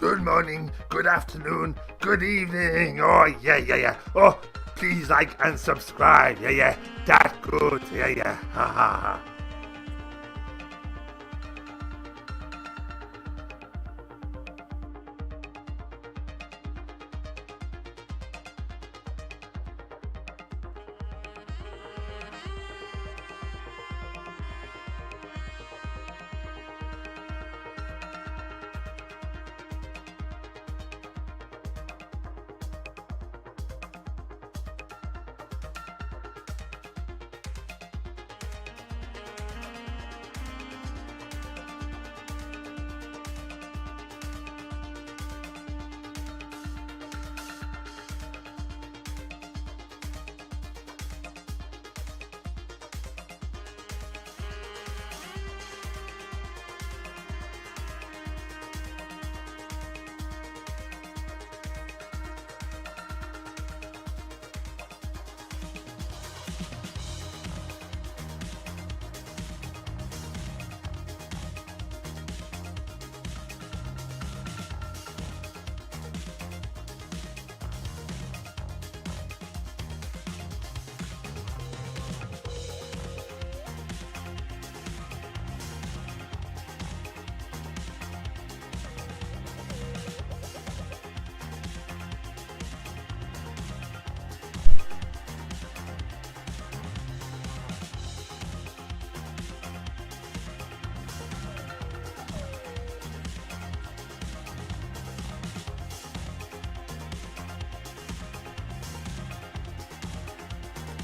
Good morning, good afternoon, good evening. Oh, yeah. Oh, please like and subscribe. Yeah. That good. Yeah. Ha ha ha.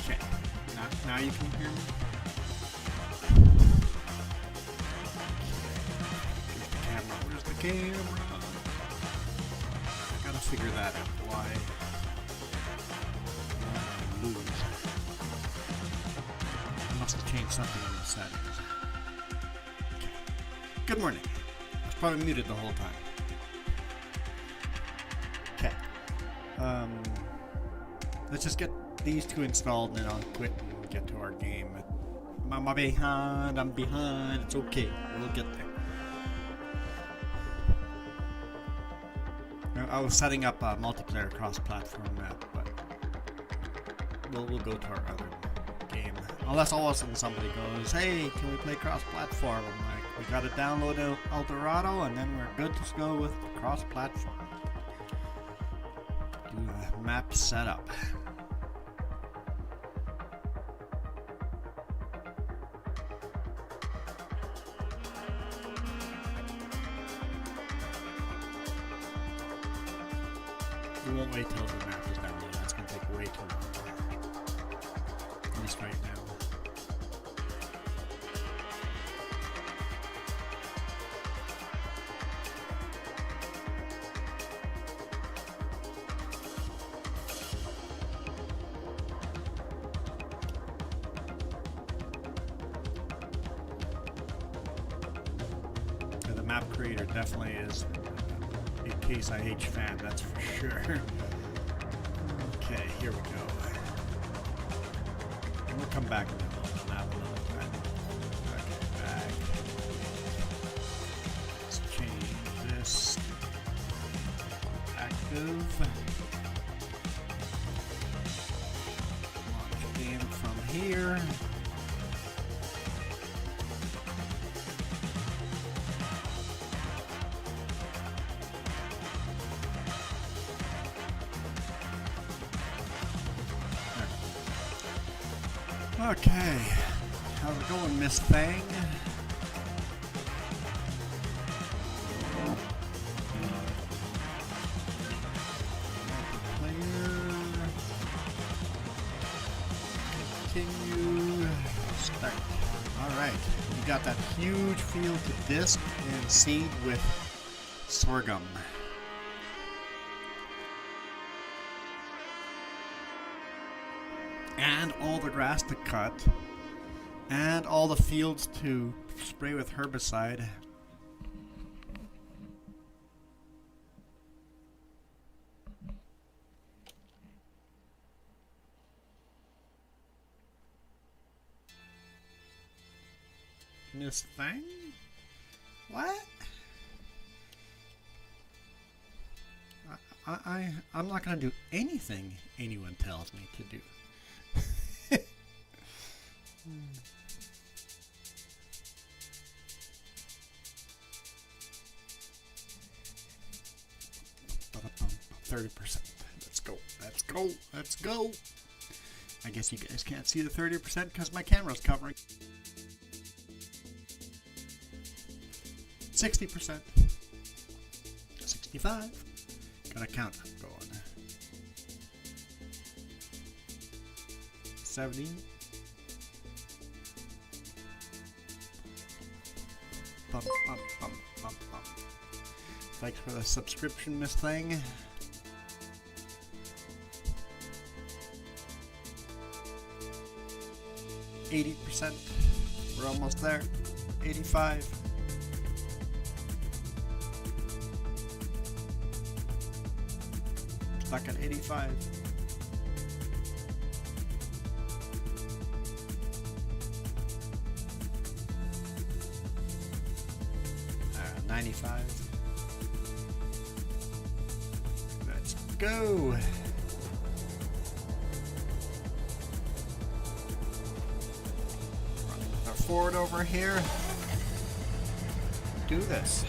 Okay, now you can hear me? Here's the camera. Where's the camera? I gotta figure that out. Why I lose? I must have changed something in the settings. Okay. Good morning. I was probably muted the whole time. Okay. Let's just get these two installed and then I'll quit and get to our game. I'm behind, it's okay, we'll get there. Now, I was setting up a multiplayer cross-platform map, but we'll go to our other game. Unless all of a sudden somebody goes, hey, can we play cross-platform? I'm like, we gotta download El Dorado and then we're good to go with cross-platform. Do a map setup. We won't wait till the map is downloaded. That's going to take way too long. At least right now. So the map creator definitely is a Case IH fan, that's for sure. Okay, here we go. And we'll come back and load the map another time. Okay, back. Let's change this. Active. Launch game from here. Okay, how's it going, Miss Thang? Multiplayer. Continue. Start. Alright, we got that huge field to disc and seed with sorghum. And all the grass to cut, and all the fields to spray with herbicide. This thing? What? I'm not gonna do anything anyone tells me to do. %. Let's go. Let's go. Let's go. I guess you guys can't see the 30% because my camera's covering. 60%. 65. Got a count going. 70. Bum, bum, bum, bum, bum. Thanks for the subscription, Miss Thing. 80%. We're almost there. 85. Stuck at 85. 95. Let's go. Forward over here. Do this.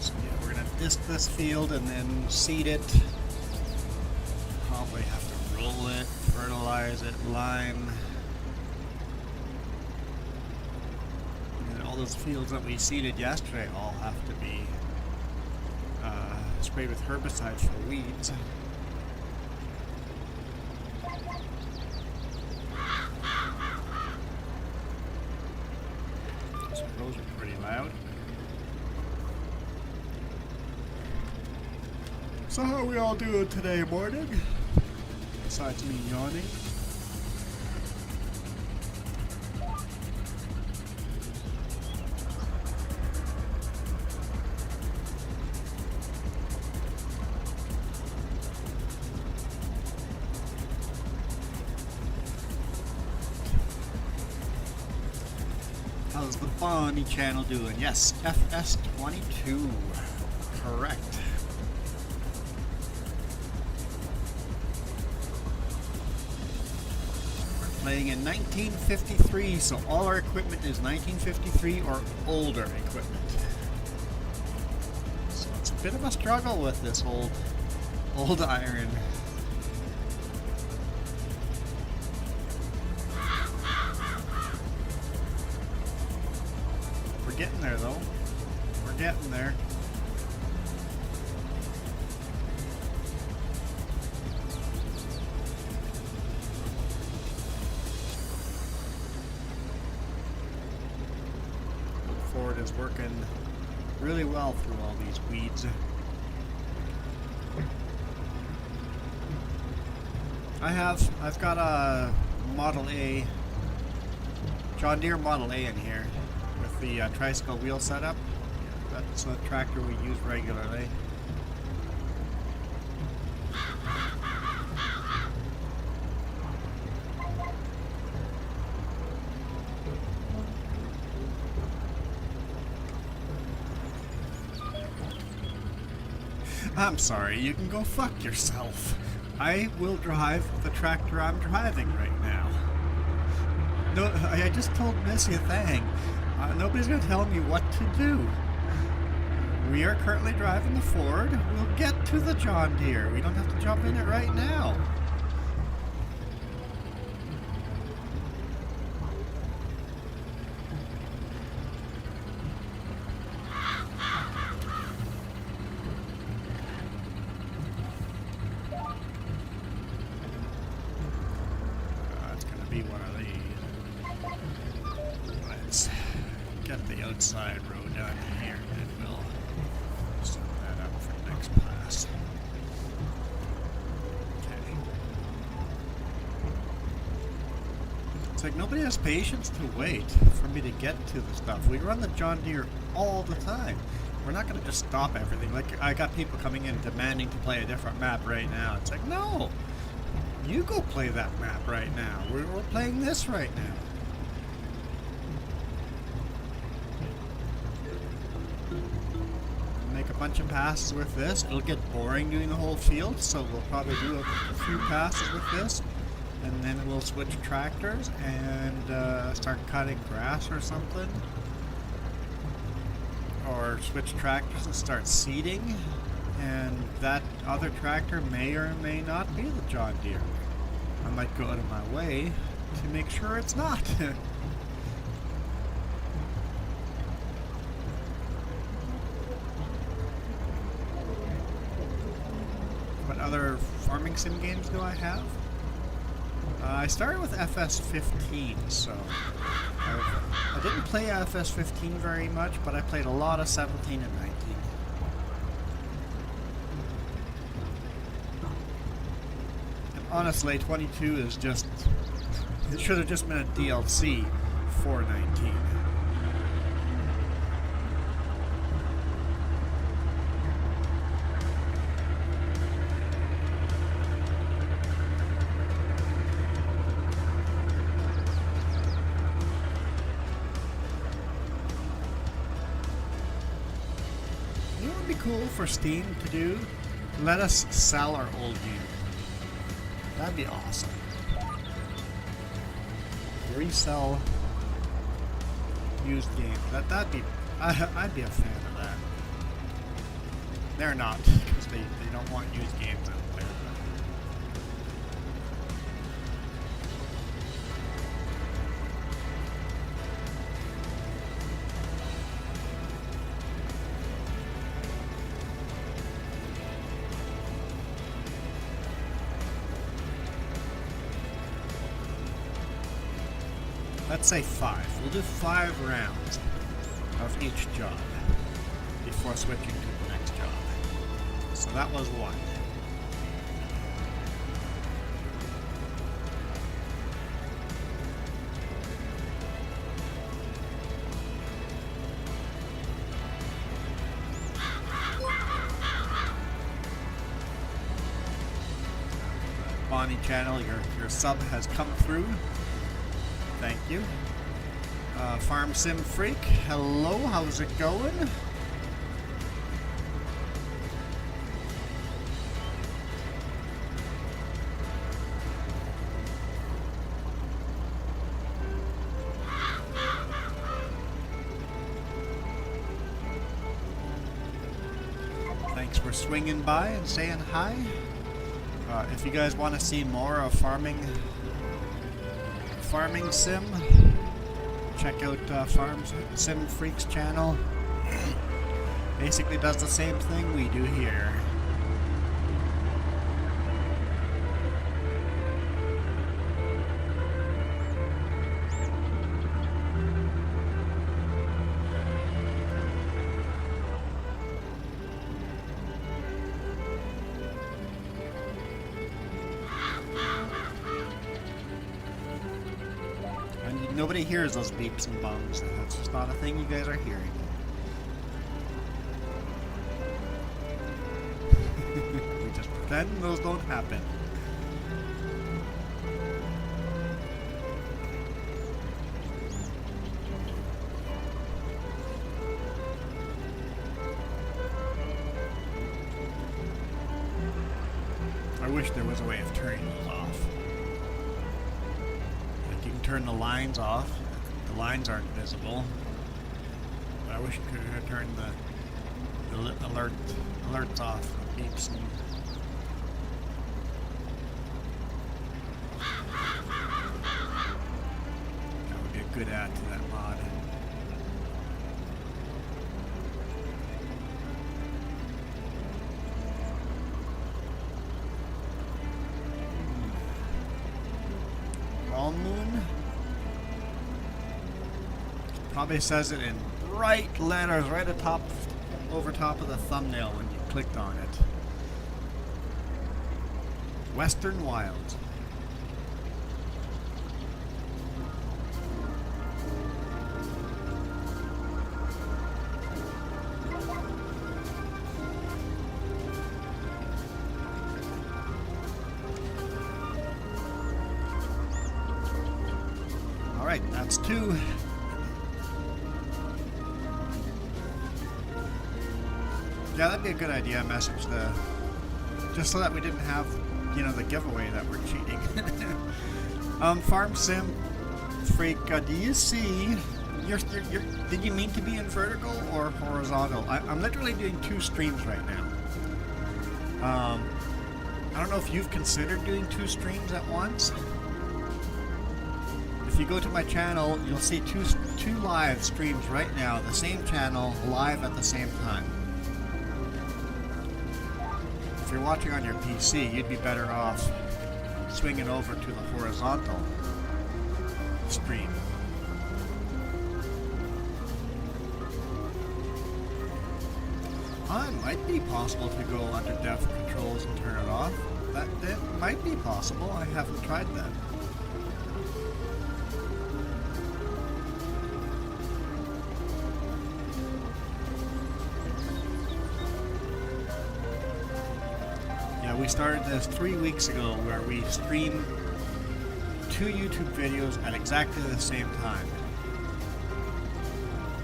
So yeah, we're gonna disc this field and then seed it. Probably have to roll it, fertilize it, lime. And all those fields that we seeded yesterday all have to be sprayed with herbicides for weeds. So those are pretty loud. So how are we all doing today morning? Besides me yawning. How's the Bonnie channel doing? Yes, FS22. Correct. Playing in 1953, so all our equipment is 1953 or older equipment. So it's a bit of a struggle with this old iron. We're getting there though. We're getting there. Ford is working really well through all these weeds. I've got a Model A, John Deere Model A in here with the tricycle wheel setup. That's a tractor we use regularly. I'm sorry, you can go fuck yourself. I will drive the tractor I'm driving right now. No, I just told Missy a thing. Nobody's gonna tell me what to do. We are currently driving the Ford. We'll get to the John Deere. We don't have to jump in it right now. Outside road down here, and we'll set that up for next pass. Okay. Let's like nobody has patience to wait for me to get to the stuff. We run the John Deere all the time. We're not going to just stop everything. Like, I got people coming in demanding to play a different map right now. It's like, no! You go play that map right now. We're playing this right now. Make a bunch of passes with this. It'll get boring doing the whole field, so we'll probably do a few passes with this. And then we'll switch tractors and start cutting grass or something. Or switch tractors and start seeding, and that other tractor may or may not be the John Deere. I might go out of my way to make sure it's not. What other farming sim games do I have? I started with FS15, so I didn't play FS15 very much, but I played a lot of 17 and 19. And honestly, 22 is just, it should have just been a DLC for 19. Cool for Steam to do. Let us sell our old game. That'd be awesome. Resell used games. That'd be. I'd be a fan of that. They're not, because they don't want used games out there. Let's say 5. We'll do 5 rounds of each job before switching to the next job. So that was 1. Bonnie channel, your sub has come through. Thank you. Farm Sim Freak, hello, how's it going? Thanks for swinging by and saying hi. If you guys want to see more of farming sim, check out Farm Sim Freak's channel. Basically does the same thing we do here. Nobody hears those beeps and bums. That's just not a thing you guys are hearing. We just pretend those don't happen. I wish there was a way of turning those off. Turn the lines off. The lines aren't visible. But I wish you could have turned the alerts off. The beeps and that would be a good add to that mod. Moon probably says it in bright letters right atop, over top of the thumbnail when you clicked on it. Western Wilds. streams too. Yeah, that'd be a good idea. Message the, just so that we didn't have, you know, the giveaway that we're cheating. Farm Sim Freak, do you see? Did you mean to be in vertical or horizontal? I'm literally doing 2 streams right now. I don't know if you've considered doing 2 streams at once. If you go to my channel, you'll see two live streams right now, the same channel, live at the same time. If you're watching on your PC, you'd be better off swinging over to the horizontal stream. It might be possible to go under dev controls and turn it off. That might be possible. I haven't tried that. Yeah, we started this 3 weeks ago where we stream 2 YouTube videos at exactly the same time.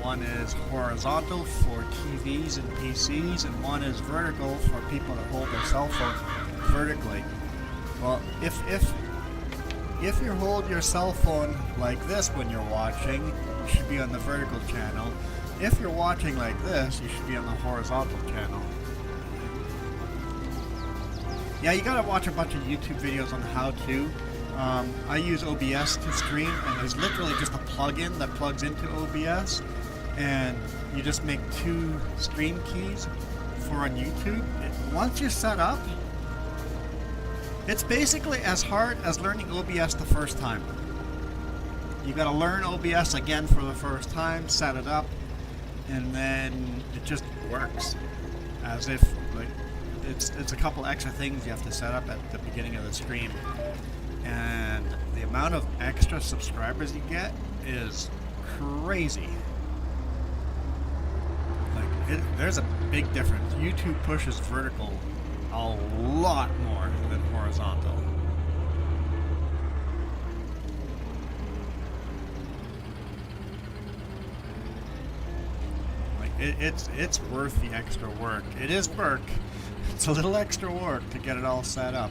One is horizontal for TVs and PCs, and one is vertical for people that hold their cell phone vertically. Well, if you hold your cell phone like this when you're watching, you should be on the vertical channel. If you're watching like this, you should be on the horizontal channel. Yeah, you gotta watch a bunch of YouTube videos on how to. I use OBS to stream, and there's literally just a plugin that plugs into OBS, and you just make 2 stream keys for on YouTube. Once you're set up, it's basically as hard as learning OBS the first time. You gotta learn OBS again for the first time, set it up, and then it just works. As if, like, it's a couple extra things you have to set up at the beginning of the stream. And the amount of extra subscribers you get is crazy. Like, there's a big difference. YouTube pushes vertical a lot more than horizontal. Like, it's worth the extra work. It is work. It's a little extra work to get it all set up,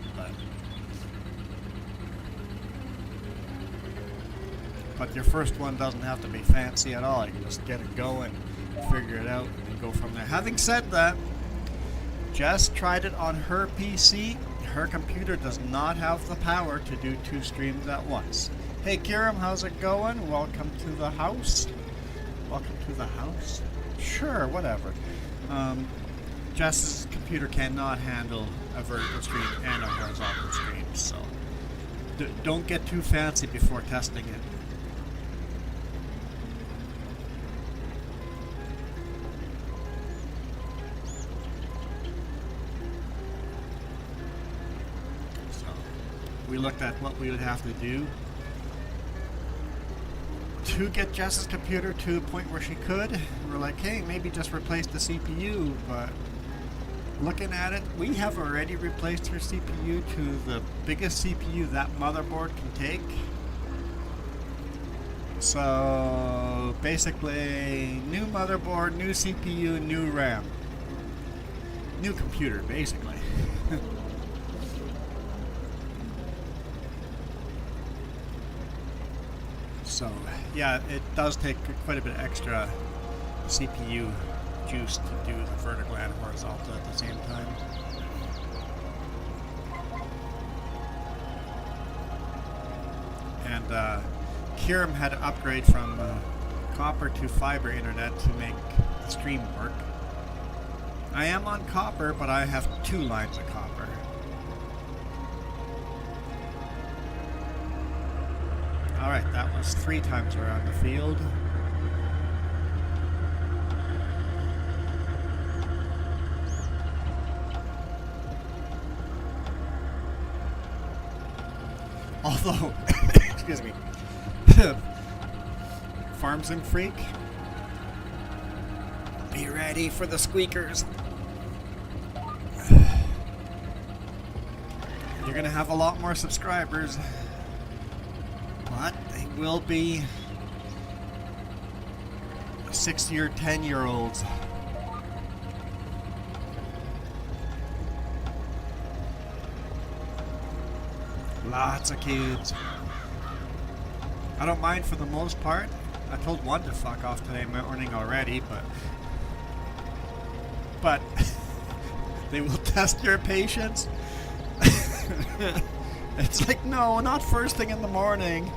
but your first one doesn't have to be fancy at all. You can just get it going, figure it out, and go from there. Having said that, Jess tried it on her PC. Her computer does not have the power to do 2 streams at once. Hey Kiram, how's it going? Welcome to the house. Welcome to the house? Sure, whatever. Jess's computer cannot handle a vertical stream and a horizontal stream, so don't get too fancy before testing it. So we looked at what we would have to do to get Jess's computer to a point where she could. We're like, hey, maybe just replace the CPU, but looking at it, we have already replaced her CPU to the biggest CPU that motherboard can take. So basically, new motherboard, new CPU, new RAM. New computer, basically. So, yeah, it does take quite a bit of extra CPU juice to do the vertical and horizontal at the same time. And Kiram had to upgrade from copper to fiber internet to make the stream work. I am on copper, but I have 2 lines of copper. Alright, that was 3 times around the field. Although, excuse me, Farm Sim Freak, be ready for the squeakers. You're gonna have a lot more subscribers, but they will be 6-year, 10-year-olds. Lots of kids. I don't mind for the most part. I told one to fuck off today morning already, but they will test your patience. It's like, no, not first thing in the morning.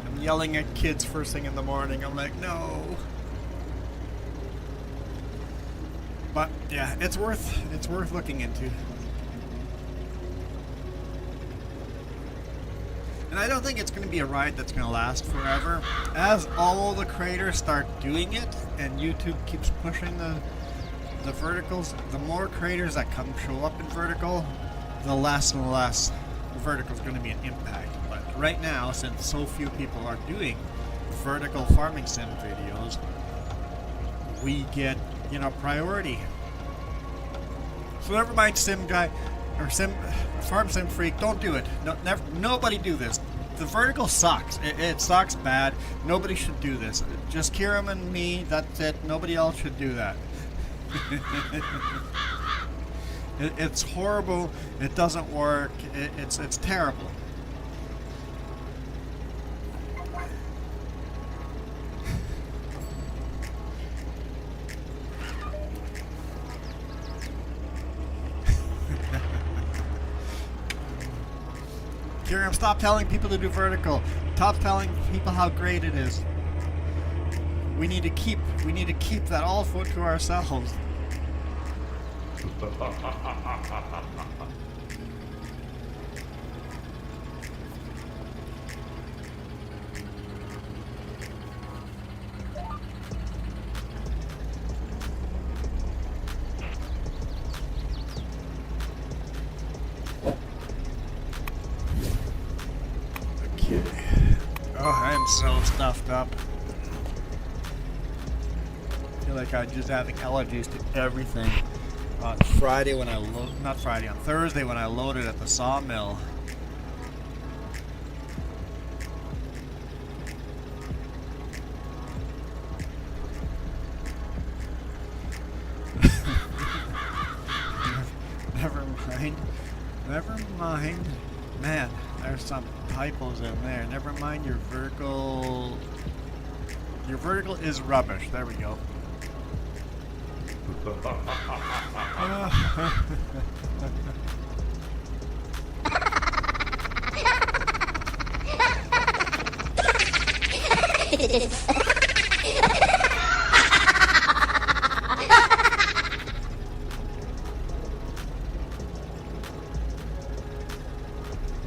I'm yelling at kids first thing in the morning. I'm like, no. But yeah, it's worth looking into. And I don't think it's going to be a ride that's going to last forever. As all the creators start doing it, and YouTube keeps pushing the verticals, the more creators that show up in vertical, the less and less vertical is going to be an impact. But right now, since so few people are doing vertical farming sim videos, we get, you know, priority. So never mind, sim guy or farm sim freak, don't do it. No, nobody do this. The vertical sucks. It sucks bad. Nobody should do this. Just Kiram and me. That's it. Nobody else should do that. It's horrible. It doesn't work. It's terrible. Kiram, stop telling people to do vertical. Stop telling people how great it is. We need to keep that all to ourselves. Oh, I am so stuffed up. I feel like I'm just having allergies to everything. On Friday when I on Thursday when I loaded at the sawmill. Never mind. Man, there's some typos in there. Never mind your vertical. Your vertical is rubbish. There we go.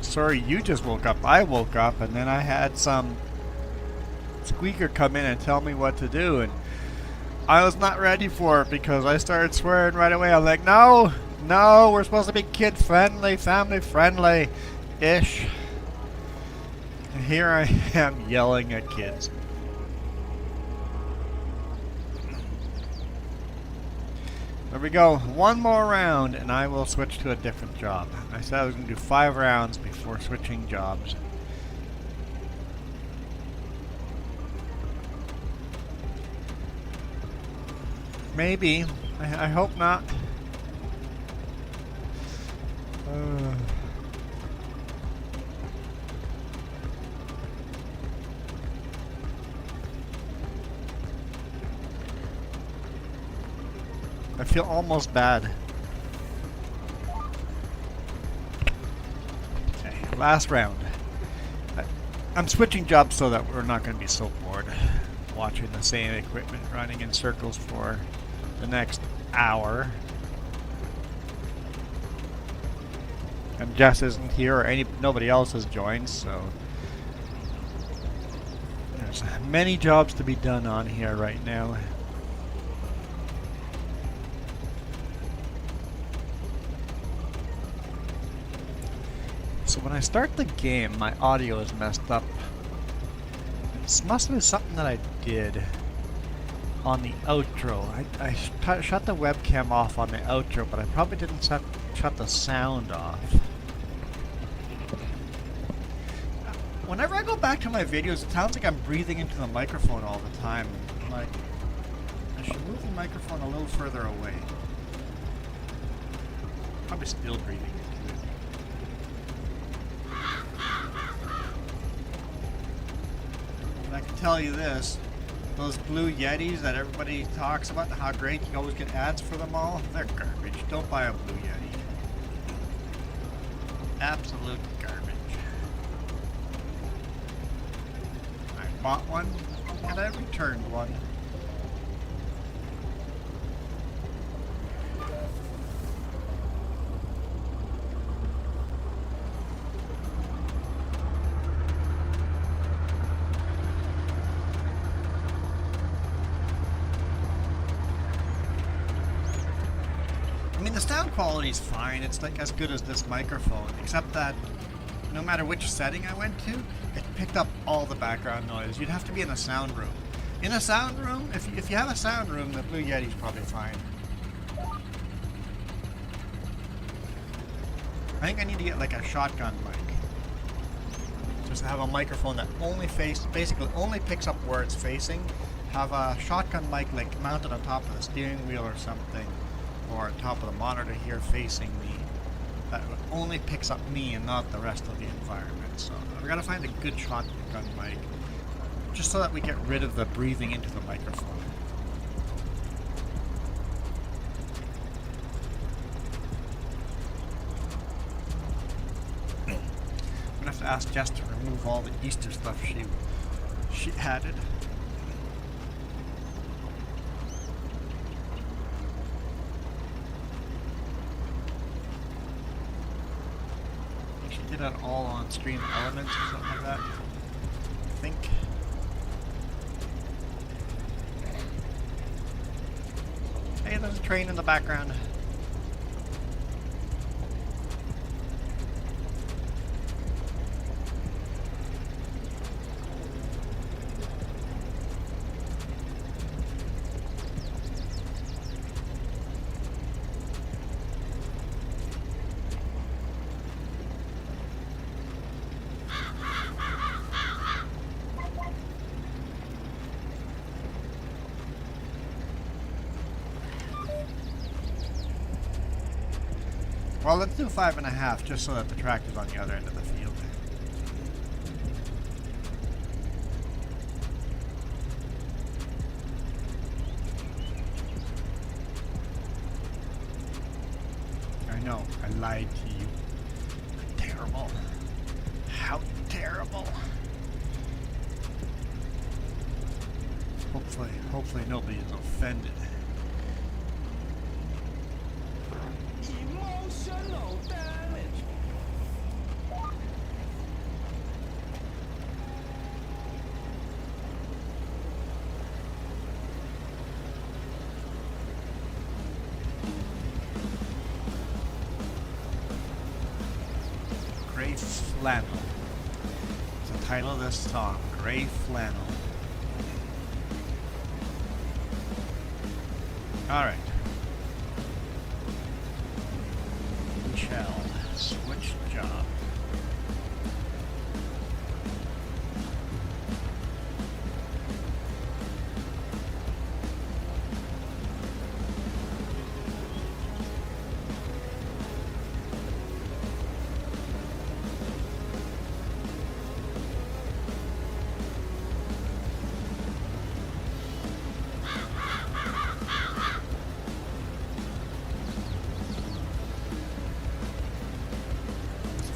Sorry, you just woke up. I woke up and then I had some squeaker come in and tell me what to do, and I was not ready for it because I started swearing right away. I'm like, no, we're supposed to be kid friendly, family friendly ish. And here I am yelling at kids. There we go. One more round and I will switch to a different job. I said I was going to do 5 rounds before switching jobs. Maybe. I hope not. I feel almost bad. Okay, last round. I'm switching jobs so that we're not going to be so bored watching the same equipment running in circles for the next hour. And Jess isn't here, or nobody else has joined, so there's many jobs to be done on here right now. So when I start the game, my audio is messed up. This must have been something that I did on the outro. I shut the webcam off on the outro, but I probably didn't shut the sound off. whenever I go back to my videos, it sounds like I'm breathing into the microphone all the time. Like, I should move the microphone a little further away. Probably still breathing into it. And I can tell you this, those blue Yetis that everybody talks about, how great you always get ads for them all, they're garbage. Don't buy a blue Yeti. Absolute garbage. I bought one and I returned one. I mean, the sound quality is fine. It's like as good as this microphone, except that no matter which setting I went to, it picked up all the background noise. You'd have to be in a sound room. In a sound room, if you have a sound room, the Blue Yeti's probably fine. I think I need to get like a shotgun mic. Just have a microphone that basically only picks up where it's facing. Have a shotgun mic like mounted on top of the steering wheel or something, or on top of the monitor here facing me. That only picks up me and not the rest of the environment. So I've got to find a good shotgun mic, just so that we get rid of the breathing into the microphone. I'm gonna have to ask Jess to remove all the Easter stuff she added. Did it all on Stream Elements or something like that, I think. Hey, there's a train in the background. Well, let's do 5.5, just so that the tractor's on the other end of the field. I know, I lied to you. Terrible. How terrible. Hopefully nobody is offended. Emotional damage. Gray Flannel. It's the title of this song, Gray Flannel. Alright. We shall switch job.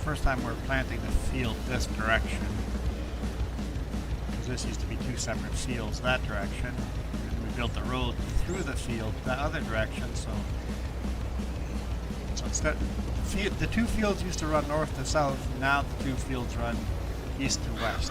First time we're planting the field this direction, because this used to be two separate fields that direction, and we built the road through the field that other direction. So instead, the two fields used to run north to south. Now the two fields run east to west.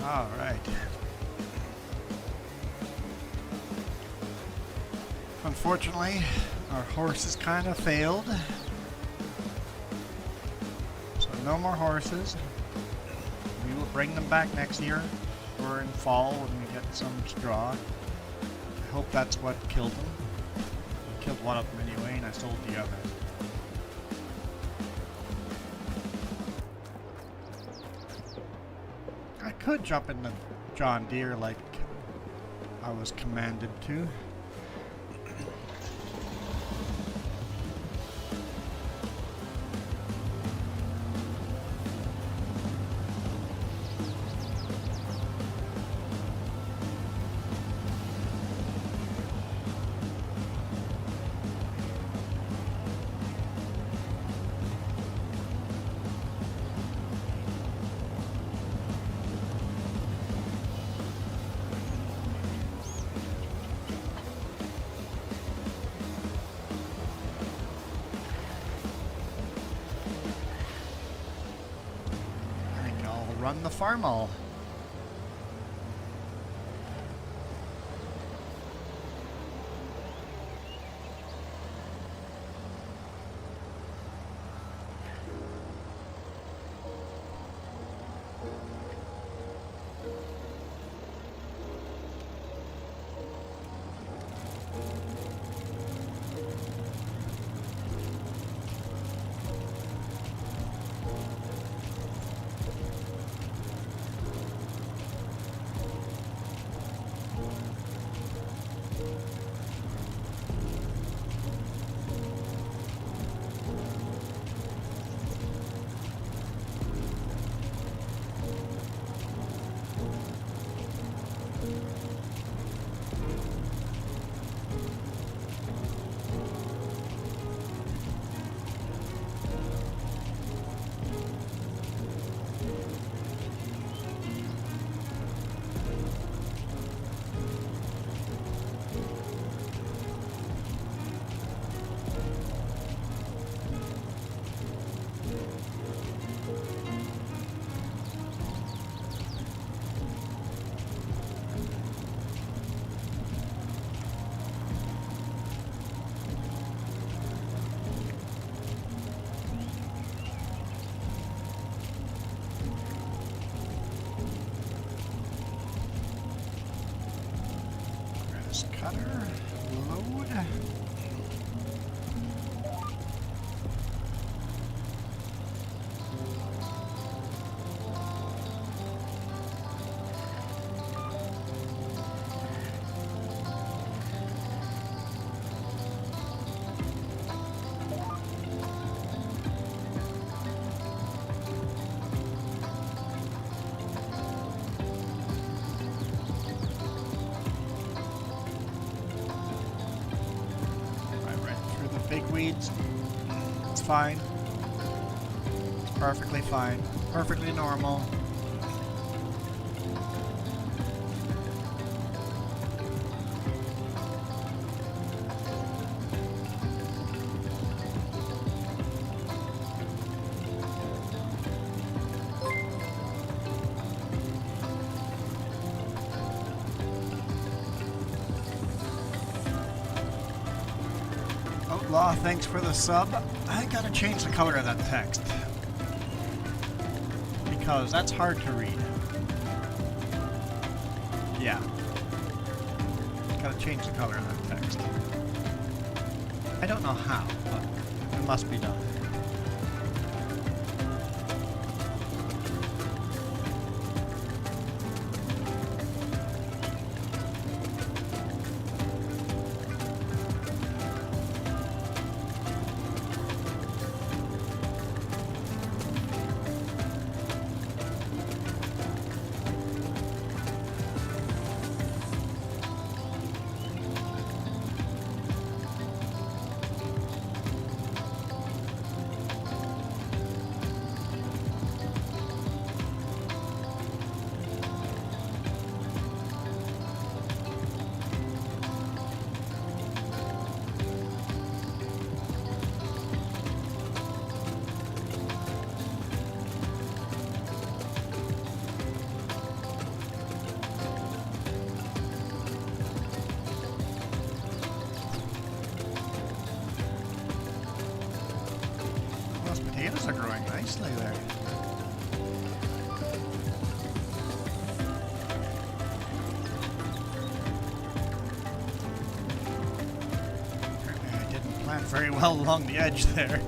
All right. Unfortunately, our horses kind of failed. So no more horses. We will bring them back next year or in fall when we get some straw. I hope that's what killed them. I killed one of them anyway, and I sold the other. I could jump in the John Deere like I was commanded to. Run the farm all. Cutter, load. Big weeds, it's fine. It's perfectly fine. Perfectly normal. Outlaw, thanks for the sub. I gotta change the color of that text, because that's hard to read. Yeah. Gotta change the color of that text. I don't know how, but it must be done. Potatoes are growing nicely there. very well along the edge there.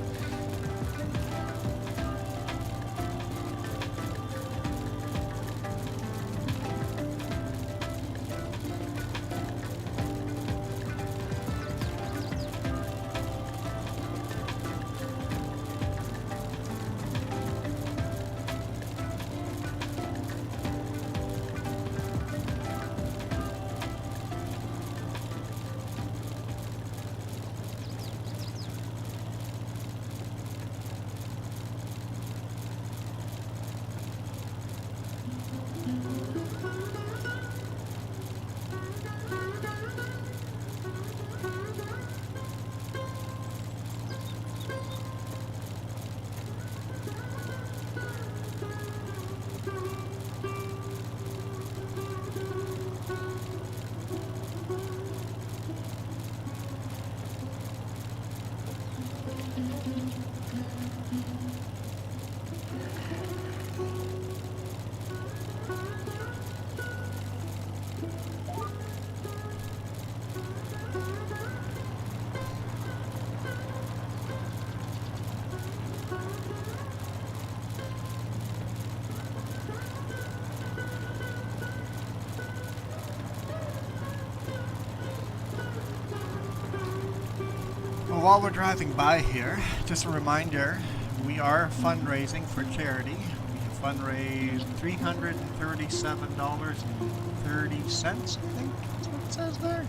While we're driving by here, just a reminder, we are fundraising for charity. We have fundraised $337.30, I think that's what it says there.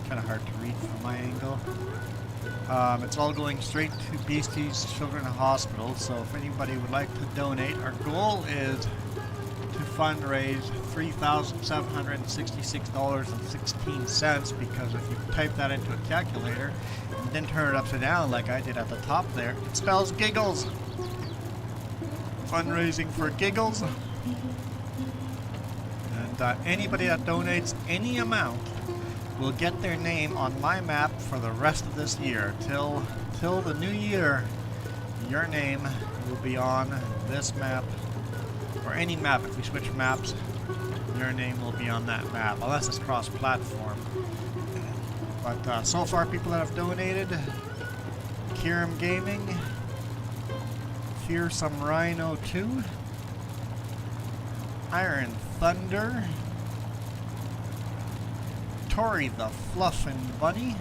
Kind of hard to read from my angle. It's all going straight to Beasties Children's Hospital, so if anybody would like to donate, our goal is to fundraise $3,766.16, because if you type that into a calculator and then turn it upside down like I did at the top there, it spells giggles. Fundraising for giggles. And anybody that donates any amount will get their name on my map for the rest of this year. Till the new year, your name will be on this map, or any map. If we switch maps, your name will be on that map, unless it's cross-platform. But so far, people that have donated: Kiram Gaming, Fearsome Rhino 2, Iron Thunder, Tori the Fluffin' Bunny,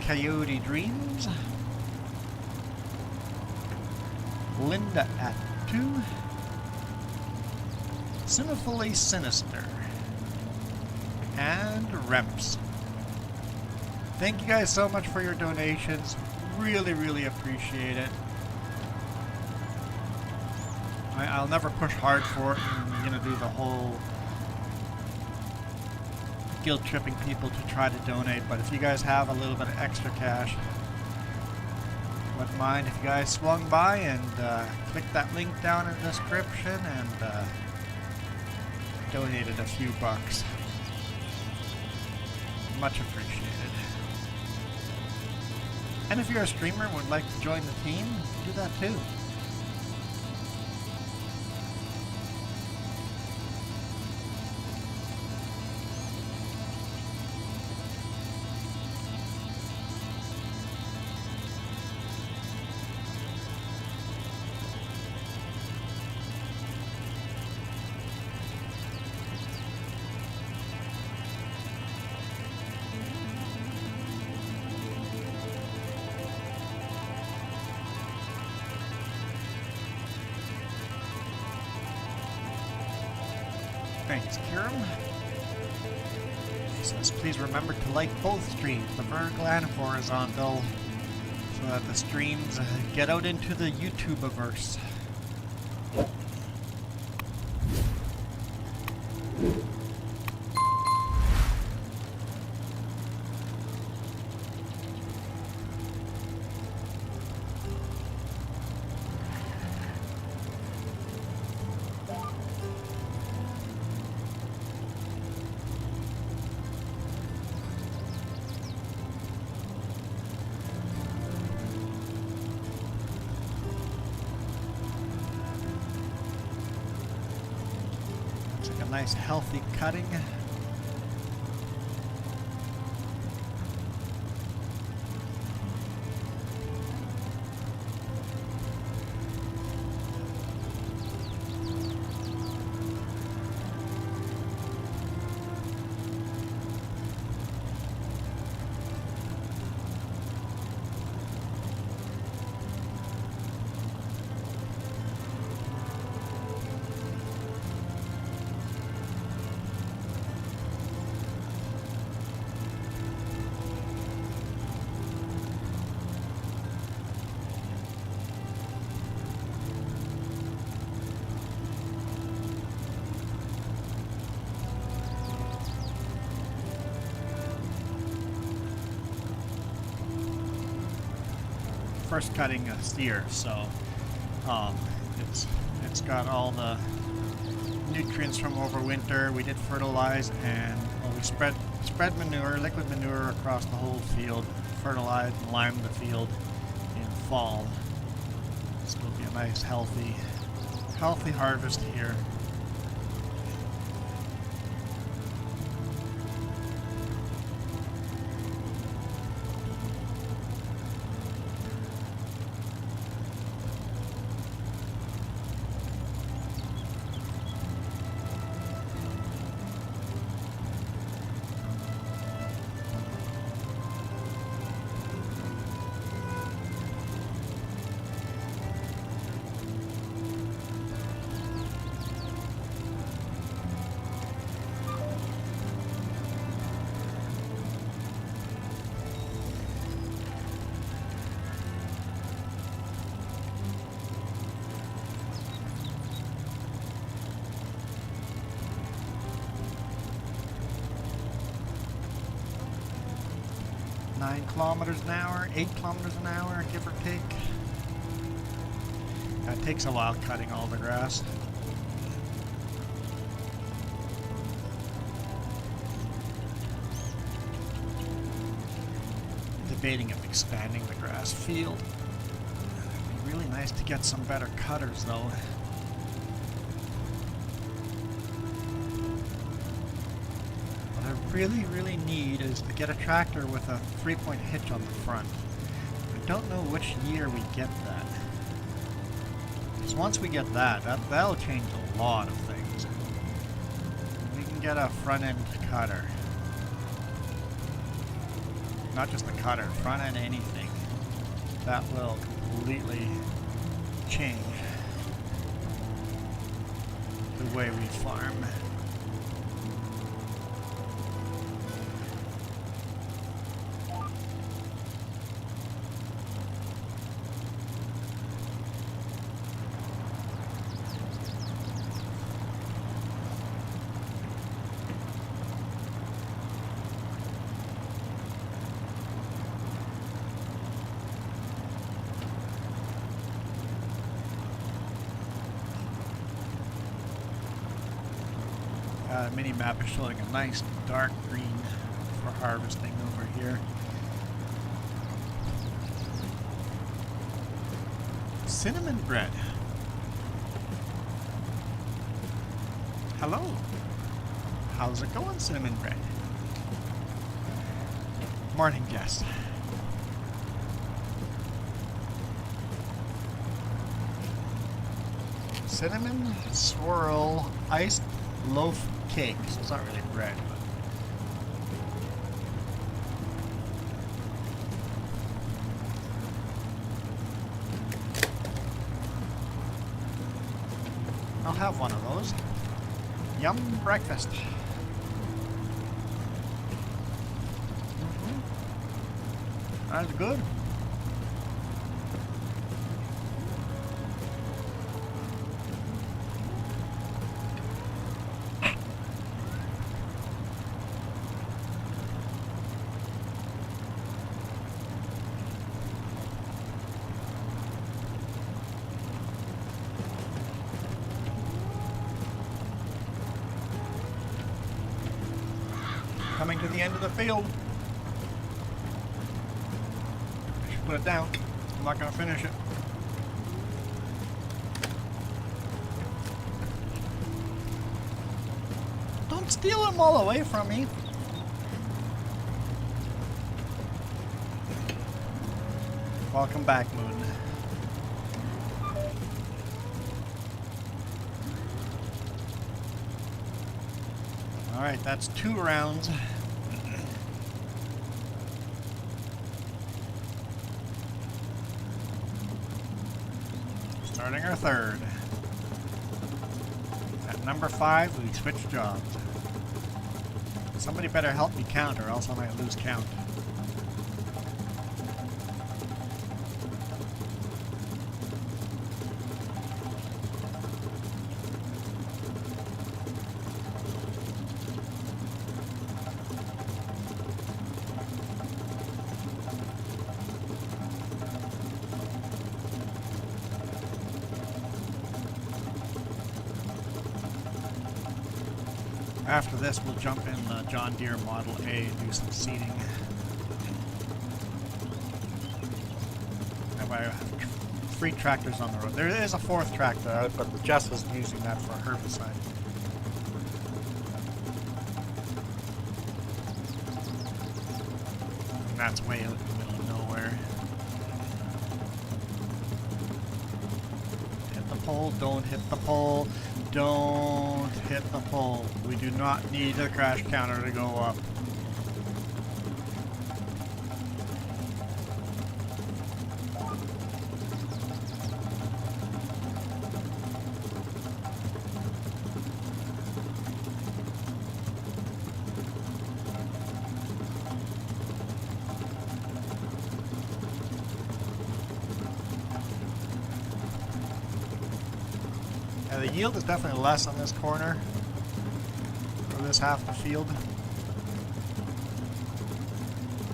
Coyote Dreams, Linda at 2, Cinephilie Sinister, and Remps. Thank you guys so much for your donations. Really, really appreciate it. I'll never push hard for it and, do the whole guilt tripping people to try to donate, but if you guys have a little bit of extra cash, wouldn't mind if you guys swung by and click that link down in the description and donated a few bucks. Much appreciated. And if you're a streamer and would like to join the team, do that too. Thanks, Kiram. He says, please remember to like both streams, the vertical and horizontal, so that the streams get out into the YouTubeverse. Nice healthy cutting. first cutting a steer, so it's got all the nutrients from overwinter. We did fertilize, and we spread manure, liquid manure across the whole field, fertilized and limed the field in fall. So it'll be a nice healthy harvest here. Kilometers an hour, 8 kilometers an hour, give or take. It takes a while cutting all the grass. Debating of expanding the grass field. It'd be really nice to get some better cutters though. Really need is to get a tractor with a 3-point hitch on the front. I don't know which year we get that. Because once we get that'll change a lot of things. We can get a front end cutter. Not just the cutter, front end anything. That will completely change the way we farm. Mini map is showing a nice dark green for harvesting over here. Cinnamon bread. Hello. How's it going, cinnamon bread? Morning, Jess. Cinnamon swirl iced loaf cake, so it's not really bread. I'll have one of those. Yum breakfast. That's good. Coming to the end of the field. I should put it down. I'm not going to finish it. Don't steal them all away from me. Welcome back, Moon. Alright, that's 2 rounds. Starting our 3rd. At number 5, we switch jobs. Somebody better help me count or else I might lose count. After this, we'll jump in the John Deere Model A and do some seeding. That way I have 3 tractors on the road. There is a 4th tractor out, but Jess was using that for herbicide. And that's way out in the middle of nowhere. Hit the pole, don't hit the pole. Don't hit the pole. We do not need the crash counter to go up. The yield is definitely less on this corner, or this half of the field.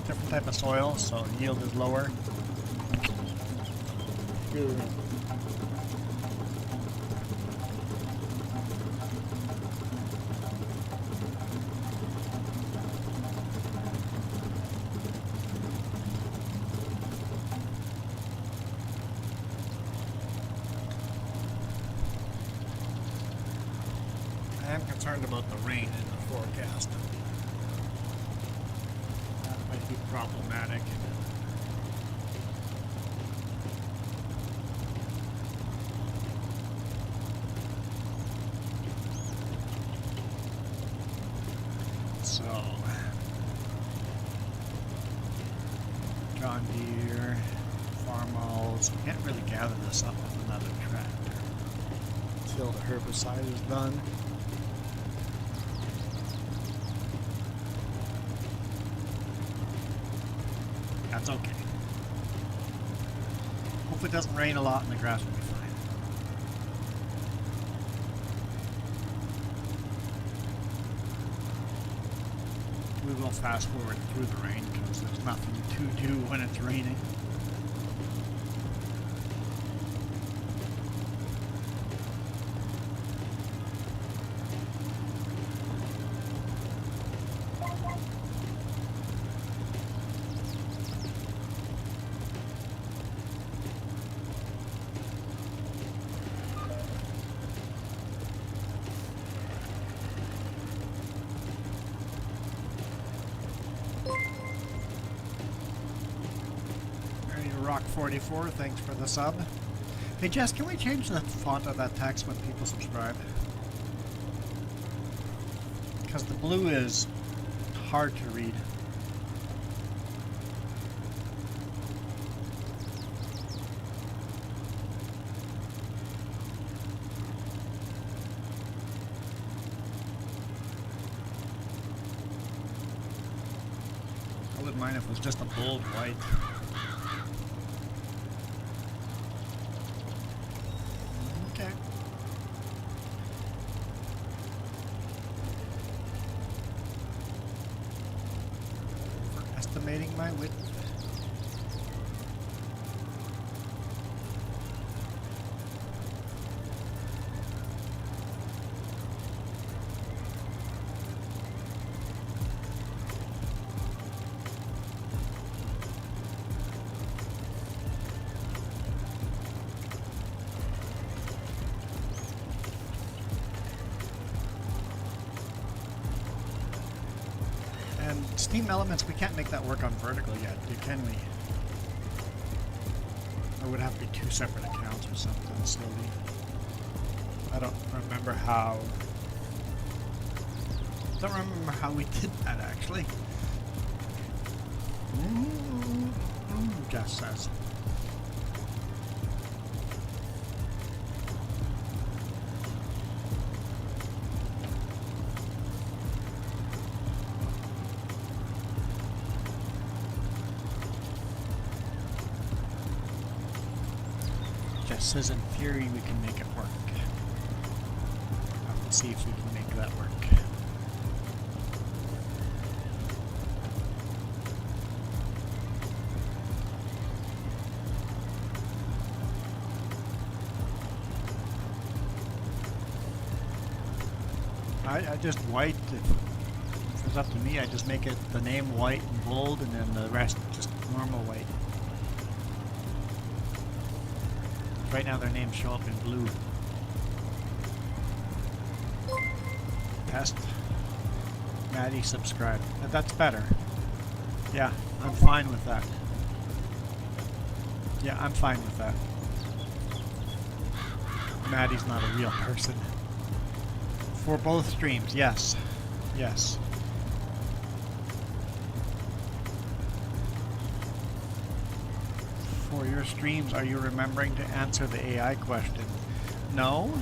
Different type of soil, so yield is lower. I am concerned about the rain in the forecast. That might be problematic. So, John Deere, farmhouse. We can't really gather this up with another tractor until the herbicide is done. That's okay. Hopefully it doesn't rain a lot and the grass will be fine. We will fast forward through the rain because there's nothing to do when it's raining. Rock 44, thanks for the sub. Hey Jess, can we change the font of that text when people subscribe? Because the blue is hard to read. I wouldn't mind if it was just a bold white. Estimating my width. Steam elements, we can't make that work on vertical yet, can we? Or would have to be 2 separate accounts or something slowly. I don't remember how. Don't remember how we did that actually. Jess says. Says in theory we can make it work. Let's see if we can make that work. I just white. If it's up to me, I just make it the name white and bold, and then the rest just normal white. Right now their names show up in blue. Test. Maddie subscribe. That's better. Yeah, I'm fine with that. Yeah, I'm fine with that. Maddie's not a real person. For both streams, yes. Yes. For your streams, are you remembering to answer the AI question? No?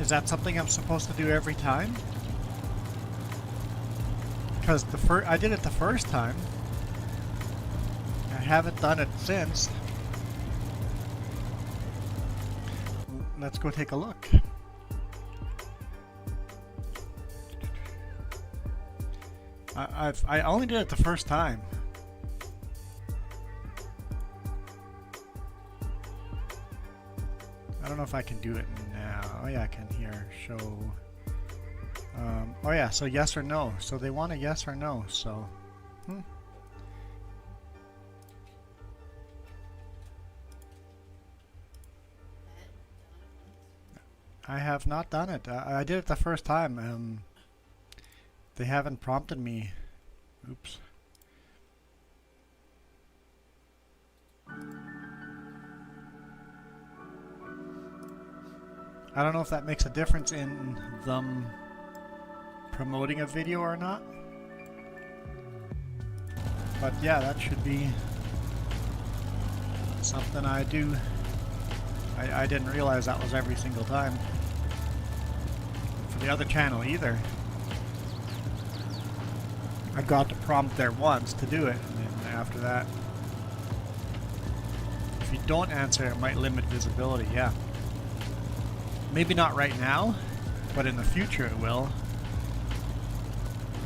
Is that something I'm supposed to do every time? Because I did it the first time. I haven't done it since. Let's go take a look. I only did it the first time. I don't know if I can do it now. Oh yeah, I can here show. Oh yeah, so yes or no. So they want a yes or no. So, I have not done it. I did it the first time. They haven't prompted me. Oops. I don't know if that makes a difference in them promoting a video or not. But yeah, that should be something I do. I didn't realize that was every single time. For the other channel either. I got the prompt there once to do it, and then after that, if you don't answer, it might limit visibility, yeah. Maybe not right now, but in the future it will,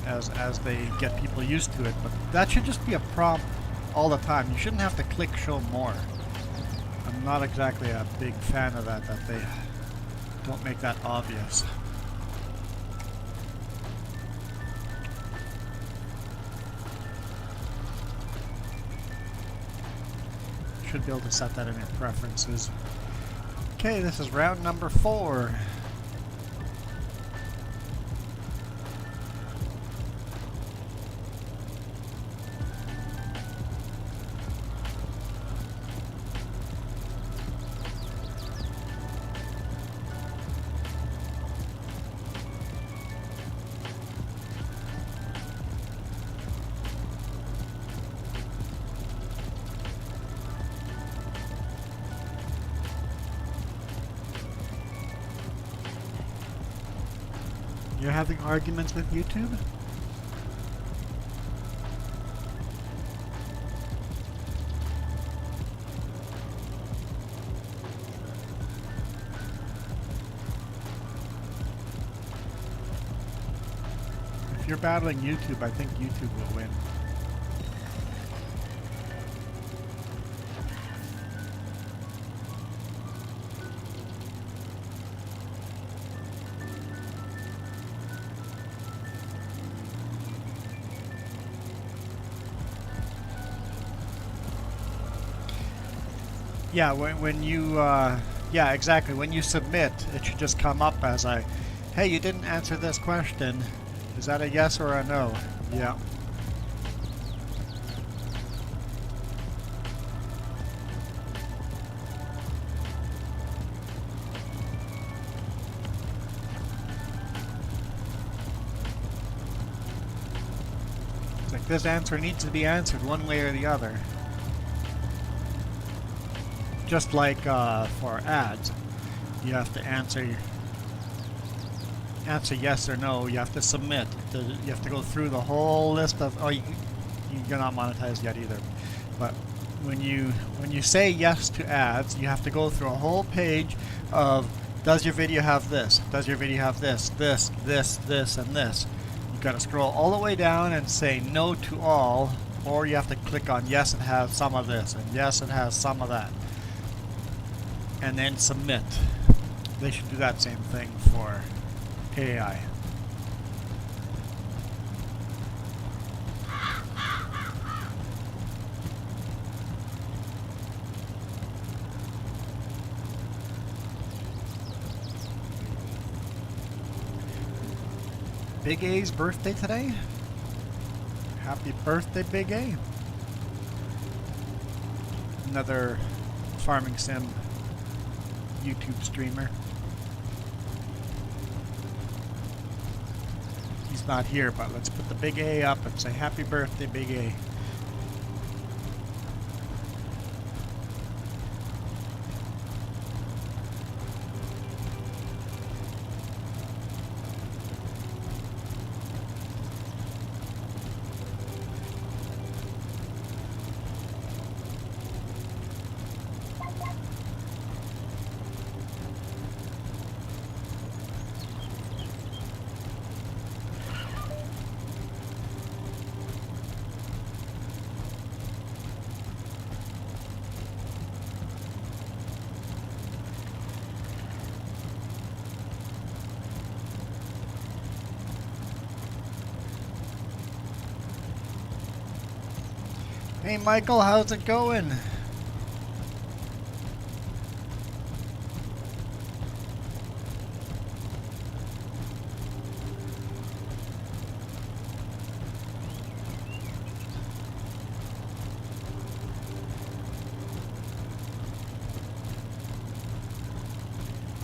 as they get people used to it. But that should just be a prompt all the time. You shouldn't have to click show more. I'm not exactly a big fan of that they don't make that obvious. Should be able to set that in your preferences. Okay, this is round number 4. You're having arguments with YouTube? If you're battling YouTube, I think YouTube will win. Yeah, when you, yeah, exactly. When you submit, it should just come up as a, hey, you didn't answer this question. Is that a yes or a no? Yeah. It's like this answer needs to be answered one way or the other. Just like for ads, you have to answer yes or no. You have to submit. You have to go through the whole list of. Oh, you're not monetized yet either. But when you say yes to ads, you have to go through a whole page of does your video have this? Does your video have this, and this? You've got to scroll all the way down and say no to all, or you have to click on yes, it has some of this, and yes, it has some of that. And then submit. They should do that same thing for AI. Big A's birthday today? Happy birthday, Big A. Another farming sim YouTube streamer. He's not here, but let's put the Big A up and say happy birthday, Big A. Hey Michael, how's it going?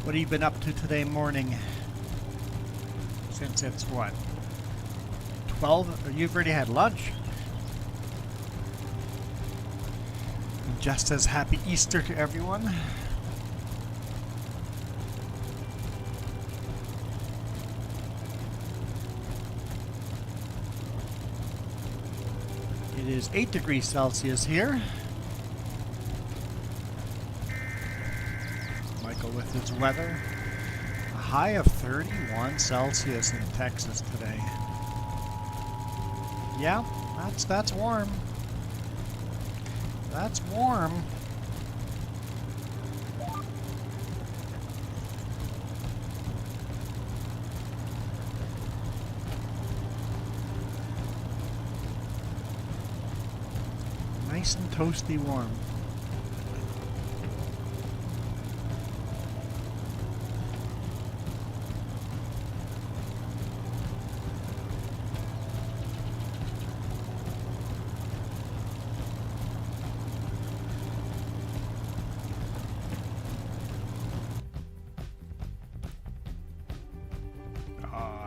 What have you been up to today morning? Since it's what? 12? You've already had lunch? Just as happy Easter to everyone. It is 8 degrees Celsius here. Michael with his weather. A high of 31 Celsius in Texas today. Yeah, that's warm. That's warm. Nice and toasty warm.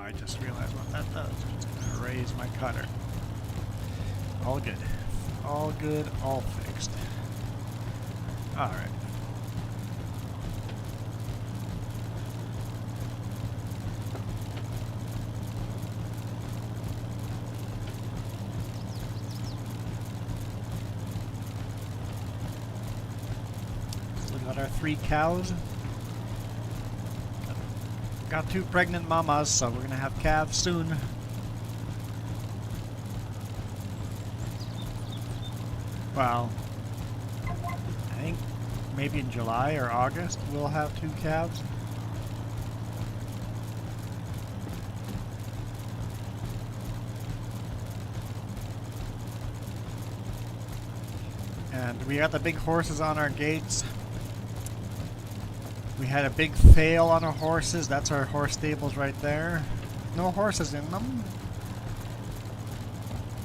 I just realized what that does. It's going to raise my cutter. All good. All good, all fixed. Alright. Still got our 3 cows. Got 2 pregnant mamas, so we're gonna have calves soon. Well, I think maybe in July or August we'll have 2 calves. And we got the big horses on our gates. We had a big fail on our horses. That's our horse stables right there. No horses in them.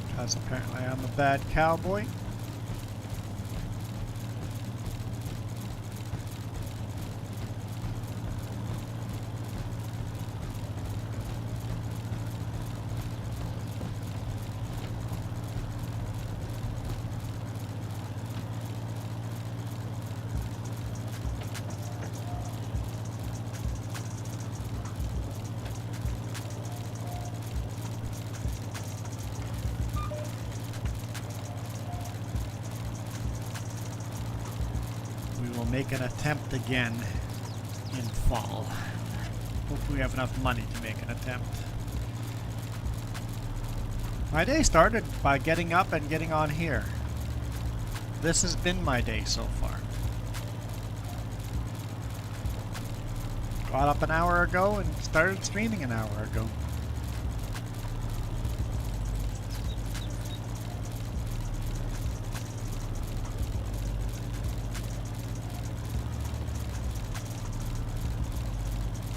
Because apparently I'm a bad cowboy. Make an attempt again in fall. Hopefully we have enough money to make an attempt. My day started by getting up and getting on here. This has been my day so far. Got up an hour ago and started streaming an hour ago.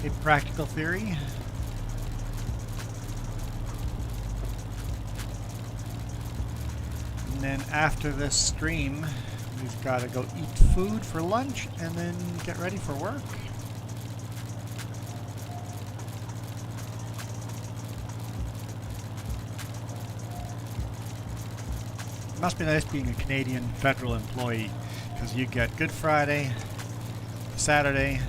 A practical theory. And then after this stream, we've got to go eat food for lunch and then get ready for work. It must be nice being a Canadian federal employee because you get Good Friday, Saturday,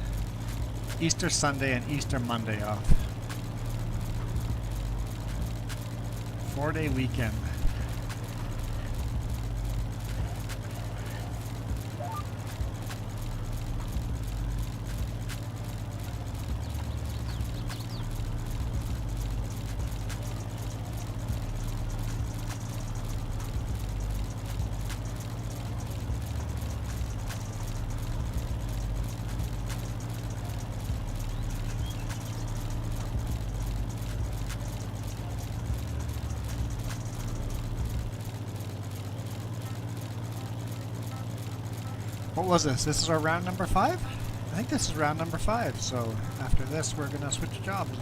Easter Sunday, and Easter Monday off. 4-day weekend. What was this? This is our round number 5? I think this is round number 5, so after this we're gonna switch jobs.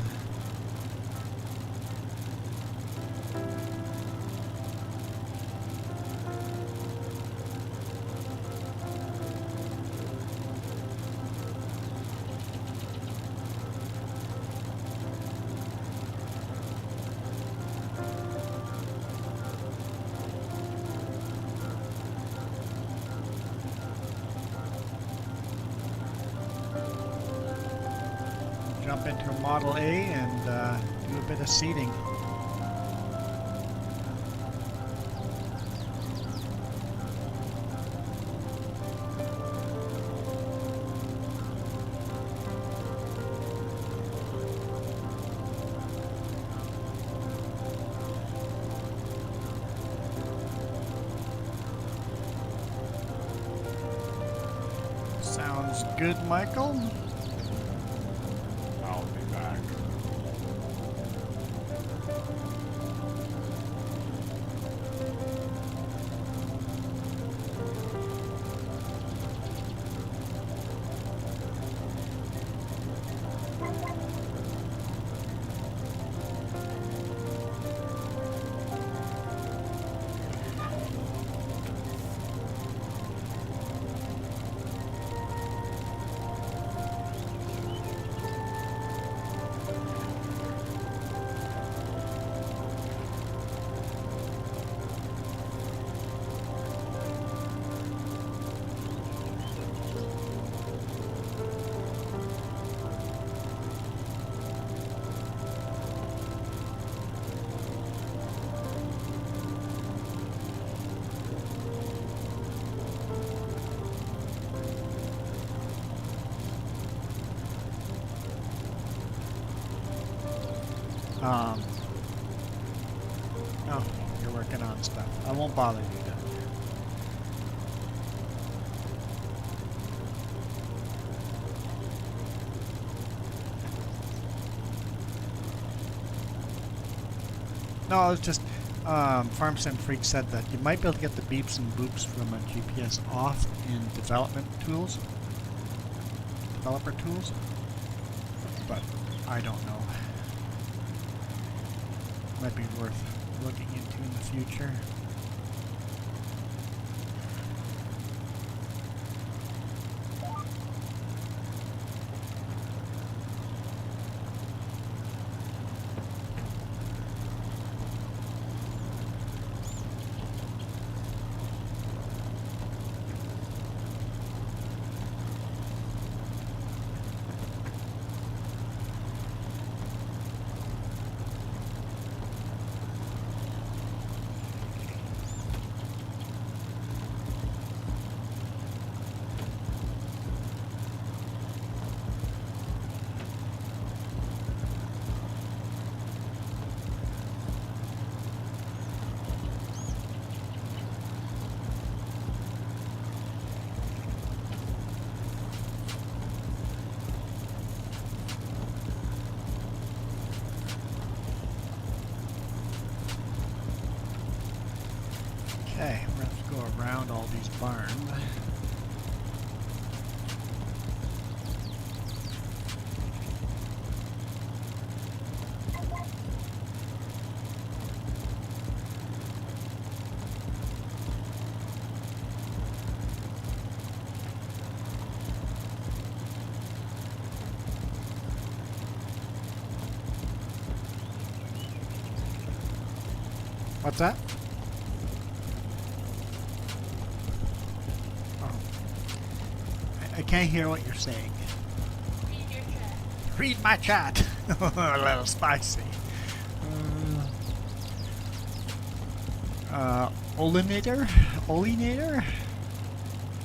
Jump into Model A and do a bit of seeding. Sounds good, Michael. I'll be back. Oh, you're working on stuff. I won't bother you then. No, I was just, Farm Sim Freak said that you might be able to get the beeps and boops from a GPS off in development tools, developer tools, but I don't know. Might be worth looking into in the future. Okay, we're going to have to go around all these barns. What's that? Oh. I can't hear what you're saying. Read your chat. Read my chat. A little spicy. Olinator? Olinator?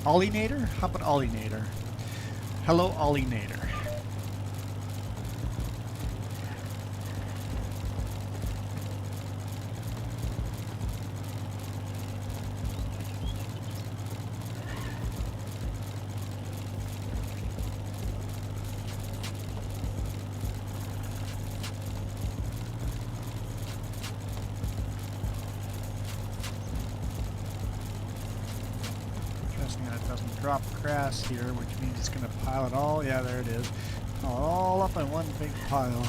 Olinator? How about Olinator? Hello, Olinator. It doesn't drop grass here, which means it's going to pile it all. Yeah, there it is. All up in one big pile.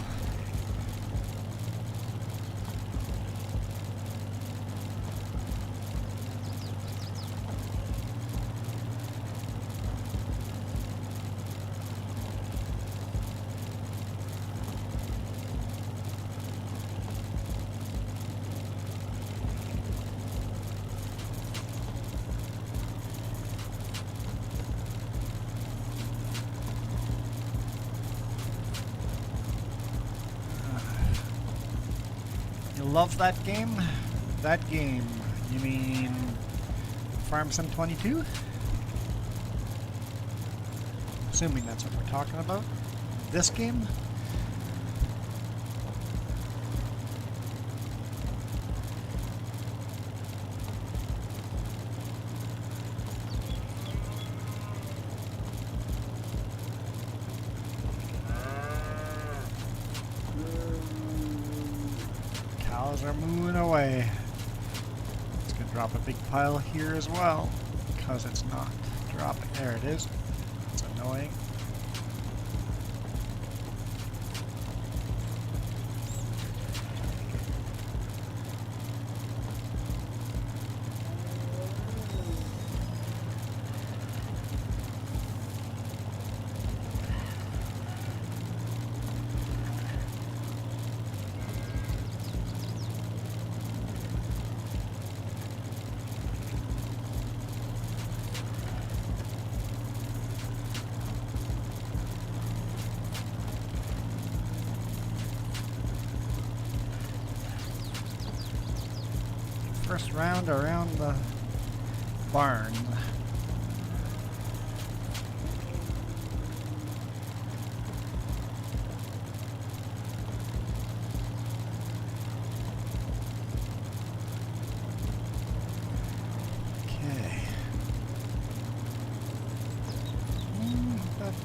Love that game? That game. You mean Farm Sim 22? Assuming that's what we're talking about. This game? Cows are moving away. It's going to drop a big pile here as well, because it's not dropping. There it is. It's annoying. First round around the barn. Okay.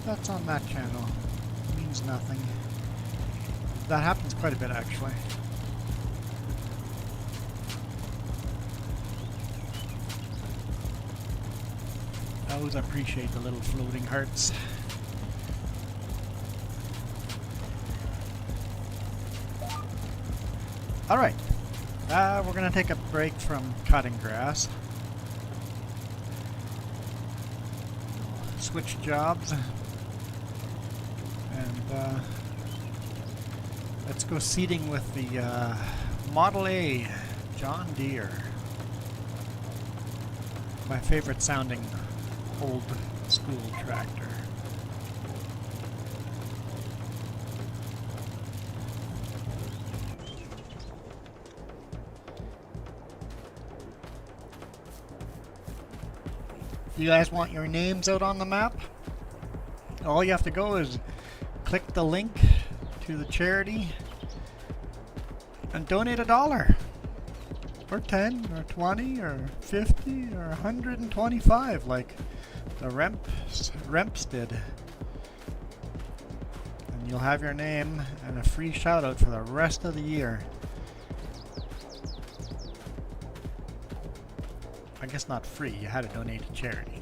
That's on that channel. Means nothing. That happens quite a bit actually. I always appreciate the little floating hearts. Alright, we're going to take a break from cutting grass. Switch jobs. And let's go seeding with the Model A John Deere. My favorite sounding old school tractor. You guys want your names out on the map? All you have to go is click the link to the charity and donate $1. Or 10 or 20 or 50 or 125 like the Remps did. And you'll have your name and a free shout out for the rest of the year. I guess not free, you had to donate to charity.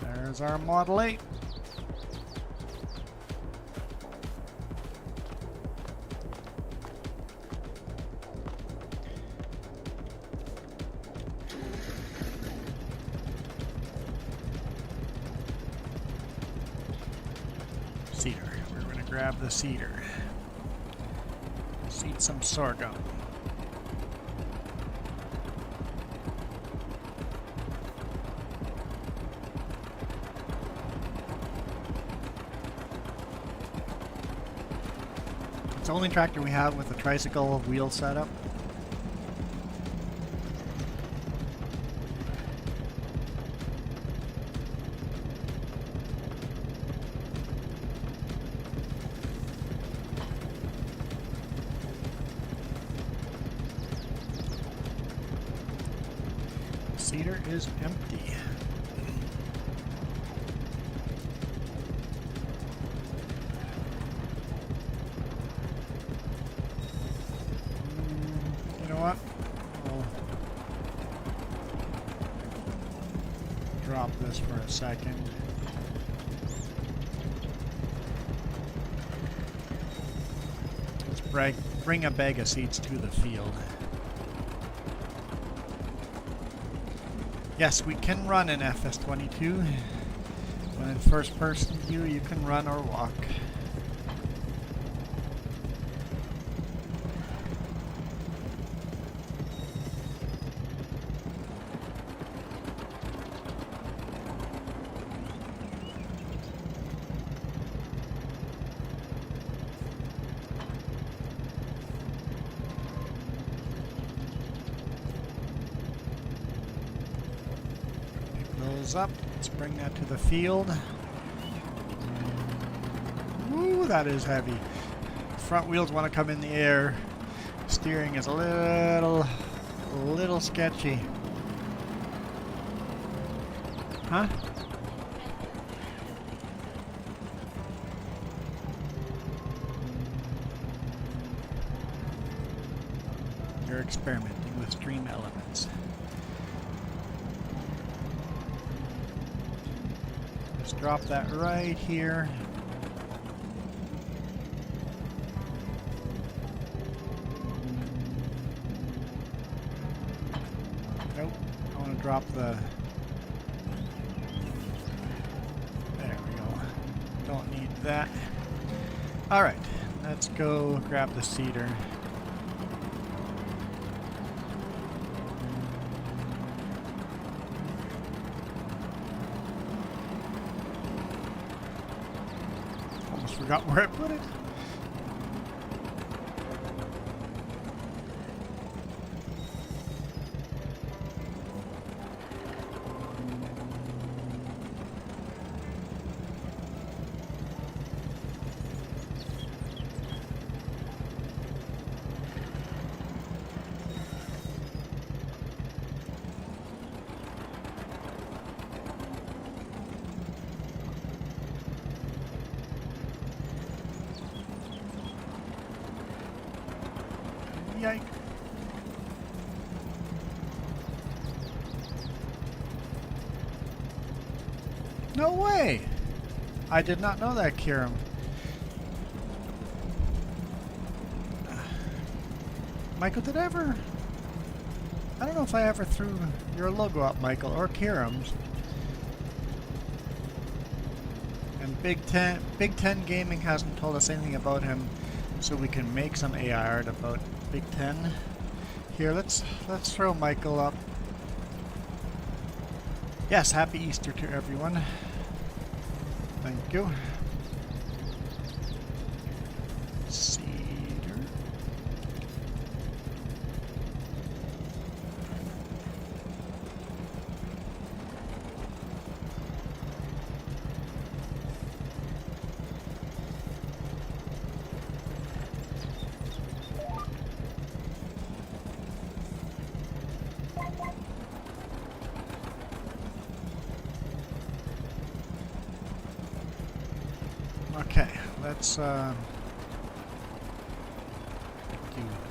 There's our Model 8. Cedar. We're going to grab the cedar. Seed some sorghum. It's the only tractor we have with a tricycle wheel setup. Cedar is empty. You know what? I'll drop this for a second. Let's bring a bag of seeds to the field. Yes, we can run in FS22. When in first person view, you can run or walk. Up. Let's bring that to the field. Ooh, that is heavy. Front wheels want to come in the air. Steering is a little sketchy. Huh? You're experimenting with stream elements. Drop that right here. Nope. I want to drop the... There we go. Don't need that. Alright. Let's go grab the cedar. Forgot where I put it. Yike. No way! I did not know that, Kiram. Michael, did I ever... I don't know if I ever threw your logo up, Michael, or Kiram's. And Big Ten Gaming hasn't told us anything about him, so we can make some AI art about Big Ten. Here, let's throw Michael up. Yes, happy Easter to everyone. Thank you. Cedar. Okay, let's do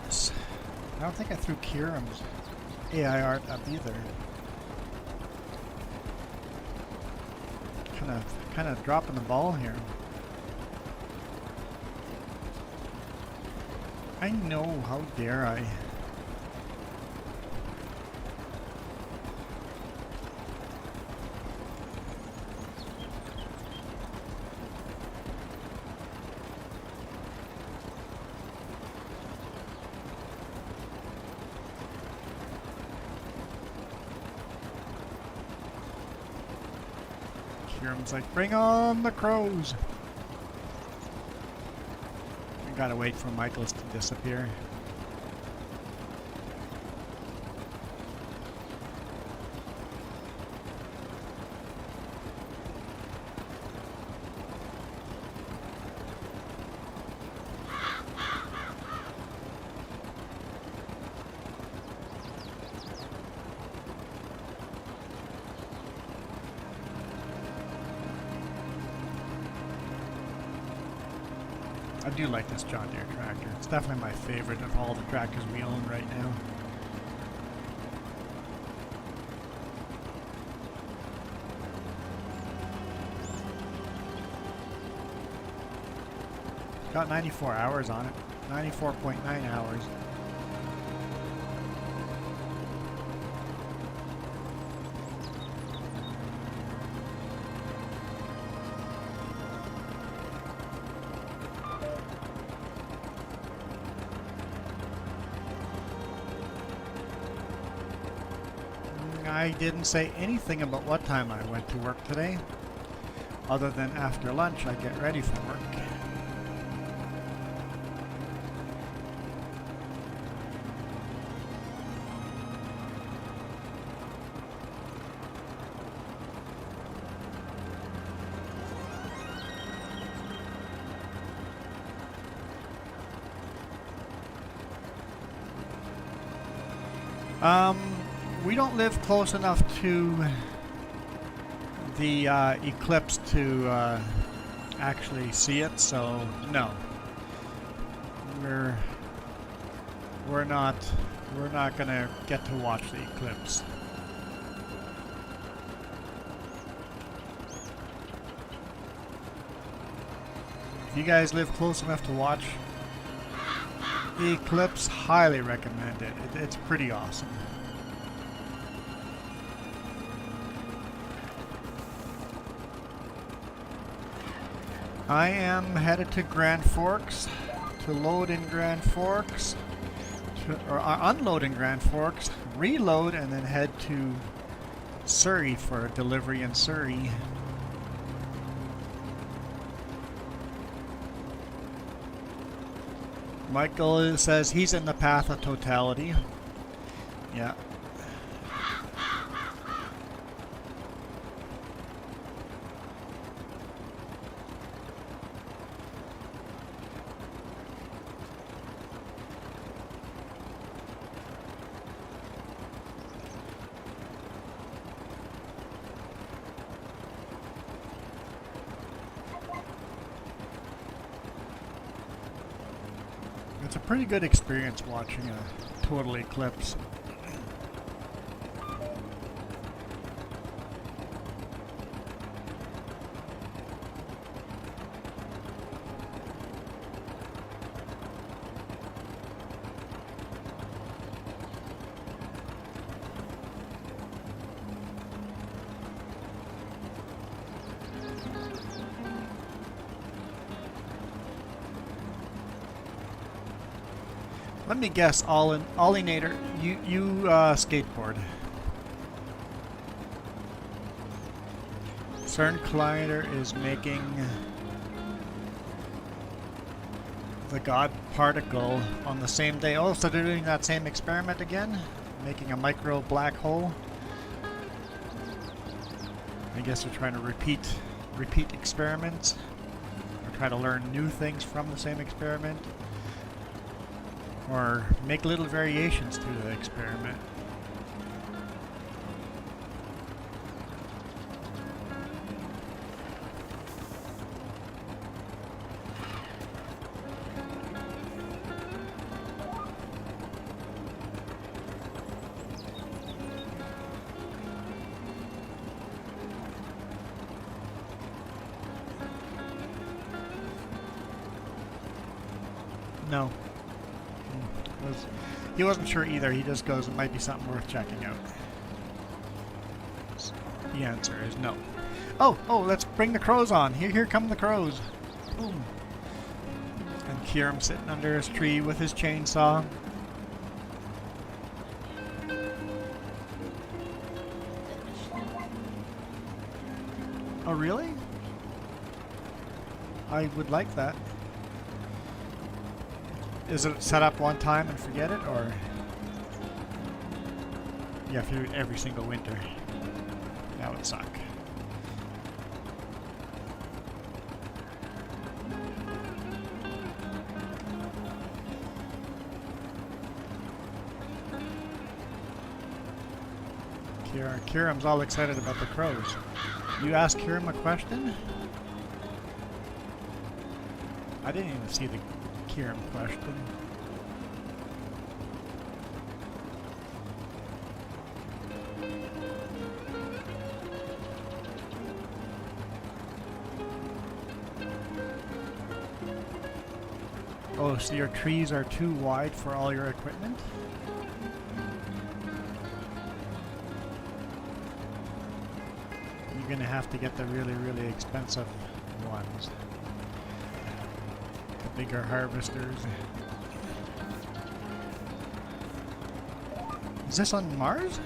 this. I don't think I threw Kieran's AI art up either. Kind of dropping the ball here. I know, how dare I? Kieran's like, bring on the crows! We gotta wait for Michaels to disappear. I do like this John Deere tractor. It's definitely my favorite of all the tractors we own right now. It's got 94 hours on it. 94.9 hours. I didn't say anything about what time I went to work today, other than after lunch I get ready for work. We don't live close enough to the eclipse to actually see it, so no. We're not gonna get to watch the eclipse. If you guys live close enough to watch the eclipse, highly recommend it. It's pretty awesome. I am headed to Grand Forks to load in Grand Forks, or unload in Grand Forks, reload, and then head to Surrey for a delivery in Surrey. Michael says he's in the path of totality. Yeah. It's a pretty good experience watching a total eclipse. Let me guess, ALNHRTQF, you skateboard. CERN Collider is making the God particle on the same day. Oh, so they're doing that same experiment again? Making a micro black hole? I guess they're trying to repeat experiments, or try to learn new things from the same experiment, or make little variations to the experiment. No. He wasn't sure either. He just goes, it might be something worth checking out. The answer is no. Oh, let's bring the crows on. Here come the crows. Boom. And Kieran sitting under his tree with his chainsaw. Oh, really? I would like that. Is it set up one time and forget it, or you have to do it every single winter? That would suck. Kieran's all excited about the crows. You asked Kieran a question? I didn't even see the Kieran question. Oh, so your trees are too wide for all your equipment? You're gonna have to get the really, really expensive ones. The bigger harvesters. Is this on Mars?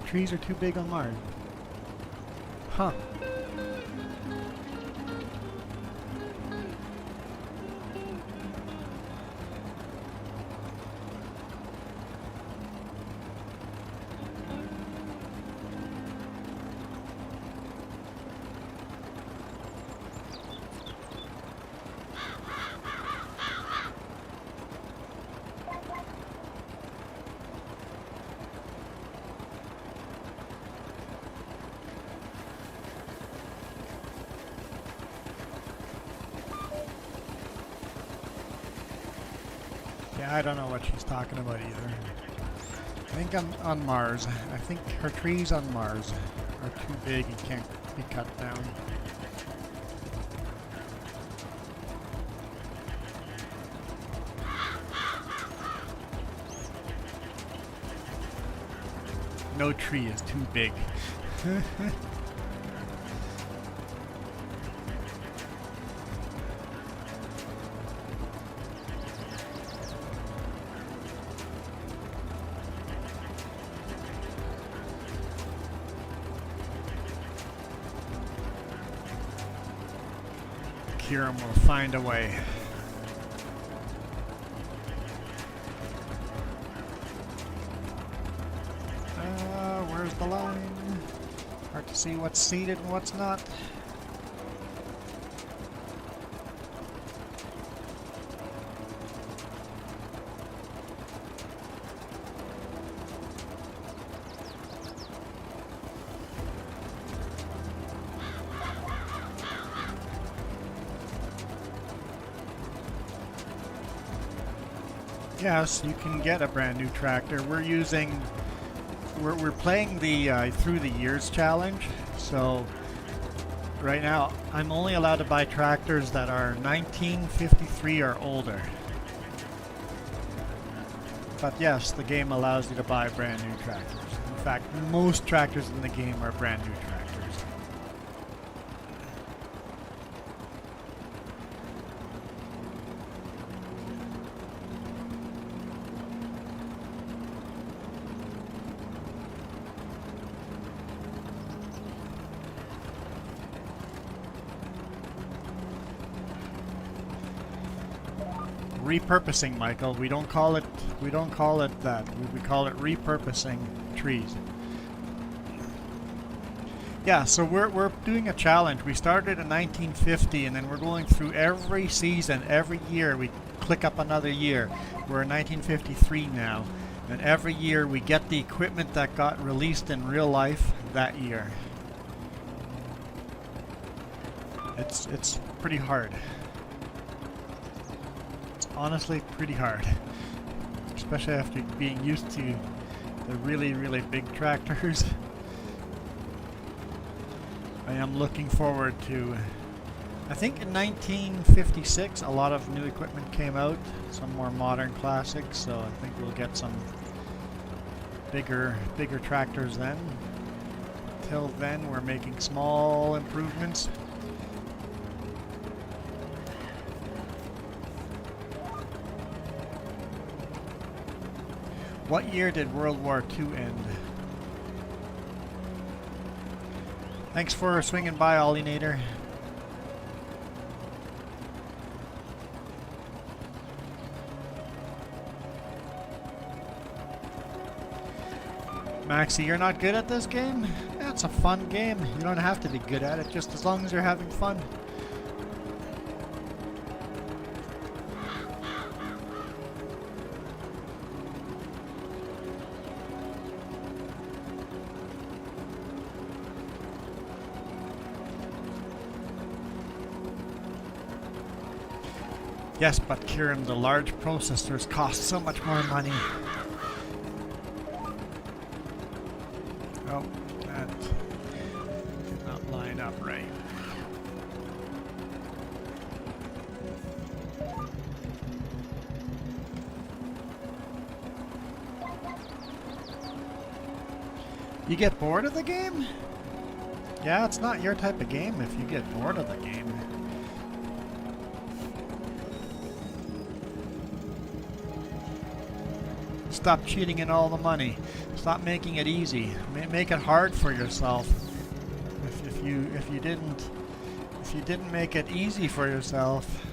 The trees are too big on Mars. Huh. I don't know what she's talking about either. I think I'm on Mars. I think her trees on Mars are too big and can't be cut down. No tree is too big. Kieran will find a way. Where's the line? Hard to see what's seeded and what's not. Yes, you can get a brand new tractor. We're playing the through the years challenge. So right now I'm only allowed to buy tractors that are 1953 or older. But yes, the game allows you to buy brand new tractors. In fact, most tractors in the game are brand new tractors. Repurposing, Michael. We don't call it that. We call it repurposing trees. Yeah, so we're doing a challenge. We started in 1950 and then we're going through every season, every year. We click up another year. We're in 1953 now. And every year we get the equipment that got released in real life that year. It's pretty hard. Honestly, pretty hard, especially after being used to the really, really big tractors. I am looking forward to I think in 1956 a lot of new equipment came out, some more modern classics, so I think we'll get some bigger tractors then. Till then we're making small improvements. What year did World War II end? Thanks for swinging by, Ollinator. Maxie, you're not good at this game? Yeah, it's a fun game. You don't have to be good at it, just as long as you're having fun. Yes, but Kieran, the large processors cost so much more money. Oh, that did not line up right. You get bored of the game? Yeah, it's not your type of game if you get bored of the game. Stop cheating in all the money. Stop making it easy. Make it hard for yourself. If you didn't make it easy for yourself,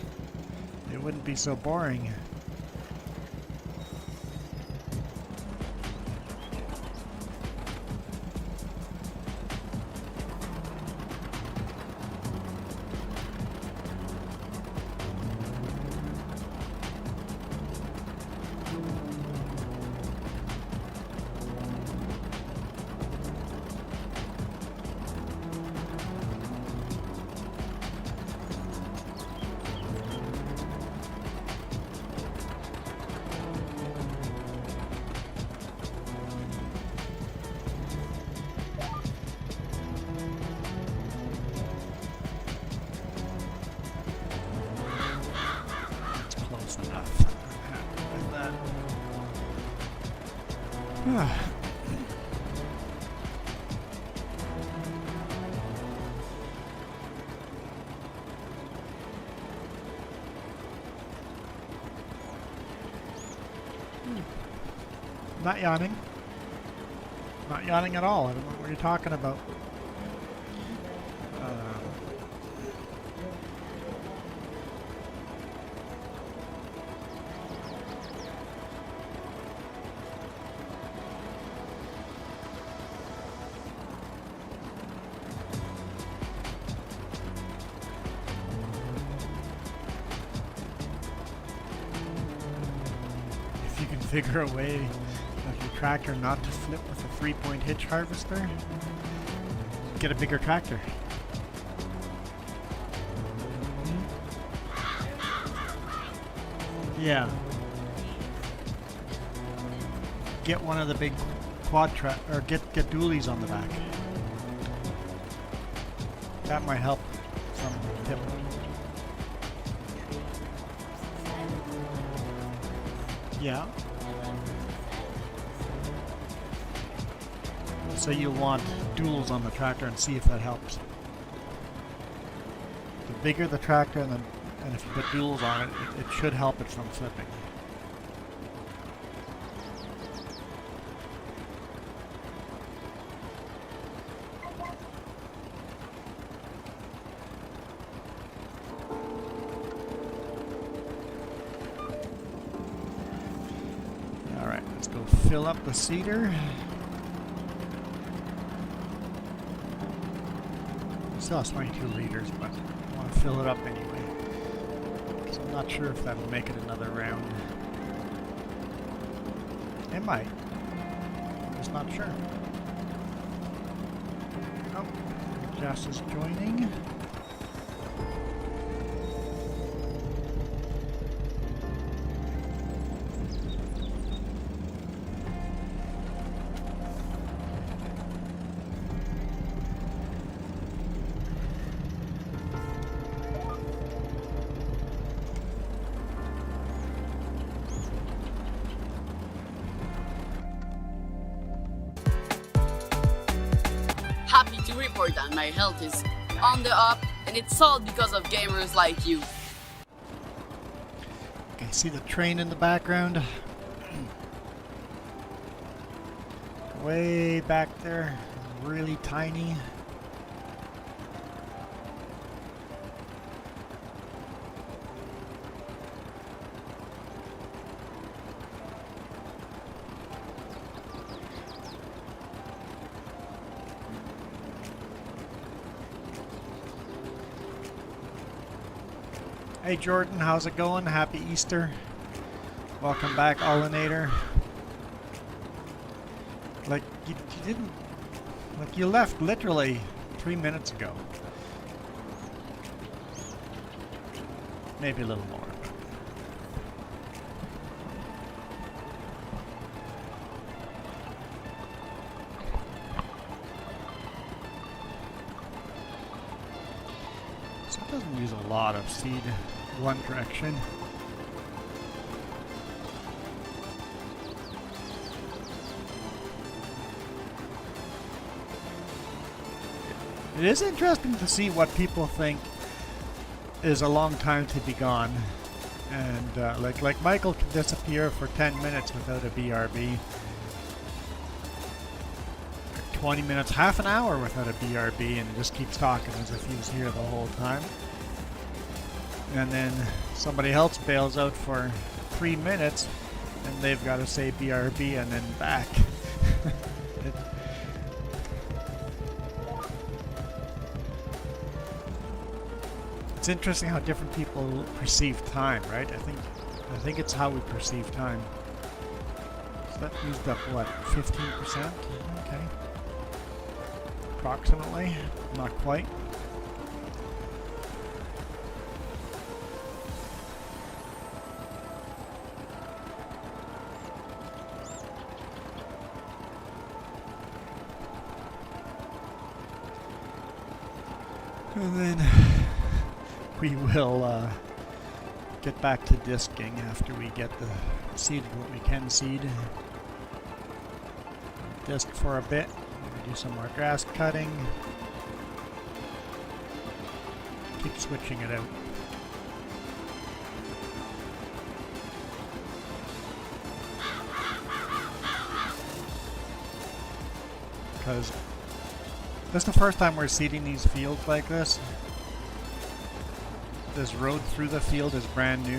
it wouldn't be so boring. Not yawning. Not yawning at all. I don't know what you're talking about. If you can figure a way of your tractor not to flip with a 3-point hitch harvester, get a bigger tractor. Yeah. Get one of the big quad or get dualies on the back. That might help some tip. Yeah. So you'll want duals on the tractor and see if that helps. The bigger the tractor and if you put duals on it, it should help it from flipping. Alright, let's go fill up the seeder. Still has 22 liters, but I want to fill it up anyway. So I'm not sure if that'll make it another round. It might. I'm just not sure. Oh, Jess is joining. happy to report that my health is on the up, and it's all because of gamers like you. Okay, see the train in the background? Way back there, really tiny. Hey Jordan, how's it going? Happy Easter. Welcome back, Allinator. Like, you didn't... Like, you left literally 3 minutes ago. Maybe a little more. So it doesn't use a lot of seed one direction. It is interesting to see what people think is a long time to be gone. And like Michael can disappear for 10 minutes without a BRB. 20 minutes, half an hour without a BRB, and just keeps talking as if he was here the whole time. And then somebody else bails out for 3 minutes, and they've got to say BRB and then back. It's interesting how different people perceive time, right? I think it's how we perceive time. So that used up what, 15%? Okay. Approximately, not quite. And then we will get back to disking after we get the seed what we can seed. Disk for a bit. Do some more grass cutting. Keep switching it out. Because this is the first time we're seeding these fields like this. This road through the field is brand new.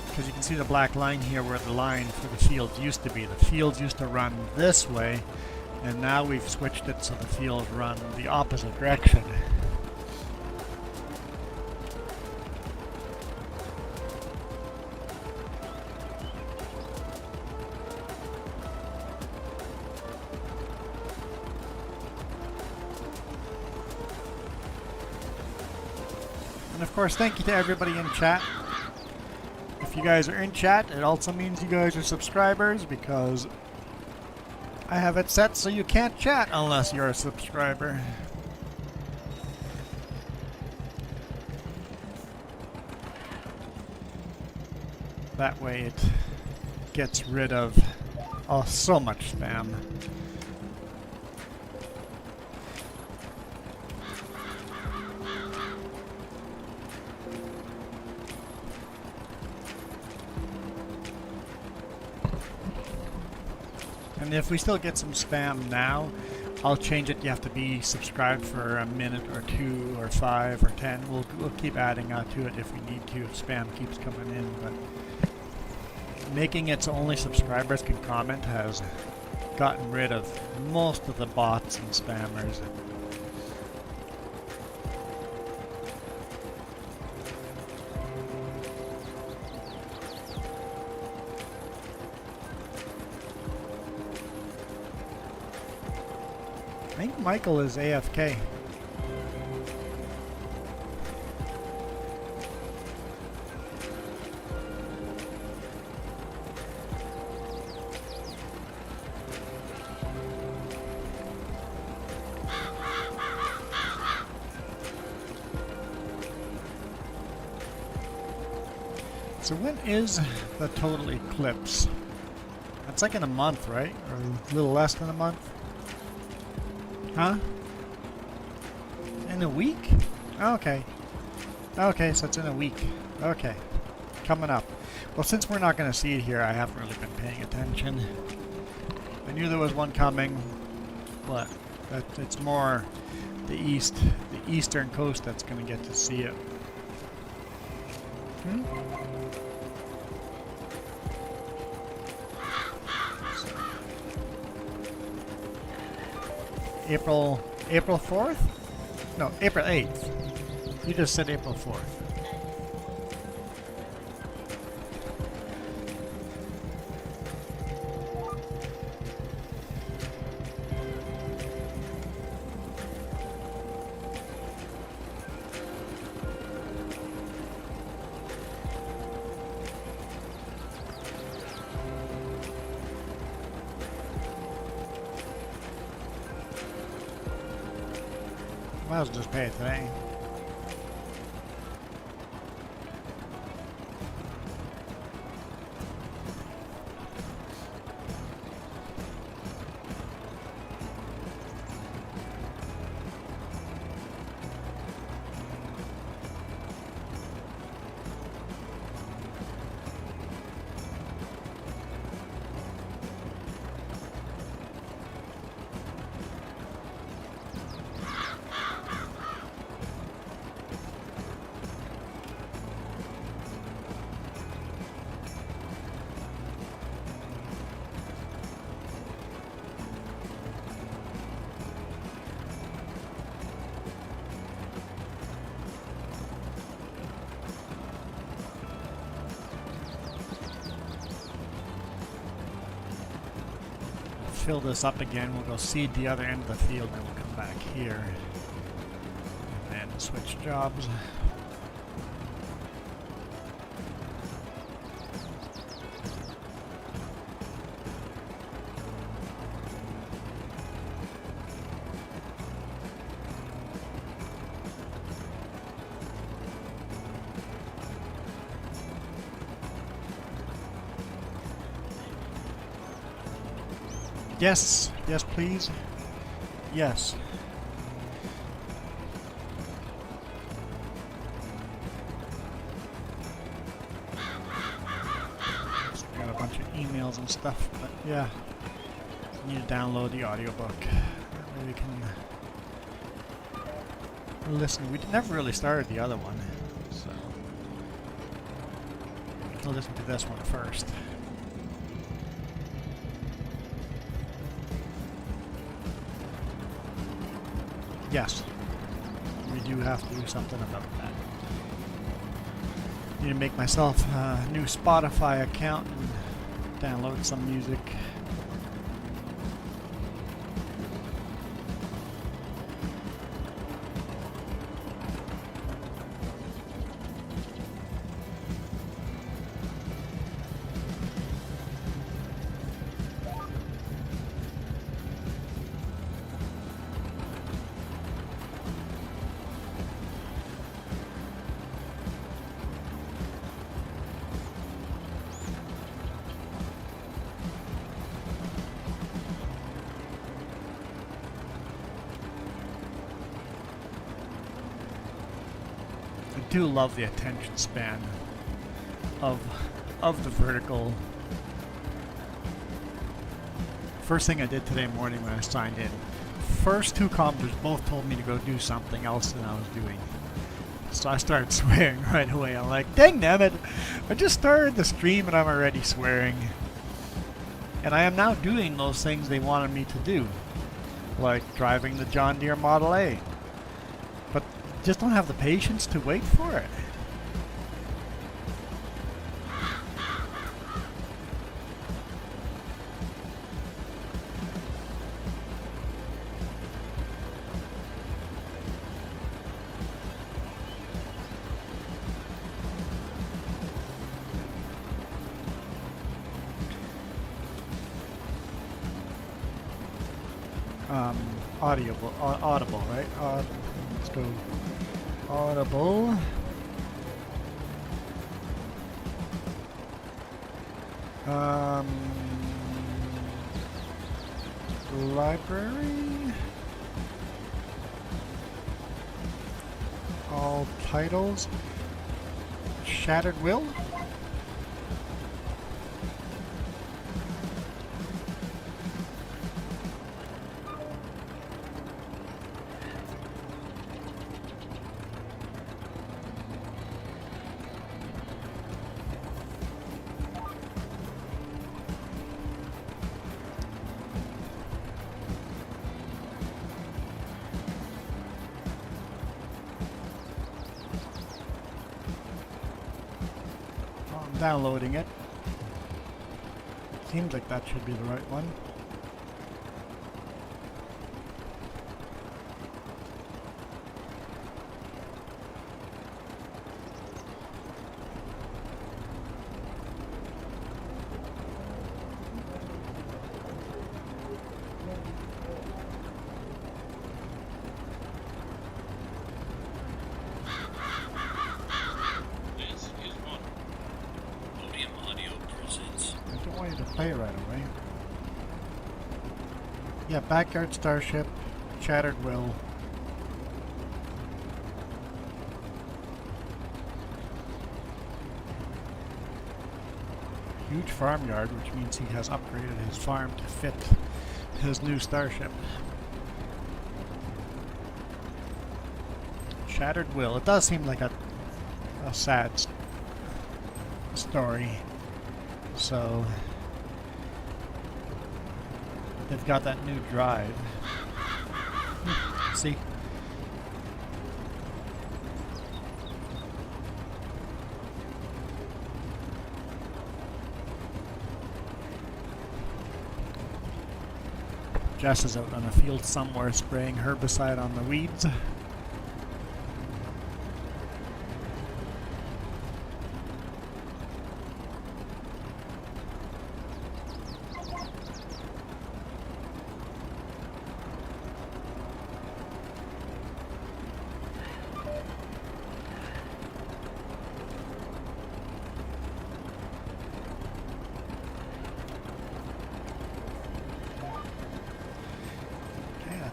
Because you can see the black line here where the line for the fields used to be. The fields used to run this way, and now we've switched it so the fields run the opposite direction. And of course, thank you to everybody in chat. If you guys are in chat, it also means you guys are subscribers, because I have it set so you can't chat unless you're a subscriber. That way it gets rid of so much spam. And if we still get some spam now, I'll change it. You have to be subscribed for a minute or 2 or 5 or 10. We'll keep adding to it if we need to, if spam keeps coming in. But making it so only subscribers can comment has gotten rid of most of the bots and spammers. I think Michael is AFK. So when is the total eclipse? That's like in a month, right? Or a little less than a month? Huh? In a week? Okay. Okay, so it's in a week. Okay. Coming up. Well, since we're not going to see it here, I haven't really been paying attention. I knew there was one coming, but it's more the eastern coast that's going to get to see it. April 4th? No, April 8th. You just said April 4th. Might as well just pay it today. Fill this up again. We'll go seed the other end of the field, then we'll come back here and switch jobs. Yes, yes, please. Yes. Just got a bunch of emails and stuff, but yeah. I need to download the audiobook. That way we can listen. We never really started the other one, so we'll listen to this one first. Yes, we do have to do something about that. Need to make myself a new Spotify account and download some music. I do love the attention span of the vertical. First thing I did today morning when I signed in, first two commenters both told me to go do something else than I was doing. So I started swearing right away. I'm like, dang nabbit, I just started the stream and I'm already swearing. And I am now doing those things they wanted me to do, like driving the John Deere Model A. But just don't have the patience to wait for it. Audible, right? Let's go. Audible. Um, library. All titles. Shattered Will. Downloading it. Seems like that should be the right one. Play right away. Yeah, Backyard Starship, Shattered Will. Huge farmyard, which means he has upgraded his farm to fit his new starship. Shattered Will. It does seem like a sad story. So they've got that new drive. See? Jess is out on a field somewhere spraying herbicide on the weeds.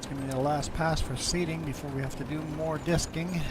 Give me the last pass for seating before we have to do more disking.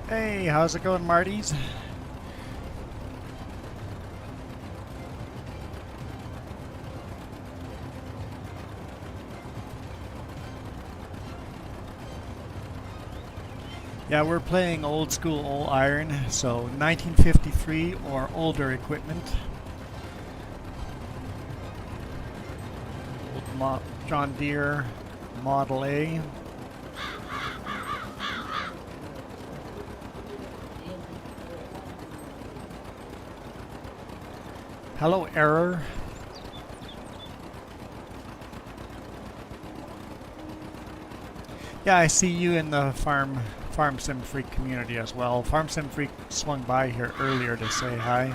Hey, how's it going, Marty's? Yeah, we're playing old school old iron, so 1953 or older equipment. Old John Deere Model A. Hello, Error. Yeah, I see you in the Farm Sim Freak community as well. Farm Sim Freak swung by here earlier to say hi.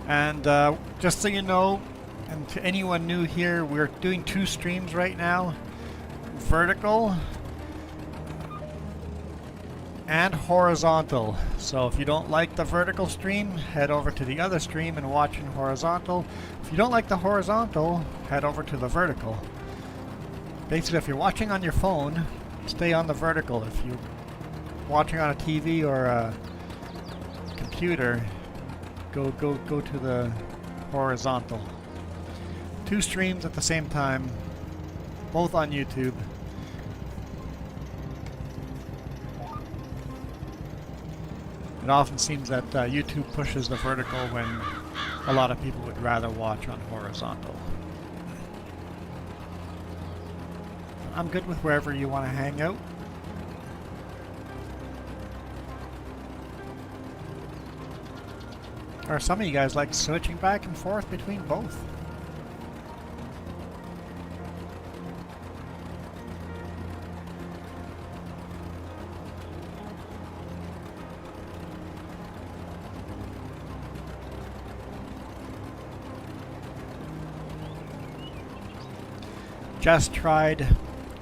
And just so you know, and to anyone new here, we're doing 2 streams right now. Vertical and horizontal. So if you don't like the vertical stream, head over to the other stream and watch in horizontal. If you don't like the horizontal, head over to the vertical. Basically, if you're watching on your phone, stay on the vertical. If you're watching on a TV or a computer, go to the horizontal. 2 streams at the same time, both on YouTube. It often seems that YouTube pushes the vertical when a lot of people would rather watch on horizontal. I'm good with wherever you want to hang out. Or some of you guys like switching back and forth between both. Jess tried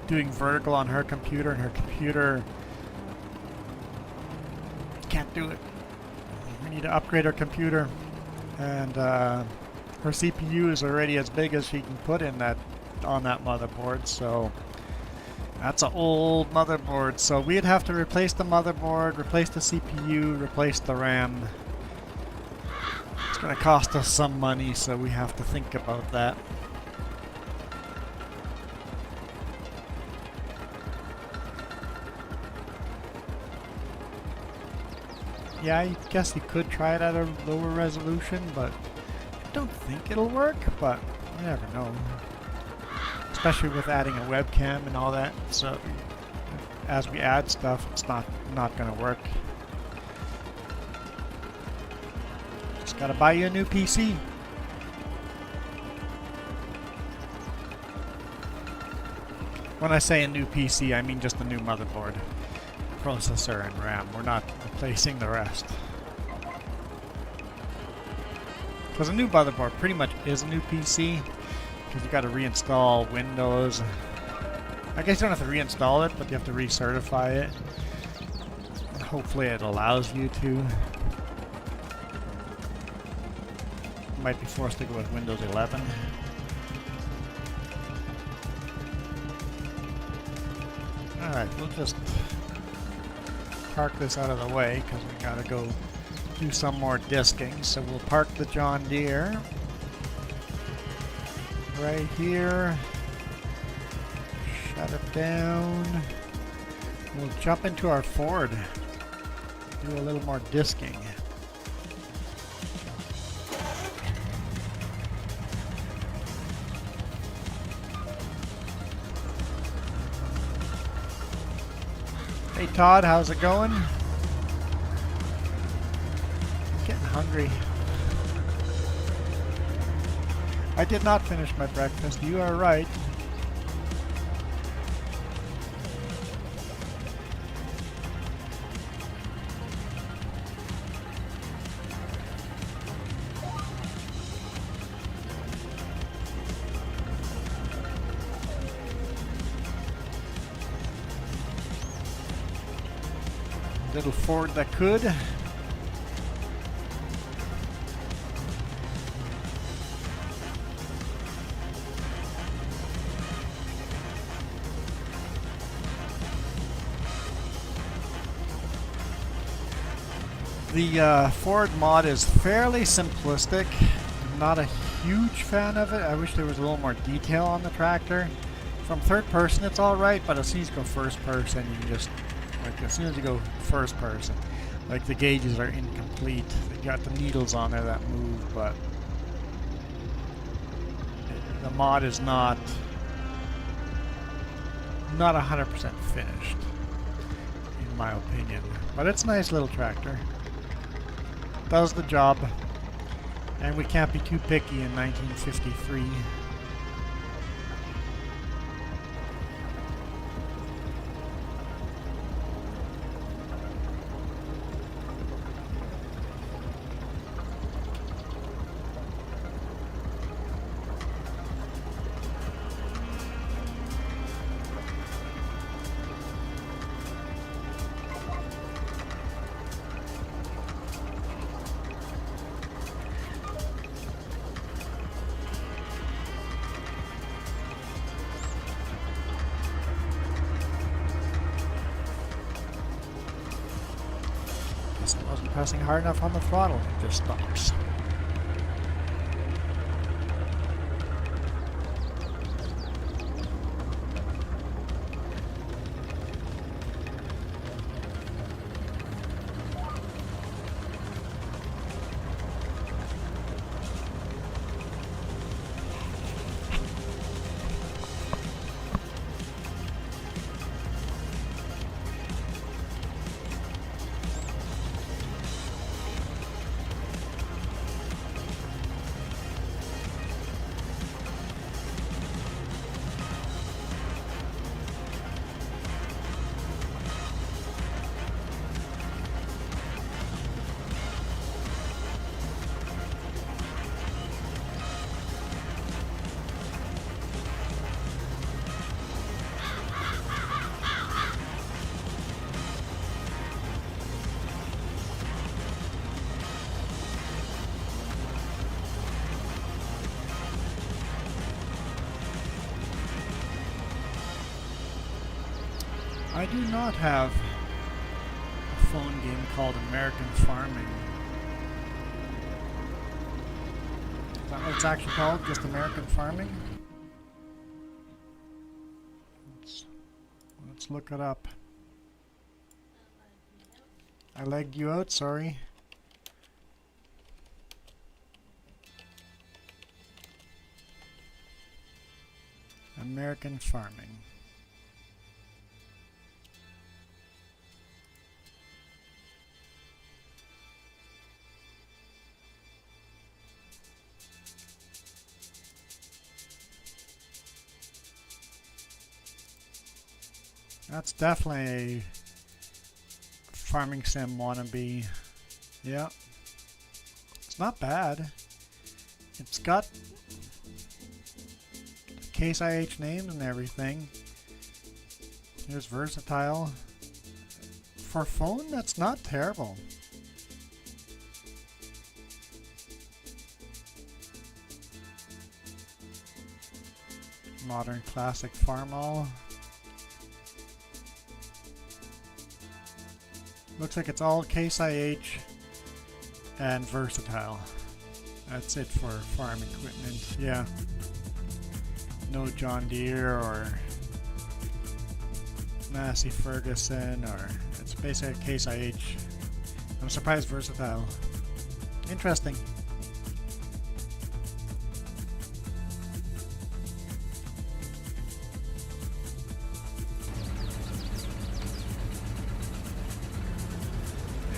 doing vertical on her computer, and her computer can't do it. We need to upgrade her computer, and her CPU is already as big as she can put in that on that motherboard, so that's an old motherboard. So we'd have to replace the motherboard, replace the CPU, replace the RAM. It's going to cost us some money, so we have to think about that. Yeah, I guess you could try it at a lower resolution, but I don't think it'll work, but you never know. Especially with adding a webcam and all that, so as we add stuff, it's not gonna work. Just gotta buy you a new PC. When I say a new PC, I mean just a new motherboard, processor, and RAM. We're not replacing the rest. Because a new motherboard pretty much is a new PC, because you got to reinstall Windows. I guess you don't have to reinstall it, but you have to recertify it. Hopefully it allows you to. You might be forced to go with Windows 11. Alright, we'll just park this out of the way because we gotta go do some more disking. So we'll park the John Deere right here, shut it down. We'll jump into our Ford, do a little more disking. Hey Todd, how's it going? I'm getting hungry. I did not finish my breakfast, you are right. Little Ford that could. The Ford mod is fairly simplistic. Not a huge fan of it. I wish there was a little more detail on the tractor. From third person it's alright, but as soon as you go first person, you can just, like, as soon as you go first person, like, the gauges are incomplete. They got the needles on there that move, but the mod is not 100% finished, in my opinion. But it's a nice little tractor. Does the job, and we can't be too picky in 1953. It wasn't pressing hard enough on the throttle, it just stops. I do not have a phone game called American Farming. Is that what it's actually called? Just American Farming? Let's look it up. I legged you out, sorry. American Farming. That's definitely a farming sim wannabe. Yeah. It's not bad. It's got Case IH names and everything. Here's versatile. For phone, that's not terrible. Modern classic farmall. Looks like it's all Case IH and versatile. That's it for farm equipment. Yeah. No John Deere or Massey Ferguson, or it's basically Case IH. I'm surprised versatile. Interesting.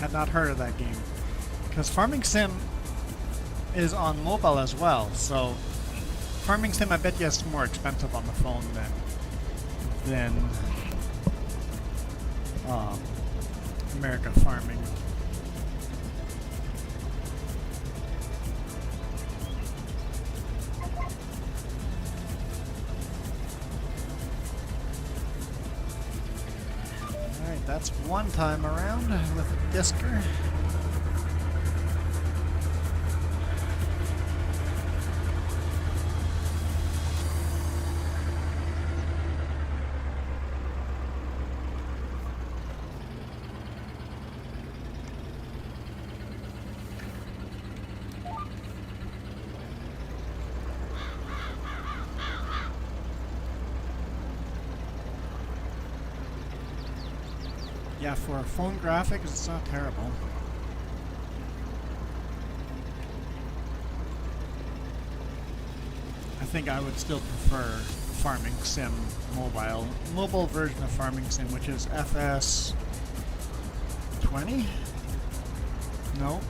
Had not heard of that game. Because Farming Sim is on mobile as well, so Farming Sim, I bet you is more expensive on the phone than America Farming. Alright, that's one time around with a Disker. Yeah, for phone graphics, it's not terrible. I think I would still prefer Farming Sim mobile version of Farming Sim, which is FS20? No,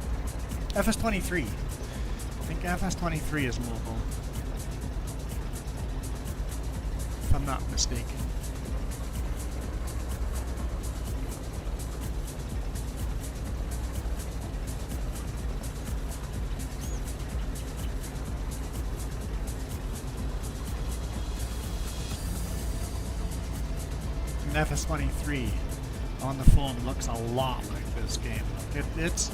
FS23. I think FS23 is mobile, if I'm not mistaken. FS23 on the phone looks a lot like this game. It's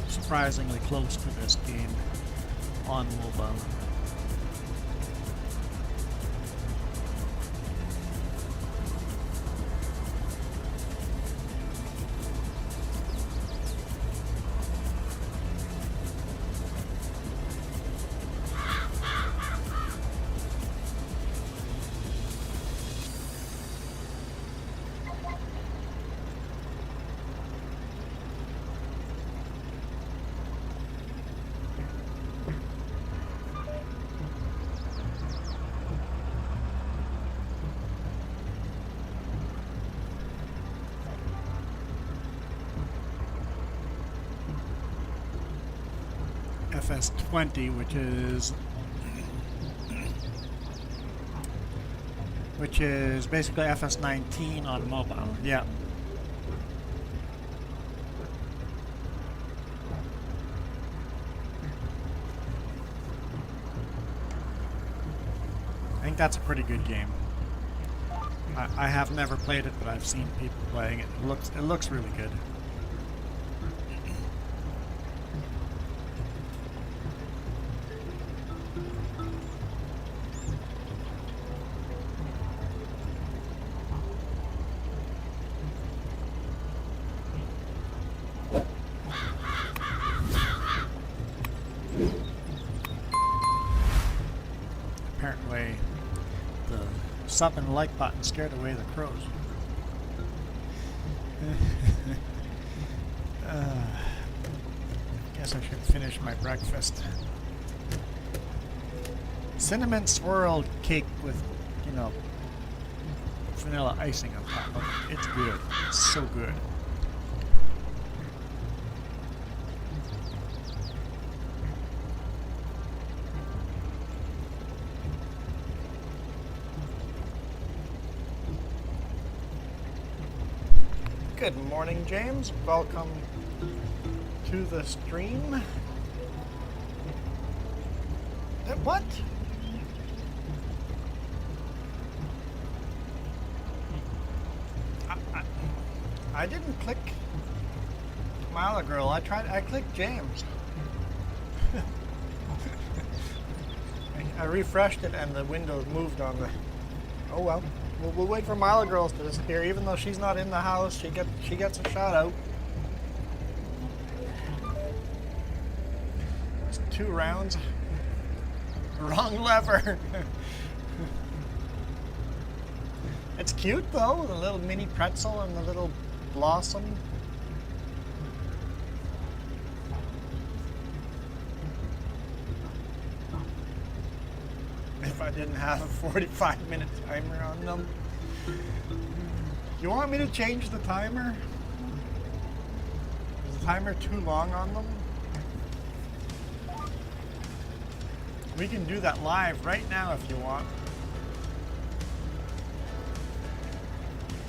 surprisingly close to this game on mobile. FS20, which is basically FS19 on mobile. Yeah. I think that's a pretty good game. I have never played it, but I've seen people playing it. It looks really good. something, the like button scared away the crows. Guess I should finish my breakfast. Cinnamon swirled cake with, you know, vanilla icing on top of it. It's good. It's so good. Good morning, James. Welcome to the stream. What? I didn't click Mile Girl. I clicked James. I refreshed it and the windows moved on the. Oh well. We'll wait for Mila Girls to disappear. Even though she's not in the house, she gets a shout out. It's 2 rounds. Wrong lever. It's cute though, the little mini pretzel and the little blossom. If I didn't have a 45-minute timer on them. You want me to change the timer? Is the timer too long on them? We can do that live right now if you want.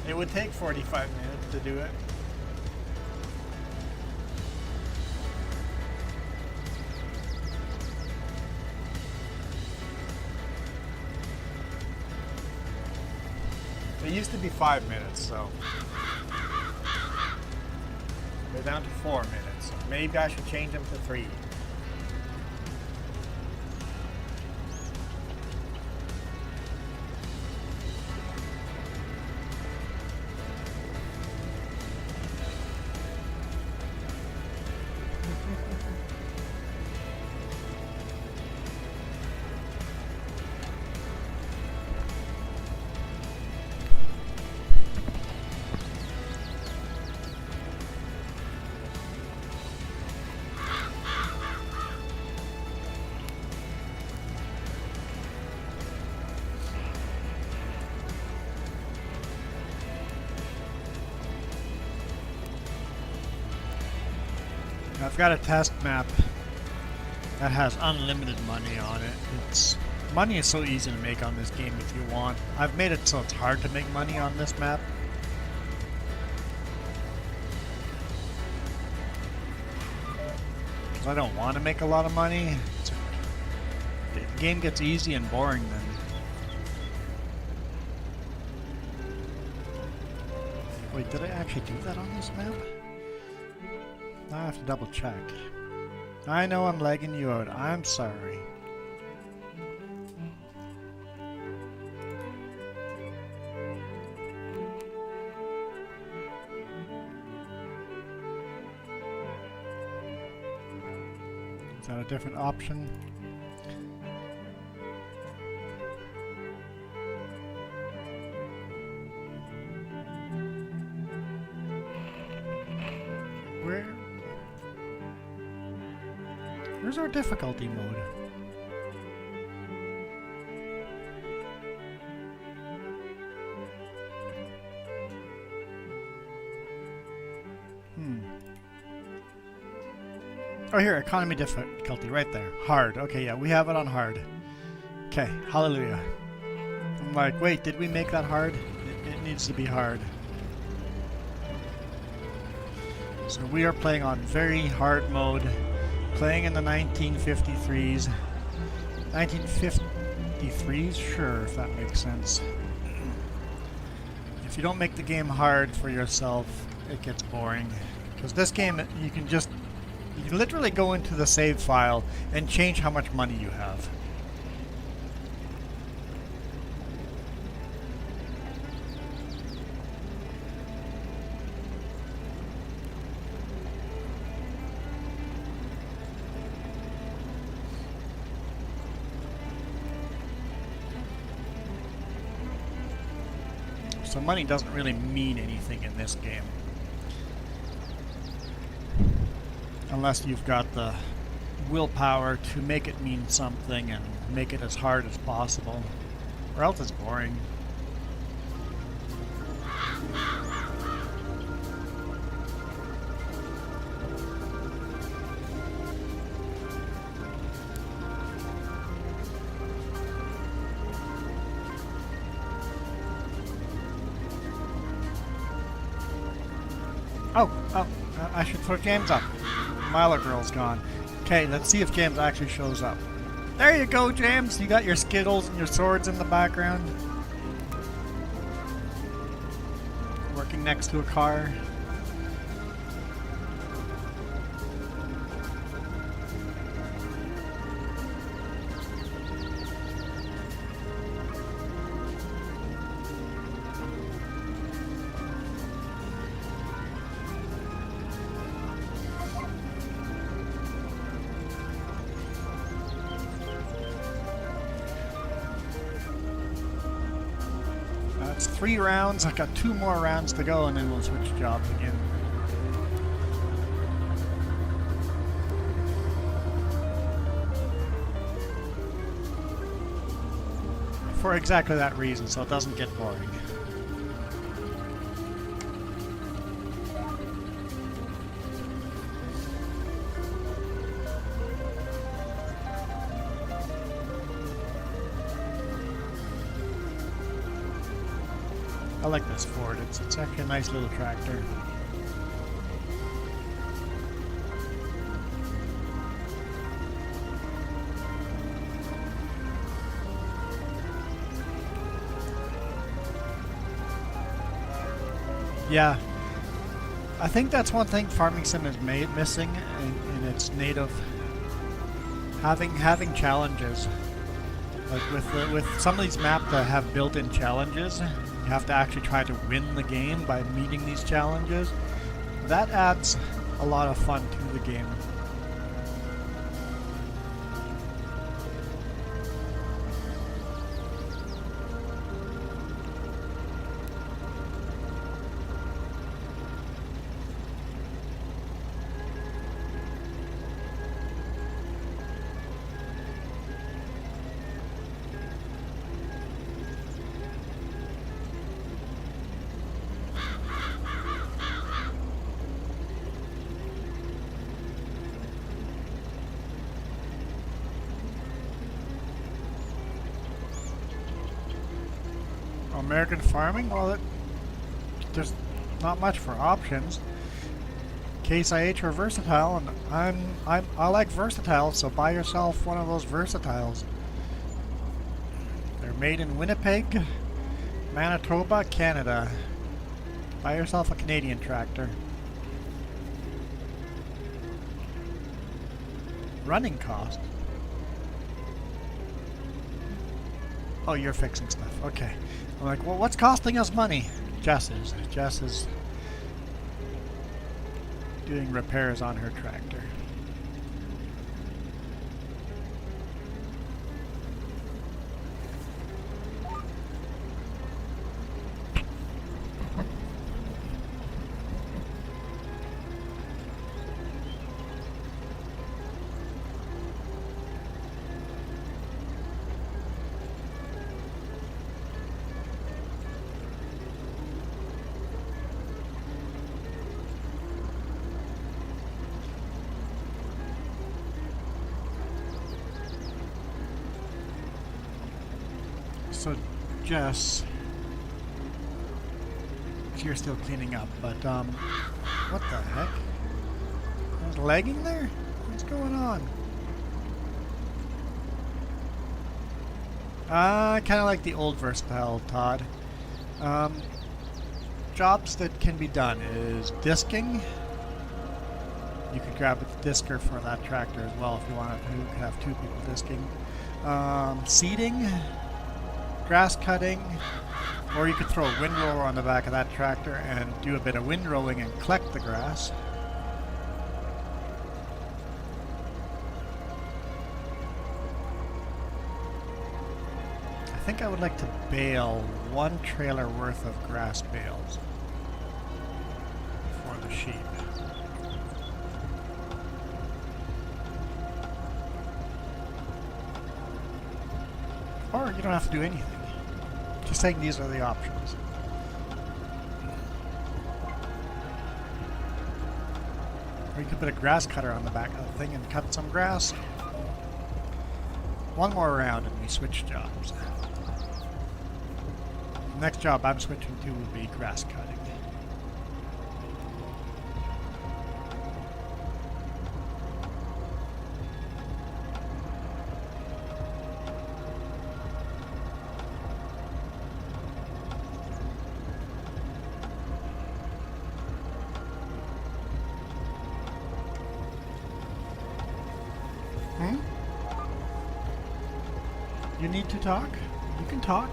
It would take 45 minutes to do it. It used to be 5 minutes, so we're down to 4 minutes. Maybe I should change them to 3. I've got a test map that has unlimited money on it. Money is so easy to make on this game if you want. I've made it so it's hard to make money on this map. Because I don't want to make a lot of money. The game gets easy and boring then. Wait, did I actually do that on this map? I have to double check. I know I'm lagging you out. I'm sorry. Is that a different option? Where's our difficulty mode? Oh, here, economy difficulty, right there. Hard. Okay, yeah, we have it on hard. Okay, hallelujah. I'm like, wait, did we make that hard? It needs to be hard. So we are playing on very hard mode. Playing in the 1953s. 1953s? Sure, if that makes sense. If you don't make the game hard for yourself, it gets boring. Because this game, you can literally go into the save file and change how much money you have. So money doesn't really mean anything in this game. Unless you've got the willpower to make it mean something and make it as hard as possible. Or else it's boring. Oh, I should put James up. Milo Girl's gone. Okay, let's see if James actually shows up. There you go, James. You got your Skittles and your swords in the background. Working next to a car. It's 3 rounds. I got 2 more rounds to go, and then we'll switch jobs again. For exactly that reason, so it doesn't get boring. I like this Ford. It's actually a nice little tractor. Yeah, I think that's one thing Farming Sim is missing in its native having challenges. Like with some of these maps that have built-in challenges. You have to actually try to win the game by meeting these challenges. That adds a lot of fun to the game. American farming? Well, there's not much for options. Case IH or versatile, and I like versatile, so buy yourself one of those versatiles. They're made in Winnipeg, Manitoba, Canada. Buy yourself a Canadian tractor. Running cost. Oh, you're fixing stuff. Okay. I'm like, well, what's costing us money? Jess is doing repairs on her tractor. So, Jess, you're still cleaning up, but, what the heck? There's lagging there? What's going on? I kind of like the old versatile, Todd. Jobs that can be done is disking. You could grab a disker for that tractor as well if you wanted to. You could have 2 people disking. Seeding. Grass cutting, or you could throw a windrower on the back of that tractor and do a bit of windrowing and collect the grass. I think I would like to bale 1 trailer worth of grass bales for the sheep. Or you don't have to do anything. Just saying these are the options. Or you could put a grass cutter on the back of the thing and cut some grass. One more round and we switch jobs. The next job I'm switching to will be grass cutting. You need to talk? You can talk.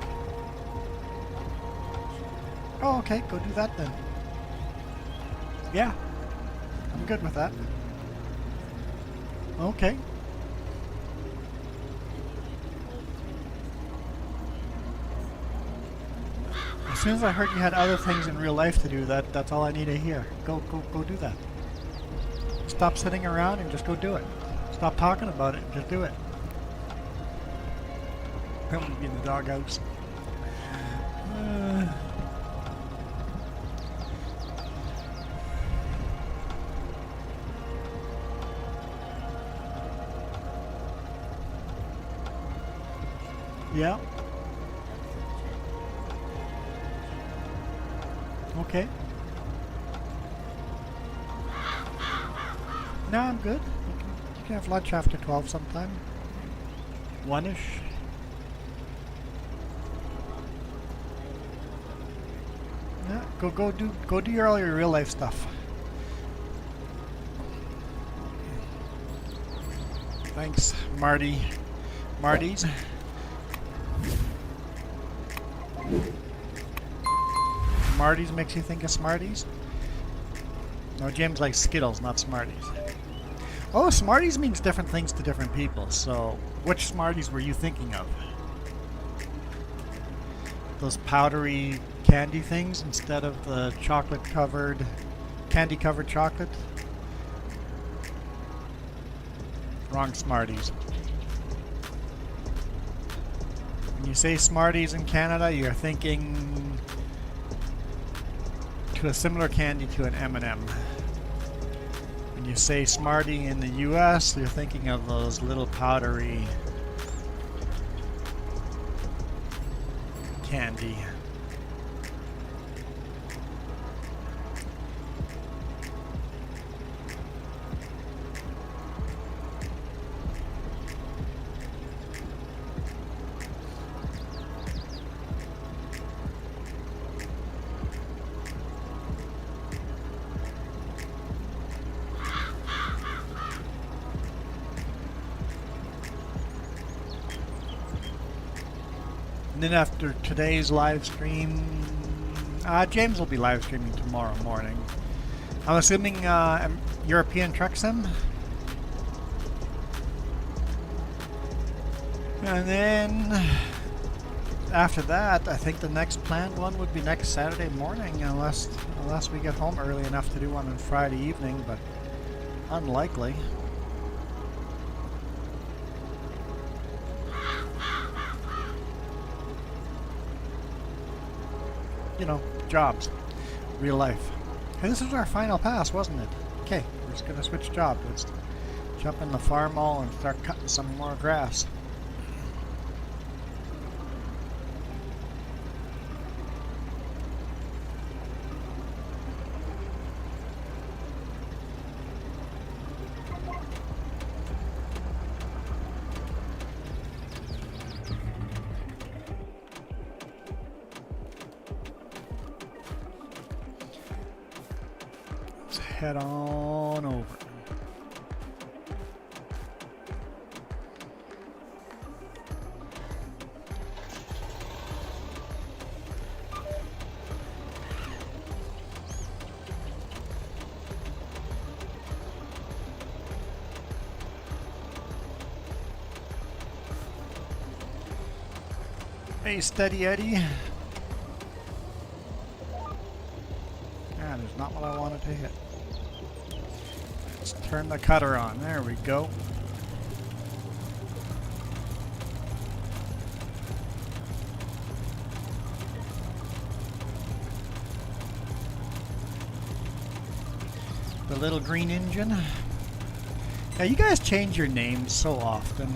Oh, okay, go do that then. Yeah, I'm good with that. Okay. As soon as I heard you had other things in real life to do, that's all I need to hear. Go do that. Stop sitting around and just go do it. Stop talking about it and just do it. I'm gonna be in the doghouse. Yeah. Okay. No, I'm good. You can have lunch after 12 sometime. 1-ish. Yeah, go do all your real life stuff. Thanks, Marty's. Marty's makes you think of Smarties? No, James likes Skittles, not Smarties. Oh, Smarties means different things to different people, so which Smarties were you thinking of? Those powdery candy things instead of the candy-covered chocolate? Wrong Smarties. When you say Smarties in Canada, you're thinking to a similar candy to an M&M. When you say Smartie in the US, you're thinking of those little powdery candy. And then after today's live stream, James will be live streaming tomorrow morning. I'm assuming European Truck Sim. And then after that, I think the next planned one would be next Saturday morning, unless we get home early enough to do one on Friday evening, but unlikely. You know, jobs, real life. Hey, this was our final pass, wasn't it? Okay, we're just gonna switch jobs. Let's jump in the farm mall and start cutting some more grass. Head on over. Hey, Steady Eddie. Ah, there's not what I wanted to hit. Let's turn the cutter on. There we go. The little green engine. Yeah, you guys change your names so often.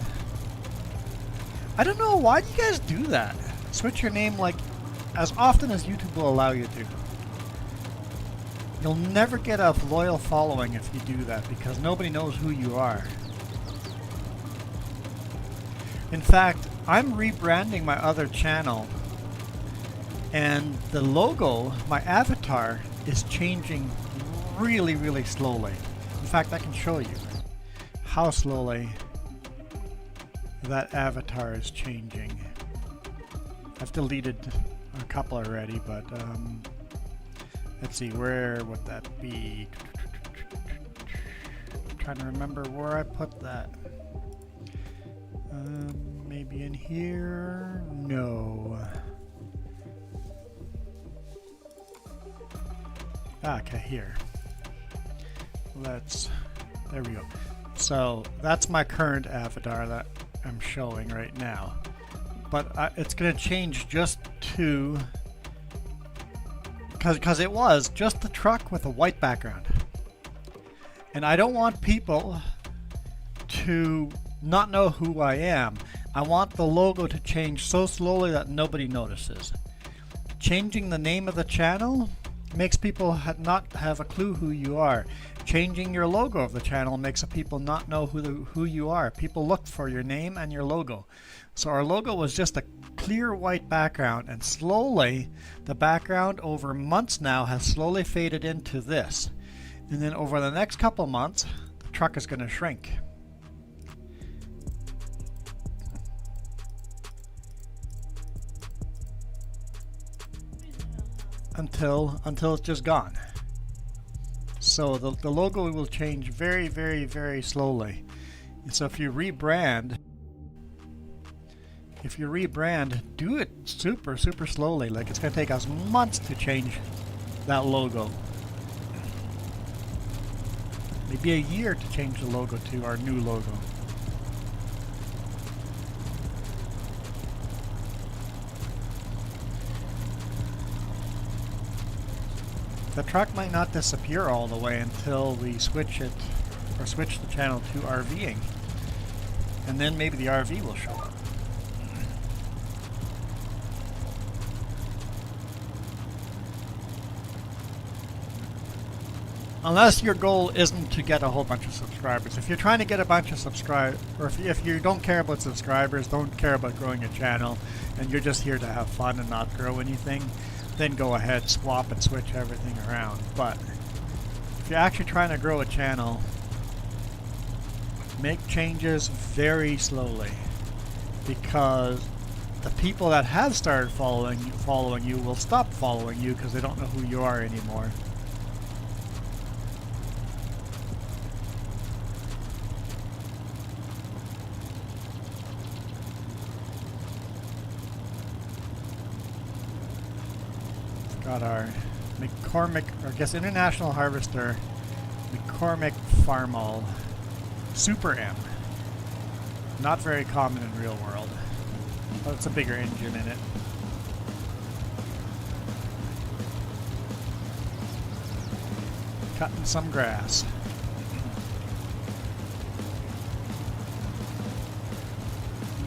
I don't know, why do you guys do that? Switch your name like as often as YouTube will allow you to. You'll never get a loyal following if you do that because nobody knows who you are. In fact, I'm rebranding my other channel and the logo, my avatar, is changing really, really slowly. In fact, I can show you how slowly that avatar is changing. I've deleted a couple already, but let's see, where would that be? I'm trying to remember where I put that. Maybe in here? No. Okay, here. There we go. So that's my current avatar that I'm showing right now. But it's going to change just to... Because it was just the truck with a white background. And I don't want people to not know who I am. I want the logo to change so slowly that nobody notices. Changing the name of the channel makes people not have a clue who you are. Changing your logo of the channel makes people not know who you are. People look for your name and your logo. So our logo was just a clear white background, and slowly the background over months now has slowly faded into this. And then over the next couple months, the truck is going to shrink. Until it's just gone. So the logo will change very, very, very slowly. And so if you rebrand, do it super, super slowly. Like it's going to take us months to change that logo. Maybe a year to change the logo to our new logo. The truck might not disappear all the way until we switch it, or switch the channel to RVing. And then maybe the RV will show up. Unless your goal isn't to get a whole bunch of subscribers. If you're trying to get a bunch of subscribers, or if you don't care about subscribers, don't care about growing a channel, and you're just here to have fun and not grow anything, then go ahead, swap and switch everything around. But if you're actually trying to grow a channel, make changes very slowly, because the people that have started following you will stop following you because they don't know who you are anymore. Got our McCormick, or I guess International Harvester, McCormick Farmall Super M. Not very common in real world, but it's a bigger engine in it. Cutting some grass.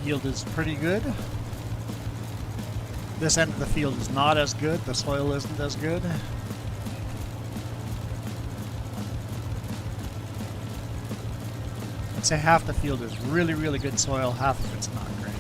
Yield is pretty good. This end of the field is not as good. The soil isn't as good. I'd say half the field is really, really good soil, half of it's not great.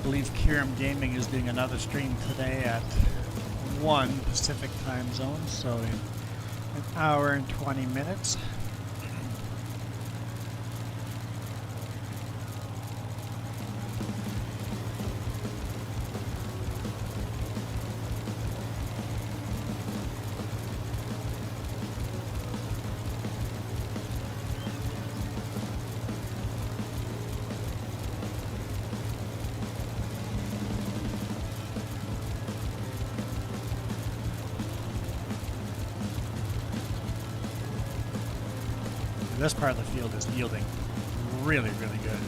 believe Kiram Gaming is doing another stream today at 1 Pacific time zone, so in an hour and 20 minutes. This part of the field is yielding really, really good.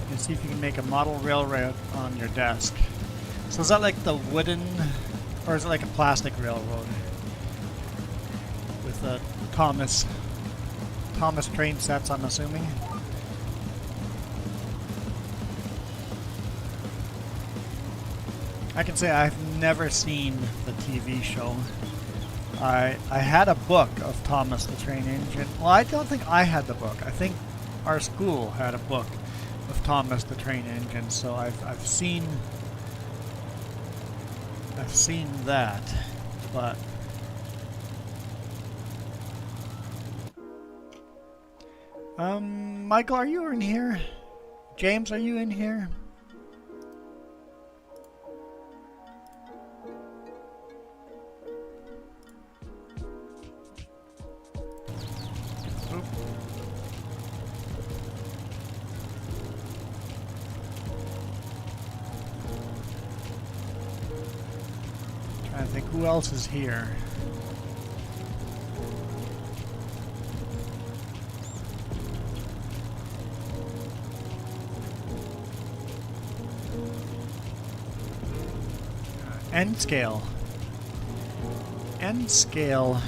You can see if you can make a model railroad on your desk. So is that like the wooden, or is it like a plastic railroad? With the Thomas train sets, I'm assuming. I can say I've never seen the TV show. I had a book of Thomas the Train Engine. Well, I don't think I had the book. I think our school had a book of Thomas the Train Engine. So I've seen that, but. Michael, are you in here? James, are you in here? Oop. Trying to think who else is here. End scale. End scale.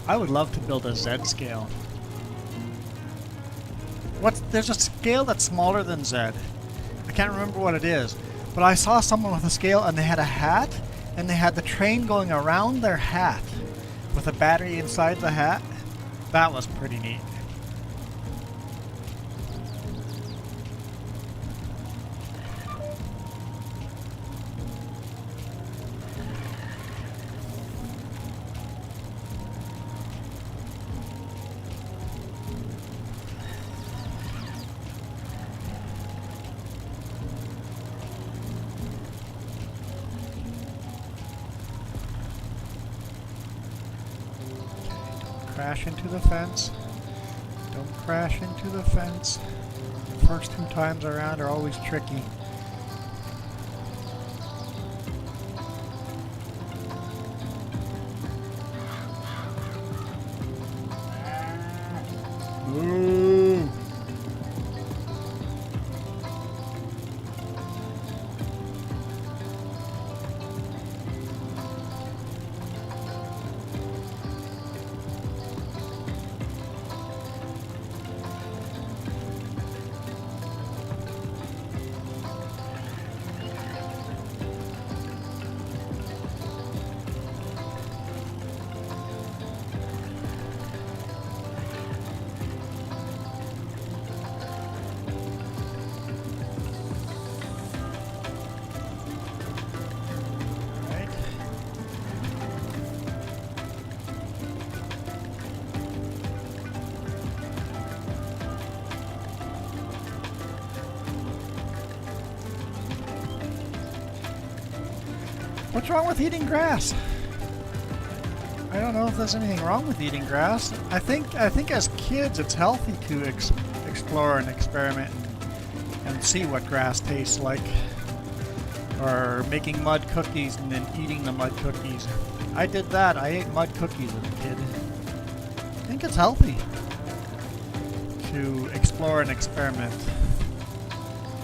I would love to build a Z scale. There's a scale that's smaller than Z. I can't remember what it is, but I saw someone with a scale and they had a hat and they had the train going around their hat with a battery inside the hat. That was pretty neat. Crash into the fence. Don't crash into the fence. The first 2 times around are always tricky. Ooh. What's wrong with eating grass? I don't know if there's anything wrong with eating grass. I think as kids it's healthy to explore and experiment and see what grass tastes like. Or making mud cookies and then eating the mud cookies. I did that. I ate mud cookies as a kid. I think it's healthy to explore and experiment.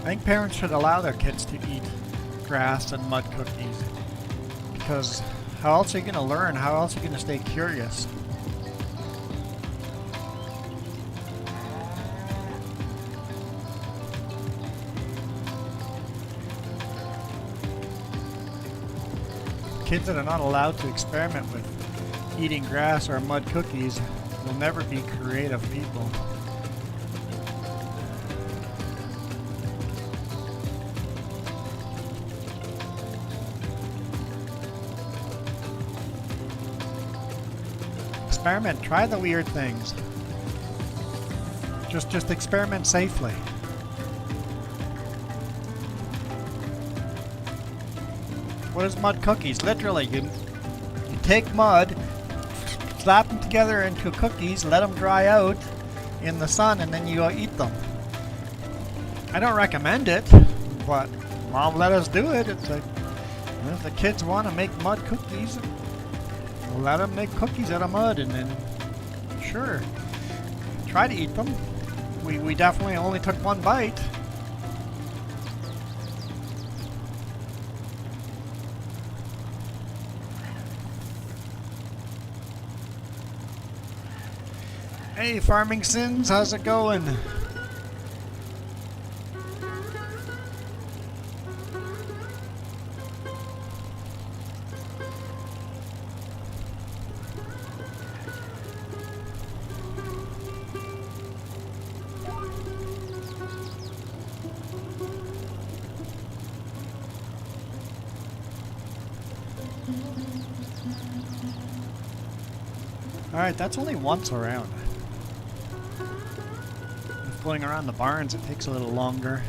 I think parents should allow their kids to eat grass and mud cookies. Because how else are you going to learn? How else are you going to stay curious? Kids that are not allowed to experiment with eating grass or mud cookies will never be creative people. Experiment, try the weird things. Just experiment safely. What is mud cookies? Literally, you take mud, slap them together into cookies, let them dry out in the sun, and then you eat them. I don't recommend it, but Mom let us do it. It's like, if the kids want to make mud cookies, we'll let them make cookies out of mud, and then sure, try to eat them. We definitely only took one bite. Hey, Farming Sins, how's it going? Alright, that's only once around. If going around the barns, it takes a little longer.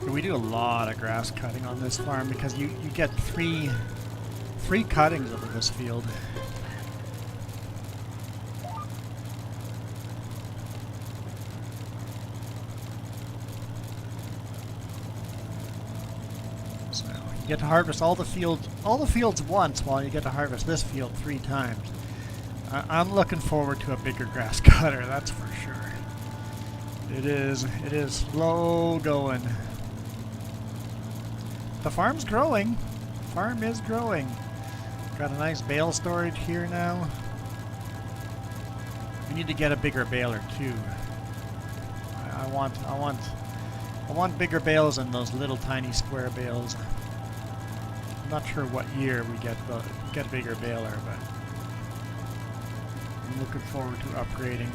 We do a lot of grass cutting on this farm because you get free cuttings over this field. So you get to harvest all the fields once, while you get to harvest this field 3 times. I'm looking forward to a bigger grass cutter, that's for sure. It is slow going. The farm's growing. Farm is growing. Got a nice bale storage here now. We need to get a bigger baler too. I want bigger bales than those little tiny square bales. I'm not sure what year we get a bigger baler, but I'm looking forward to upgrading.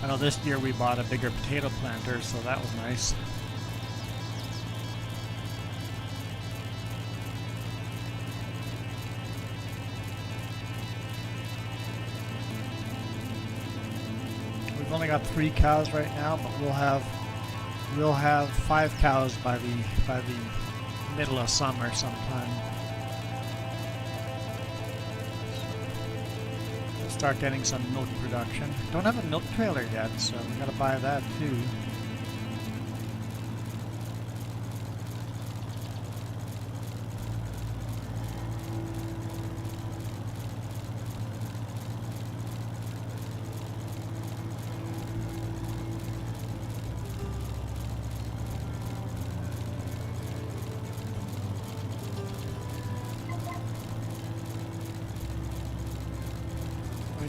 I know this year we bought a bigger potato planter, so that was nice. We've only got 3 cows right now, but we'll have 5 cows by the middle of summer sometime. Start getting some milk production. Don't have a milk trailer yet, so we gotta buy that too.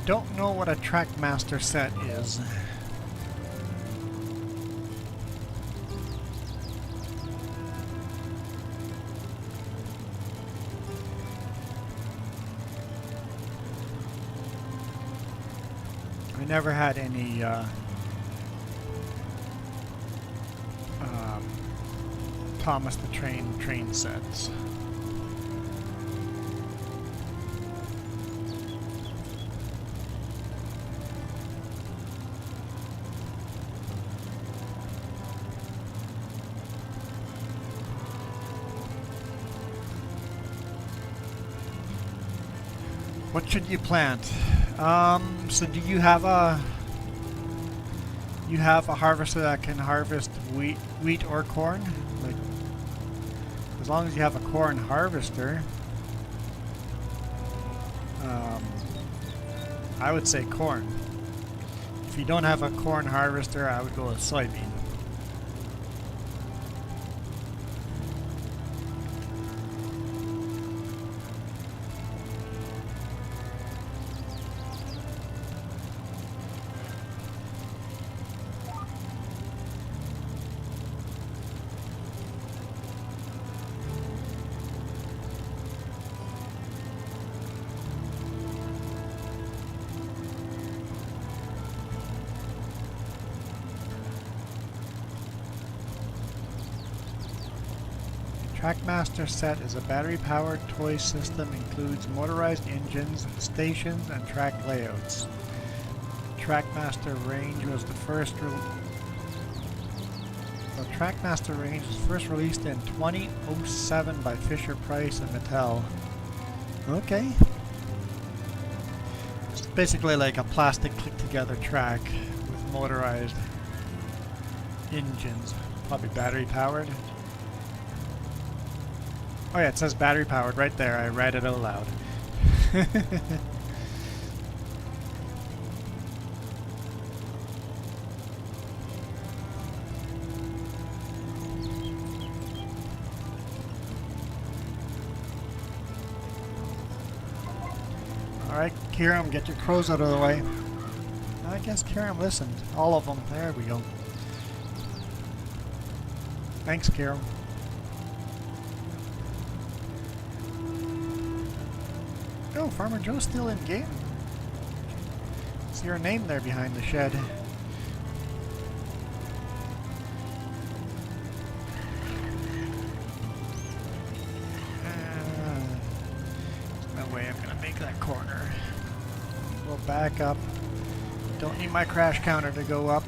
don't know what a Trackmaster set is. I never had any Thomas the Train sets. What should you plant? So do you have a harvester that can harvest wheat or corn? Like, as long as you have a corn harvester, I would say corn. If you don't have a corn harvester, I would go with soybean. Trackmaster set is a battery-powered toy system, includes motorized engines, stations, and track layouts. Trackmaster Range was the first Trackmaster Range was first released in 2007 by Fisher Price and Mattel. Okay. It's basically like a plastic click-together track with motorized engines, probably battery-powered. Oh yeah, it says battery powered right there. I read it out loud. Alright, Kiram, get your crows out of the way. I guess Kiram listened. All of them. There we go. Thanks, Kiram. Oh, Farmer Joe's still in game. See your name there behind the shed. No way I'm gonna make that corner. We'll back up. Don't need my crash counter to go up.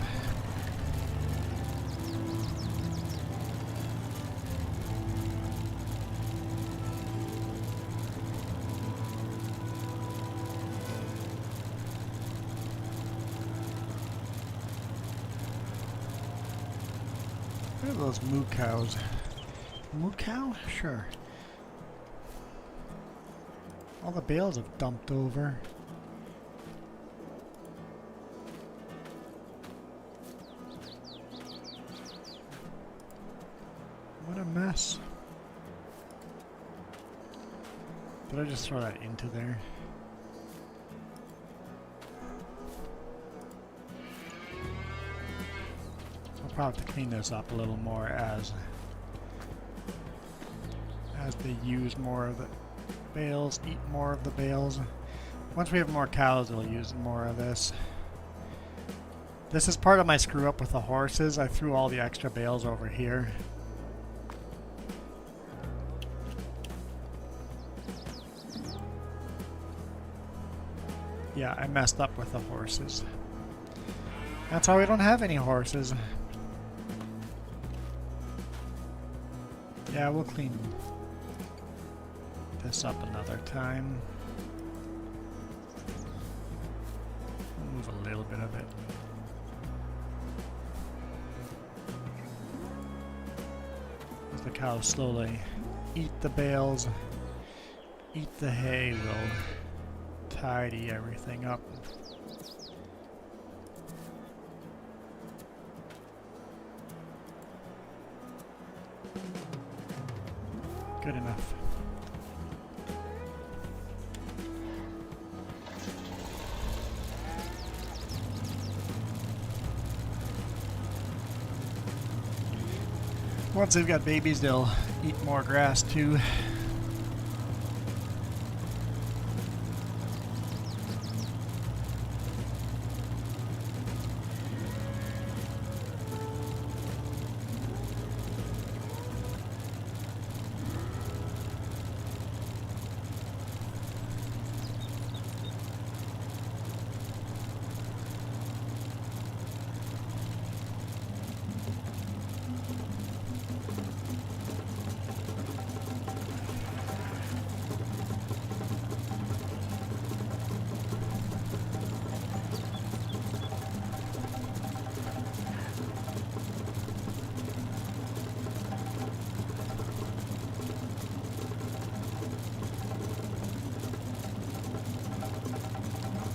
What are those moo cows? Moo cow? Sure. All the bales have dumped over. What a mess. Did I just throw that into there? Probably have to clean this up a little more as they use more of the bales, eat more of the bales. Once we have more cows, they'll use more of this. This is part of my screw up with the horses. I threw all the extra bales over here. Yeah, I messed up with the horses. That's why we don't have any horses. Yeah, we'll clean this up another time. Move a little bit of it. As the cows slowly eat the bales, eat the hay, we'll tidy everything up. Good enough. Once they've got babies, they'll eat more grass too.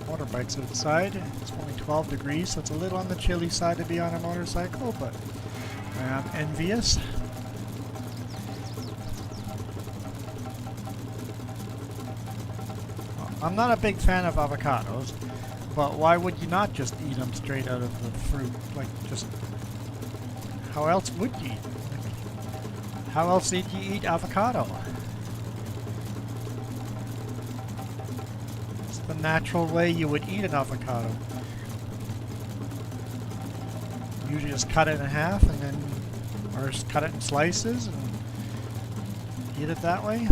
Motorbikes outside. It's only 12 degrees, so it's a little on the chilly side to be on a motorcycle, but I am envious. I'm not a big fan of avocados, but why would you not just eat them straight out of the fruit? Like, just... how else would you eat? Like, how else did you eat avocado? The natural way you would eat an avocado. Usually just cut it in half and then, or just cut it in slices and eat it that way.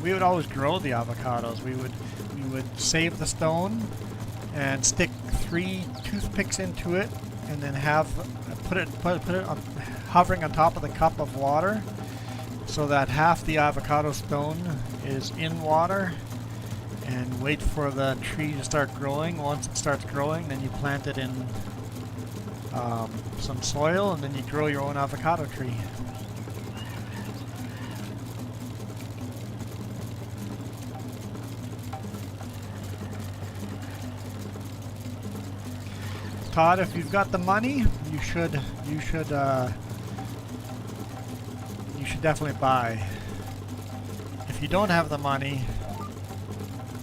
We would always grow the avocados. We would save the stone and stick 3 toothpicks into it and then put it on, hovering on top of the cup of water so that half the avocado stone is in water, and wait for the tree to start growing. Once it starts growing, then you plant it in some soil, and then you grow your own avocado tree. Todd, if you've got the money, you should definitely buy. If you don't have the money,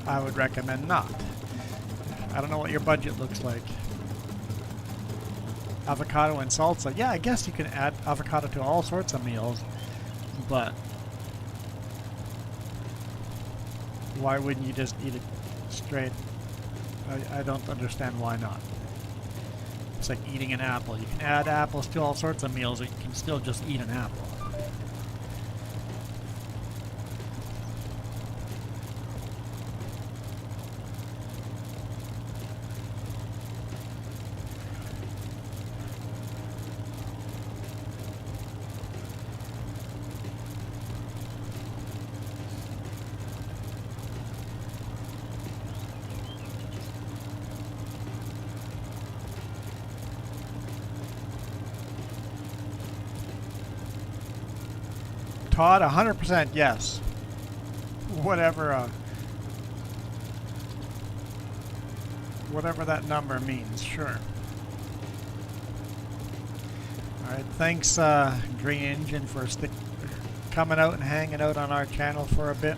I would recommend not. I don't know what your budget looks like. Avocado and salsa. Yeah, I guess you can add avocado to all sorts of meals, but why wouldn't you just eat it straight? I don't understand why not. It's like eating an apple. You can add apples to all sorts of meals, or you can still just eat an apple. Todd, 100% yes. Whatever that number means, sure. Alright, thanks Green Engine for coming out and hanging out on our channel for a bit.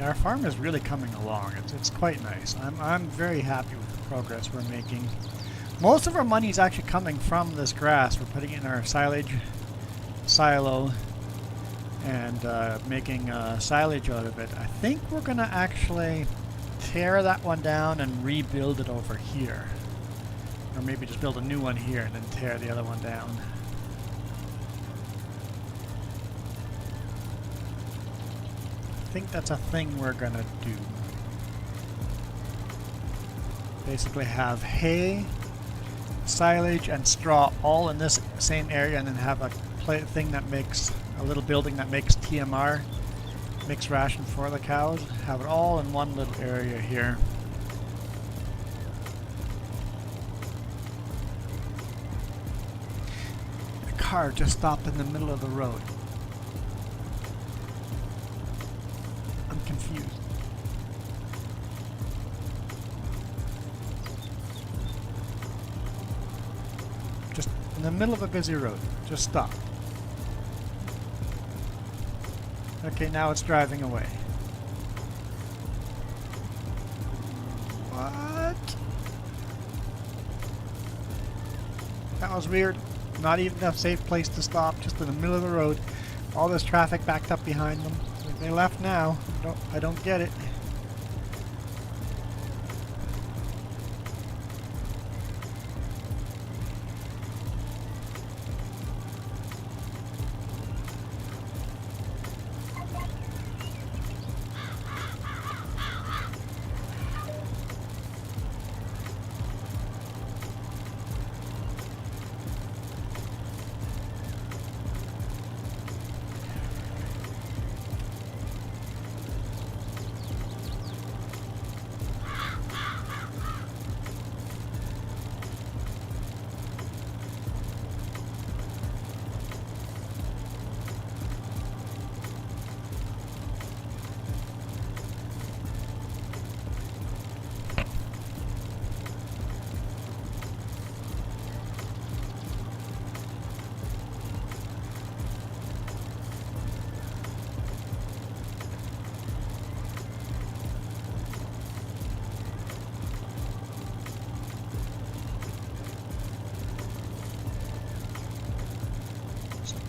Our farm is really coming along. It's quite nice. I'm very happy with the progress we're making. Most of our money is actually coming from this grass. We're putting it in our silage silo and making silage out of it. I think we're going to actually tear that one down and rebuild it over here. Or maybe just build a new one here and then tear the other one down. I think that's a thing we're gonna do. Basically have hay, silage and straw all in this same area, and then have a thing that makes a little building that makes TMR, mixed ration for the cows. Have it all in one little area here. The car just stopped in the middle of the road. I'm confused. Just in the middle of a busy road. Just stop. Okay, now it's driving away. What? That was weird. Not even a safe place to stop, just in the middle of the road. All this traffic backed up behind them. They left now. I don't get it.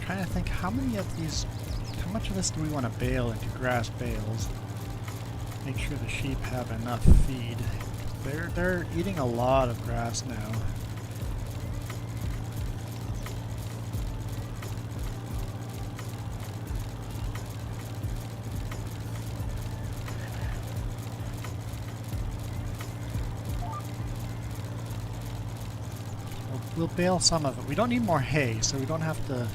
Trying to think how much of this do we want to bale into grass bales? Make sure the sheep have enough feed. They're eating a lot of grass now. We'll bale some of it. We don't need more hay, so we don't have to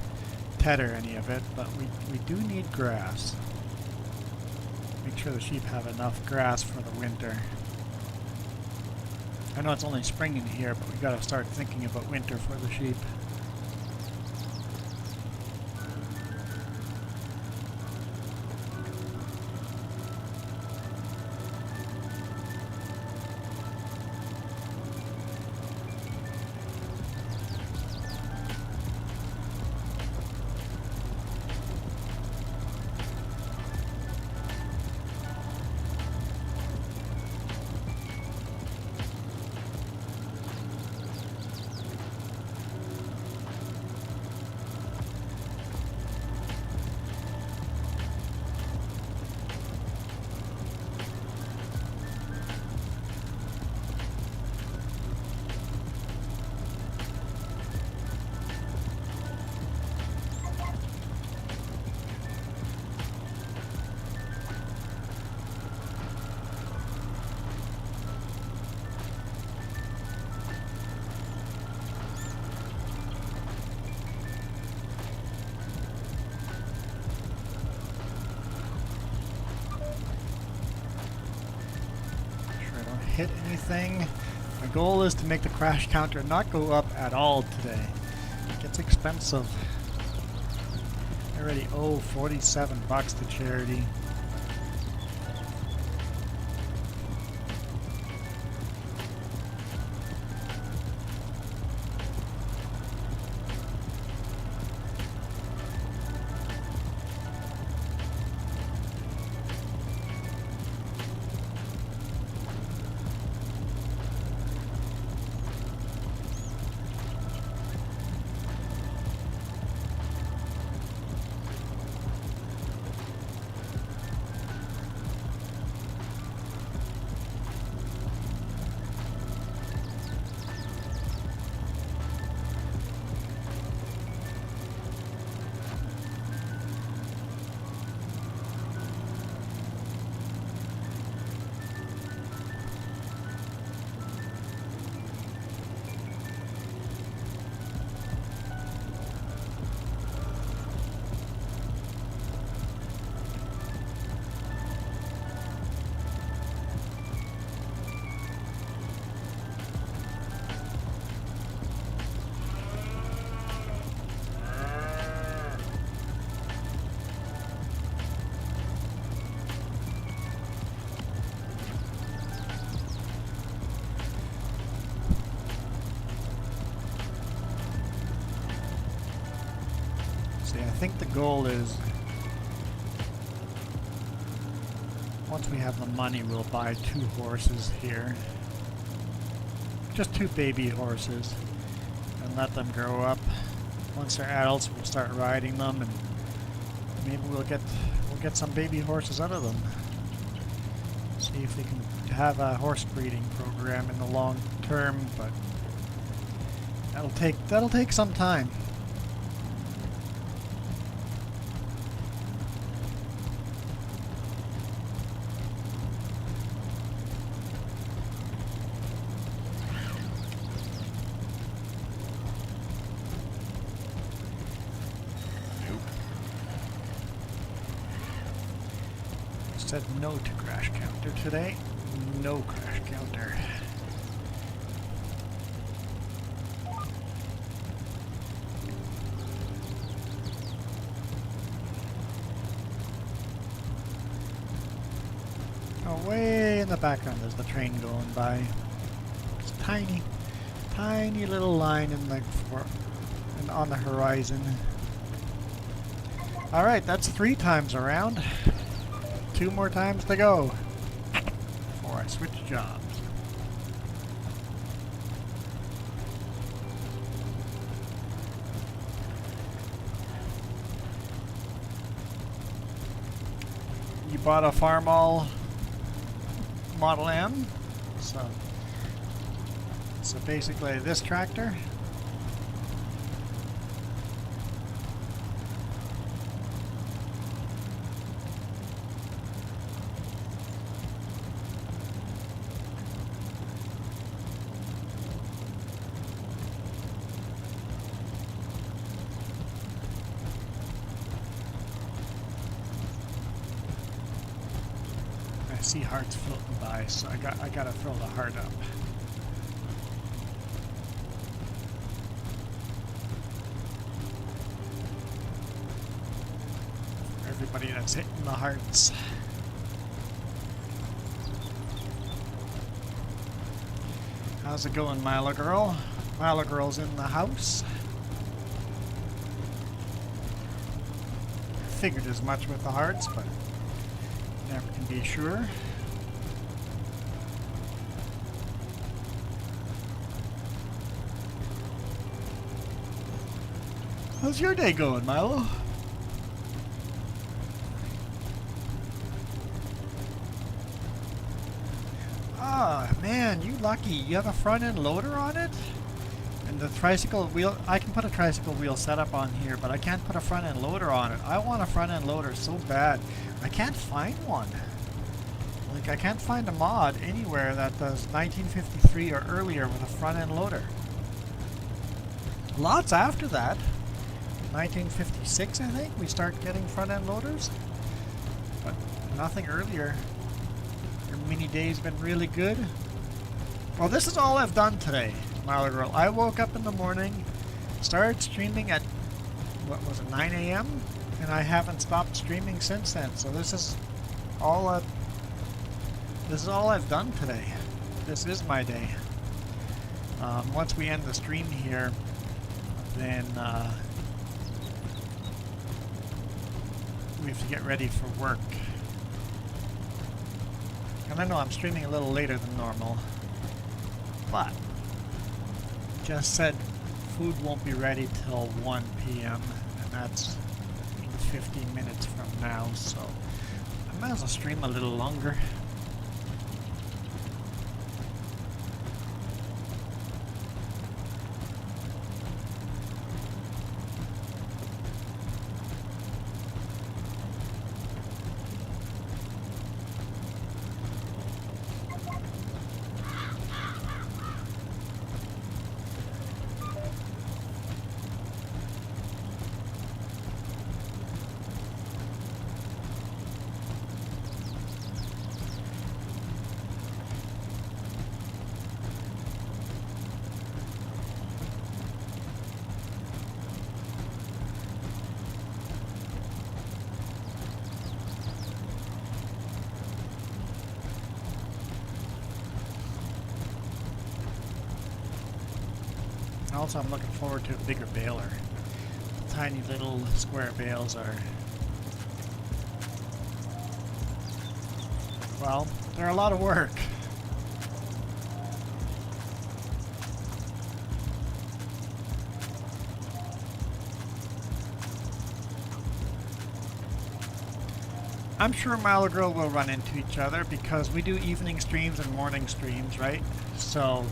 tether any of it, but we do need grass. Make sure the sheep have enough grass for the winter. I know it's only spring in here, but we gotta start thinking about winter for the sheep. Hit anything. My goal is to make the crash counter not go up at all today. It gets expensive. I already owe $47 to charity. see, I think the goal is once we have the money, we'll buy 2 horses here. Just 2 baby horses and let them grow up. Once they're adults, we'll start riding them, and maybe we'll get some baby horses out of them. See if we can have a horse breeding program in the long term, but that'll take some time. Said no to crash counter today. No crash counter. Oh, way in the background there's the train going by. It's tiny, tiny little line on the horizon. All right, that's 3 times around. 2 more times to go before I switch jobs. You bought a Farmall Model M, so basically this tractor. I see hearts floating by, so I gotta throw the heart up. For everybody that's hitting the hearts. How's it going, Milo Girl? Milo Girl's in the house. Figured as much with the hearts, but never can be sure. How's your day going, Milo? Ah, man, you lucky. You have a front end loader on it? And the tricycle wheel, I can put a tricycle wheel setup on here, but I can't put a front end loader on it. I want a front end loader so bad. I can't find one. Like, I can't find a mod anywhere that does 1953 or earlier with a front end loader. Lots after that. 1956, I think, we start getting front end loaders. But nothing earlier. Your mini day's been really good. Well, this is all I've done today, Milo Girl. I woke up in the morning, started streaming at, what was it, 9 a.m.? And I haven't stopped streaming since then. So this is all I've done today. This is my day. Once we end the stream here, then we have to get ready for work. And I know I'm streaming a little later than normal, but just said food won't be ready till 1 p.m. and that's 15 minutes from now, so I might as well stream a little longer. Also, I'm looking forward to a bigger baler. tiny little square bales are... well, they're a lot of work. I'm sure Milo Girl will run into each other because we do evening streams and morning streams, right? So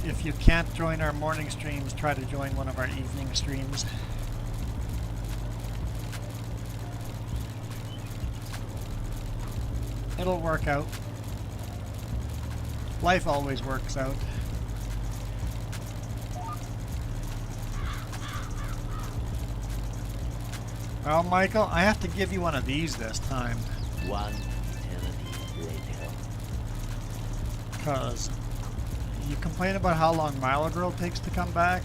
if you can't join our morning streams, try to join one of our evening streams. It'll work out. Life always works out. Well, Michael, I have to give you one of these this time. 1 eternity later. Because you complain about how long Milo Girl takes to come back.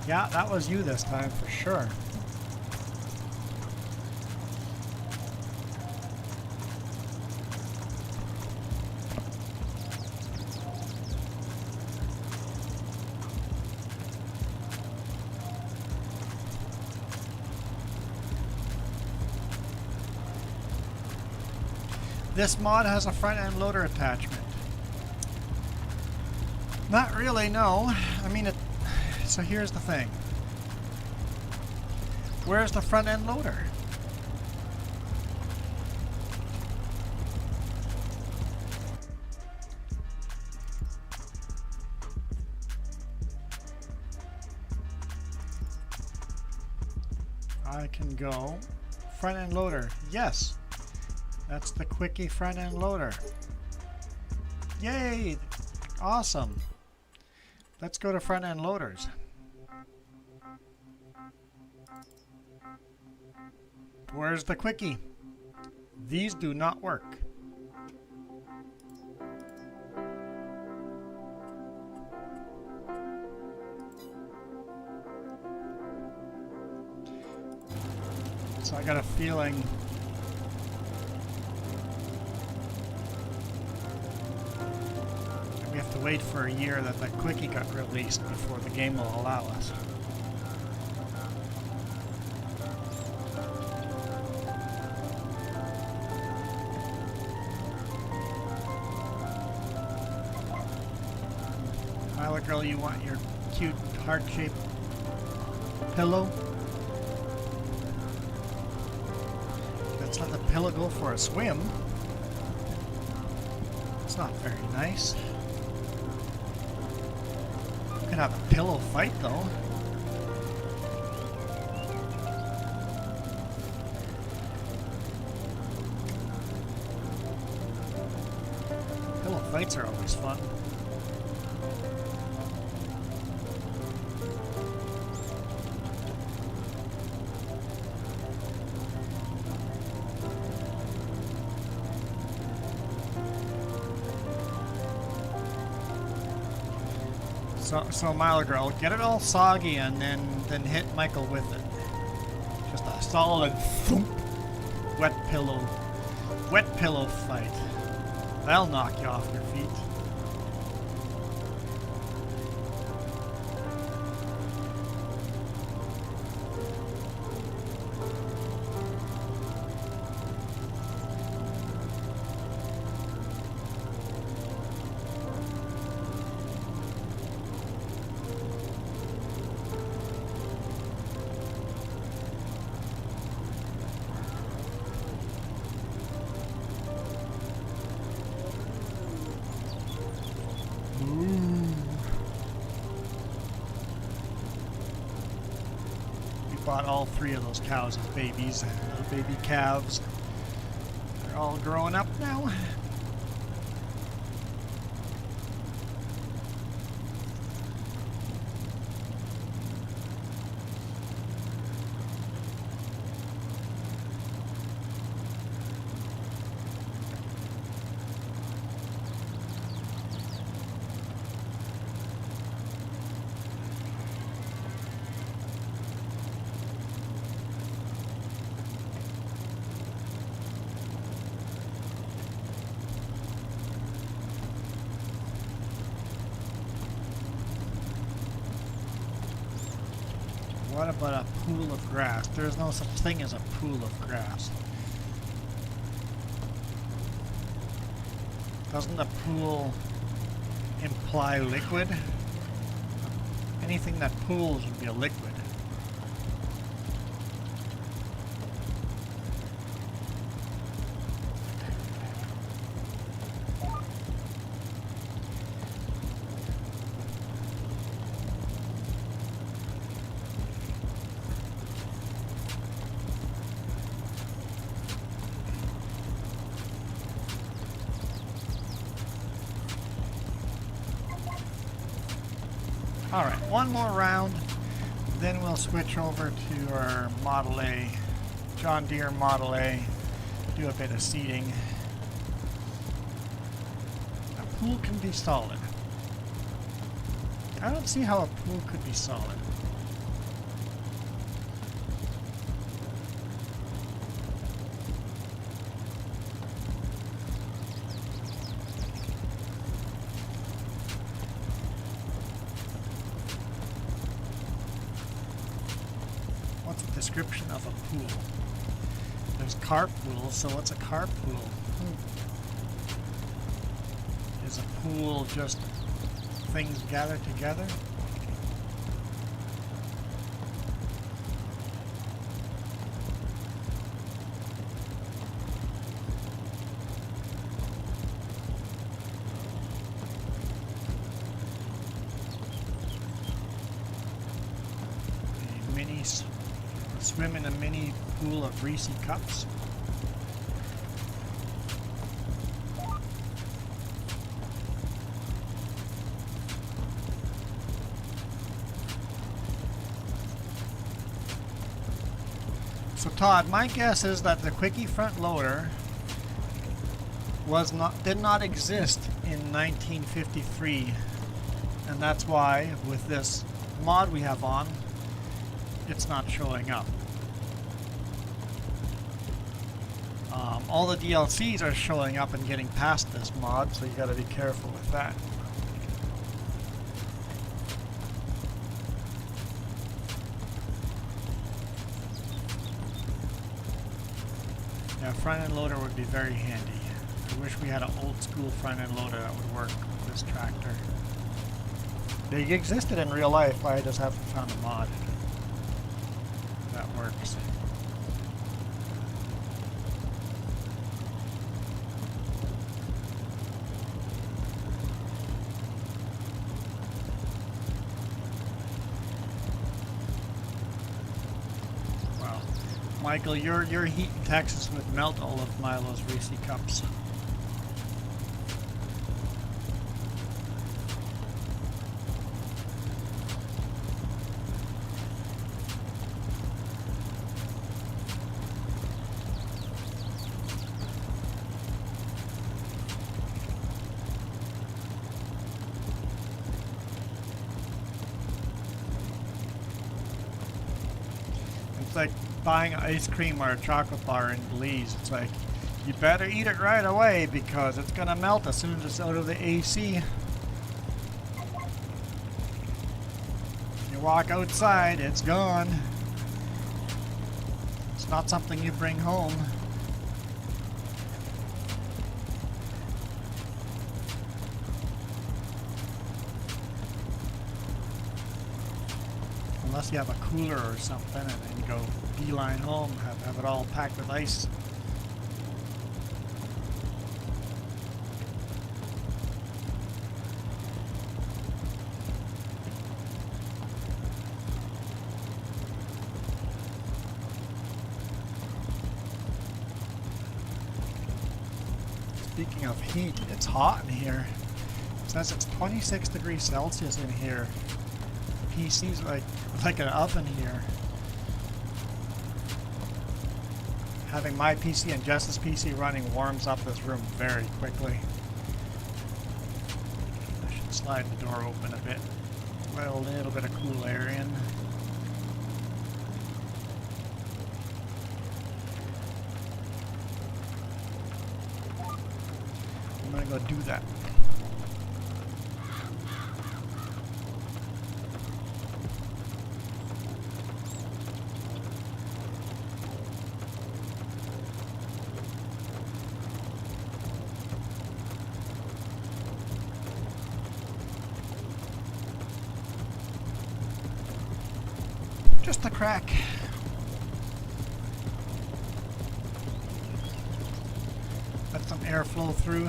Yeah, that was you this time for sure. This mod has a front-end loader attachment. Not really, no. I mean, so here's the thing. Where's the front-end loader? I can go front-end loader. Yes. That's the Quickie front-end loader. Yay! Awesome. Let's go to front-end loaders. Where's the Quickie? These do not work. So I got a feeling we have to wait for a year that the Quickie got released before the game will allow us. Milo Girl, you want your cute heart-shaped pillow? Let's let the pillow go for a swim. It's not very nice. You can have a pillow fight though. Pillow fights are always fun. So Milo Girl, get it all soggy and then hit Michael with it. Just a solid thump. Wet pillow fight. That'll knock you off your feet. Bought all 3 of those cows as babies, little baby calves. They're all growing up now. What about a pool of grass? There's no such thing as a pool of grass. Doesn't a pool imply liquid? Anything that pools would be a liquid. Alright, one more round, then we'll switch over to our Model A, John Deere Model A, do a bit of seeding. A pool can be solid. I don't see how a pool could be solid. Description of a pool. There's carp pools, so what's a carp pool? Is a pool just things gathered together? Swim in a mini pool of Reese cups. So Todd, my guess is that the Quickie front loader did not exist in 1953, and that's why with this mod we have on, it's not showing up. All the DLCs are showing up and getting past this mod, so you gotta be careful with that. Yeah, front end loader would be very handy. I wish we had an old school front end loader that would work with this tractor. They existed in real life, but I just haven't found a mod that works. Michael, your heat in Texas would melt all of Milo's Reese cups. It's like buying ice cream or a chocolate bar in Belize. It's like, you better eat it right away because it's gonna melt as soon as it's out of the AC. You walk outside, it's gone. It's not something you bring home. Unless you have a cooler or something and then go beeline home, have it all packed with ice. Speaking of heat, it's hot in here. It says it's 26 degrees Celsius in here. The PC's like an oven here. Having my PC and Jess's PC running warms up this room very quickly. I should slide the door open a bit. Let a little bit of cool air in. I'm gonna go do that. Just a crack. Let some air flow through.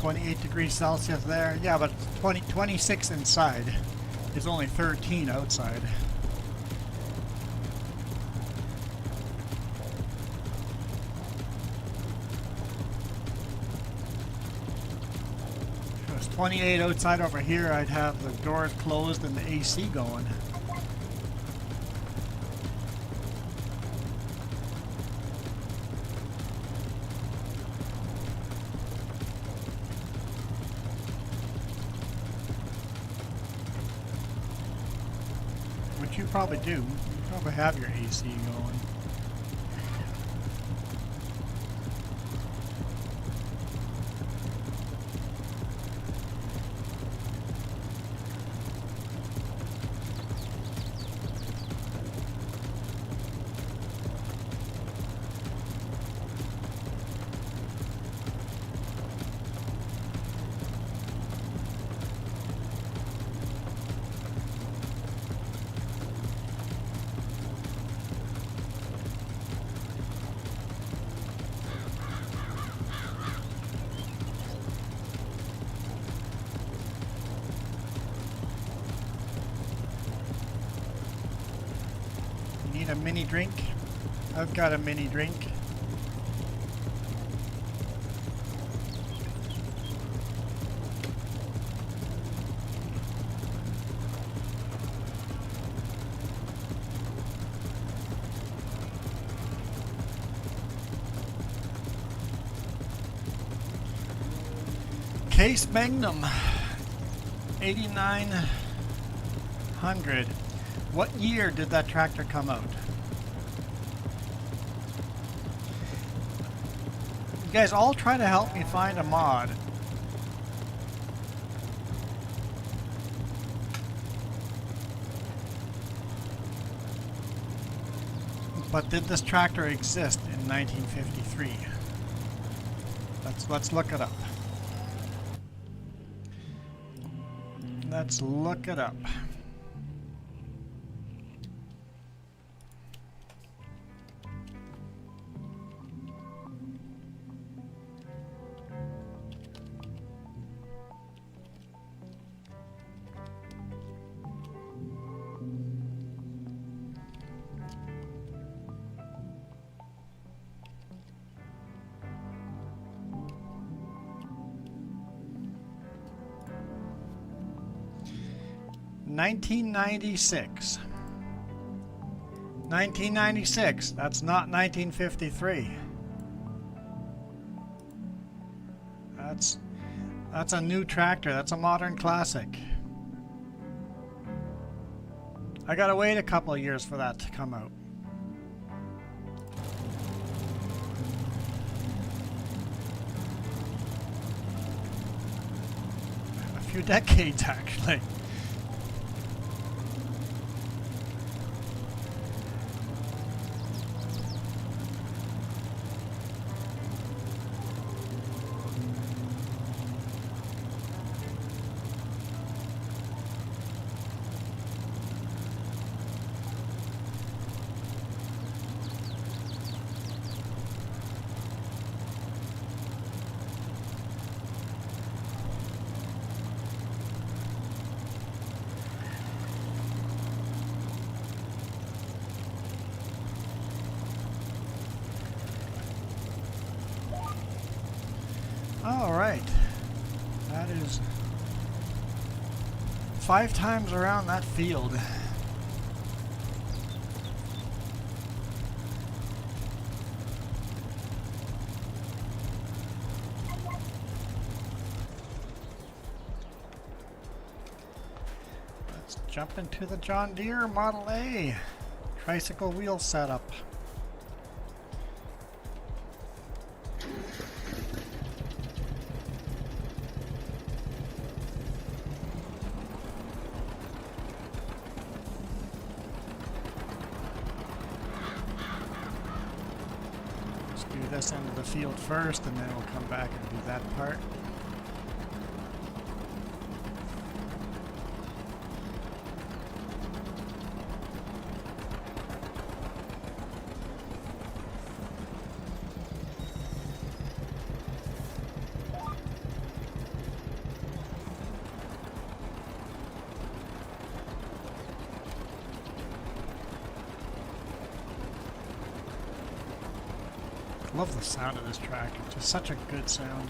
.8°C there. Yeah, but 26 inside. It's only 13 outside. If it was 28 outside over here, I'd have the doors closed and the AC going. You probably do. You probably have your AC going. A mini drink. I've got a mini drink. Case Magnum 8900. What year did that tractor come out? You guys all try to help me find a mod. But did this tractor exist in 1953? Let's look it up. Let's look it up. $1996. 1996. That's not 1953. That's a new tractor. That's a modern classic. I gotta wait a couple of years for that to come out. A few decades, actually. All right, that is 5 times around that field. Let's jump into the John Deere Model A tricycle wheel setup. this end of the field first, and then we'll come back and do that part. I love the sound of this track. It's just such a good sound.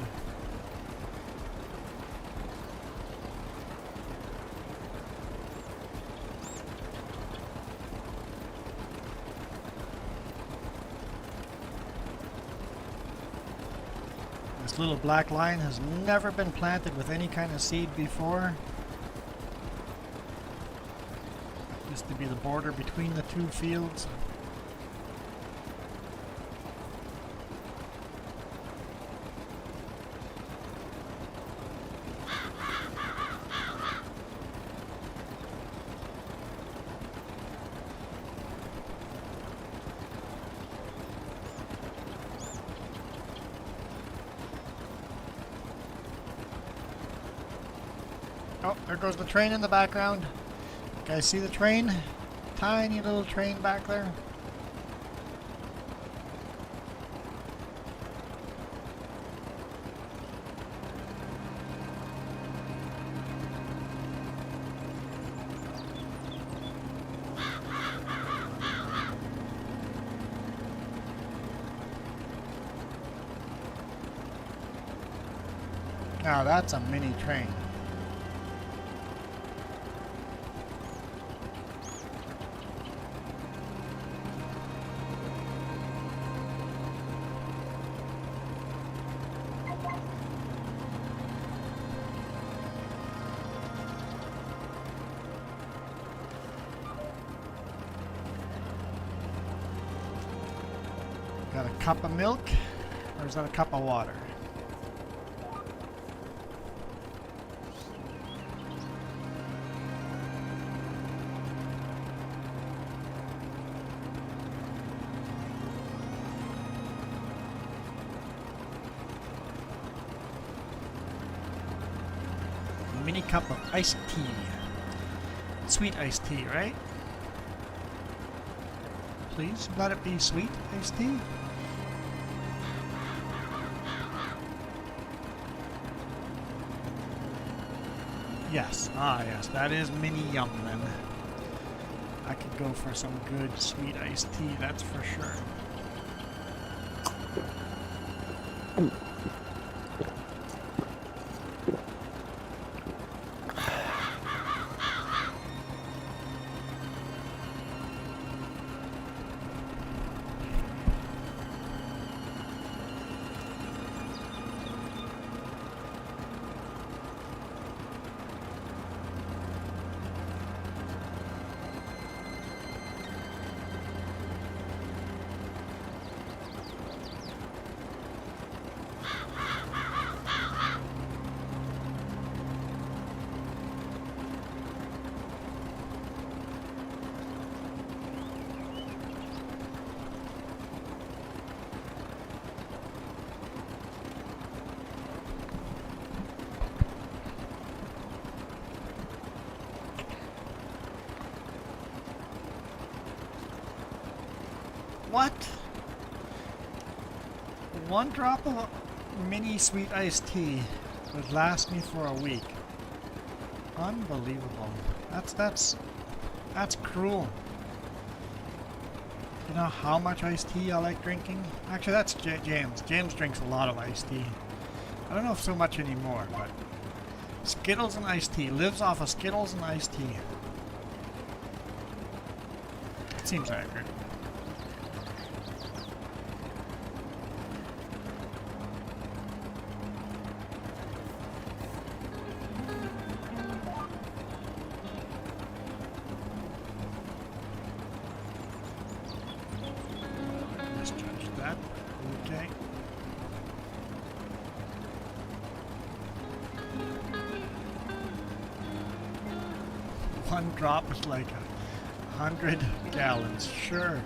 This little black line has never been planted with any kind of seed before. Used to be the border between the two fields. Oh, there goes the train in the background. You guys see the train? Tiny little train back there. Now that's a mini train. Got a cup of milk, or is that a cup of water? A mini cup of iced tea. Sweet iced tea, right? Please, let it be sweet iced tea. Yes, yes, that is mini yum then. I could go for some good sweet iced tea, that's for sure. What? One drop of mini sweet iced tea would last me for a week. Unbelievable. That's cruel. You know how much iced tea I like drinking? Actually, that's James. James drinks a lot of iced tea. I don't know if so much anymore, but Skittles and iced tea. Lives off of Skittles and iced tea. It seems accurate. One drop is like 100 gallons, sure.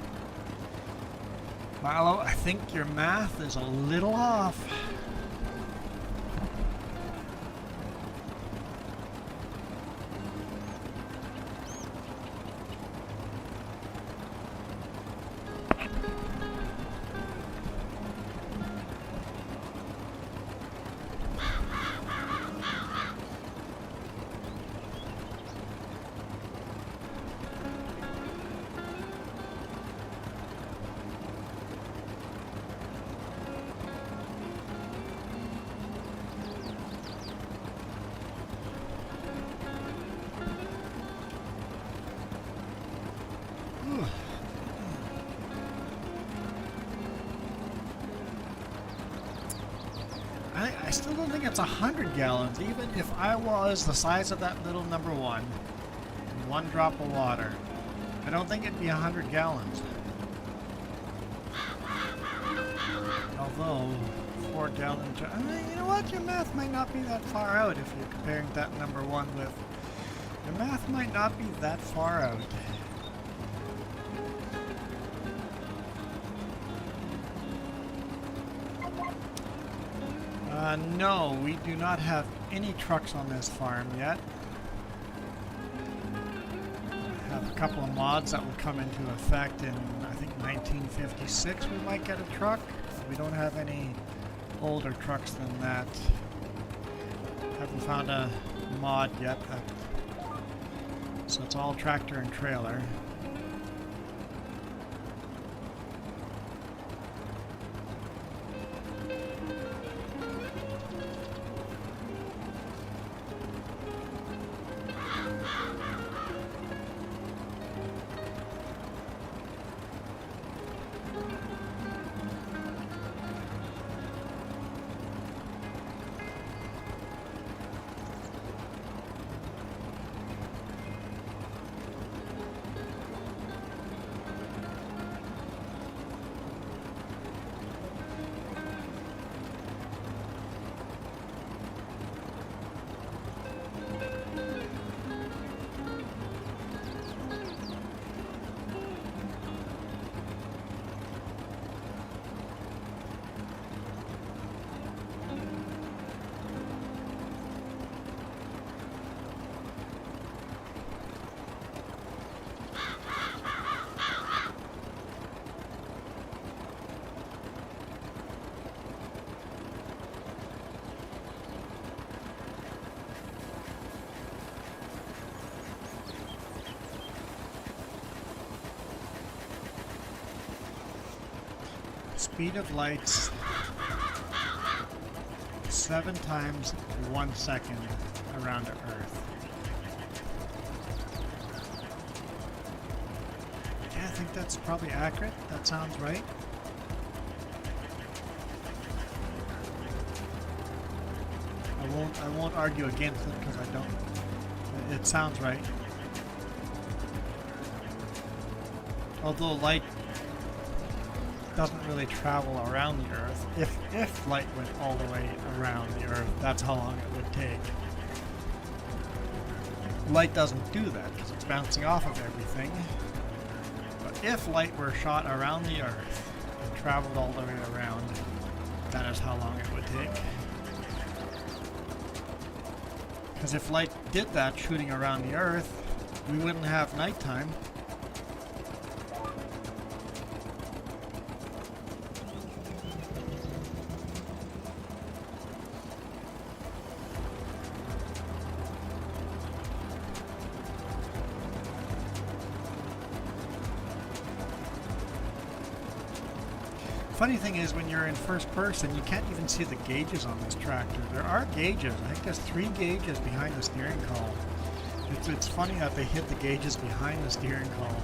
Milo, I think your math is a little off. I still don't think it's 100 gallons, even if I was the size of that little number 1, and 1 drop of water. I don't think it'd be 100 gallons. Although, 4 gallons... you know what? Your math might not be that far out if you're comparing that number 1 with... Your math might not be that far out. No, we do not have any trucks on this farm yet. We have a couple of mods that will come into effect in, I think, 1956 we might get a truck. We don't have any older trucks than that. Haven't found a mod yet. So it's all tractor and trailer. Speed of light's 7 times 1 second around the Earth. Yeah, I think that's probably accurate. That sounds right. I won't argue against it because I don't. It sounds right. Although light doesn't really travel around the Earth. If light went all the way around the Earth, that's how long it would take. Light doesn't do that because it's bouncing off of everything. But if light were shot around the Earth and traveled all the way around, that is how long it would take. Because if light did that shooting around the Earth, we wouldn't have nighttime. Funny thing is, when you're in first person, you can't even see the gauges on this tractor. There are gauges. I think there's 3 gauges behind the steering column. It's funny that they hid the gauges behind the steering column.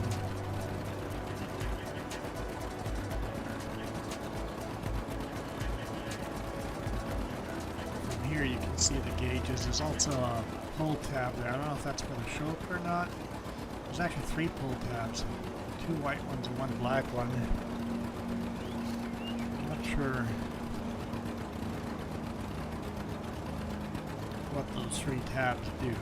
From here you can see the gauges. There's also a pull tab there. I don't know if that's for the choke or not. There's actually 3 pull tabs. 2 white ones and 1 black one. Sure what those 3 tabs do.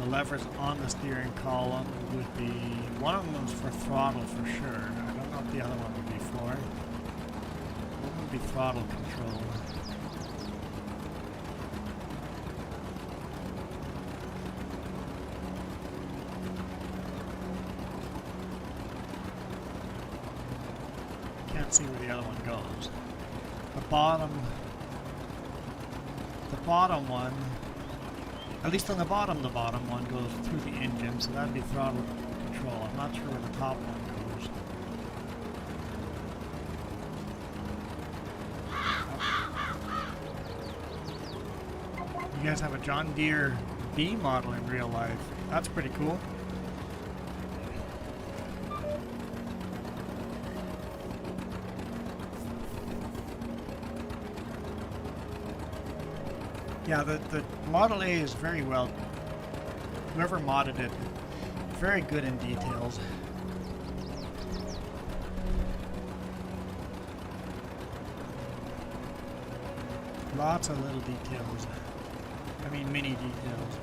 the levers on the steering column would be, one of them is for throttle for sure. I don't know what the other one would be for. One would be throttle control. Can't see where the other one goes. The bottom one, at least on the bottom one goes through the engine, so that'd be throttle control. I'm not sure where the top one goes. You guys have a John Deere B model in real life. That's pretty cool. Yeah, the Model A is very well, whoever modded it, very good in details. Lots of little details. I mean mini details.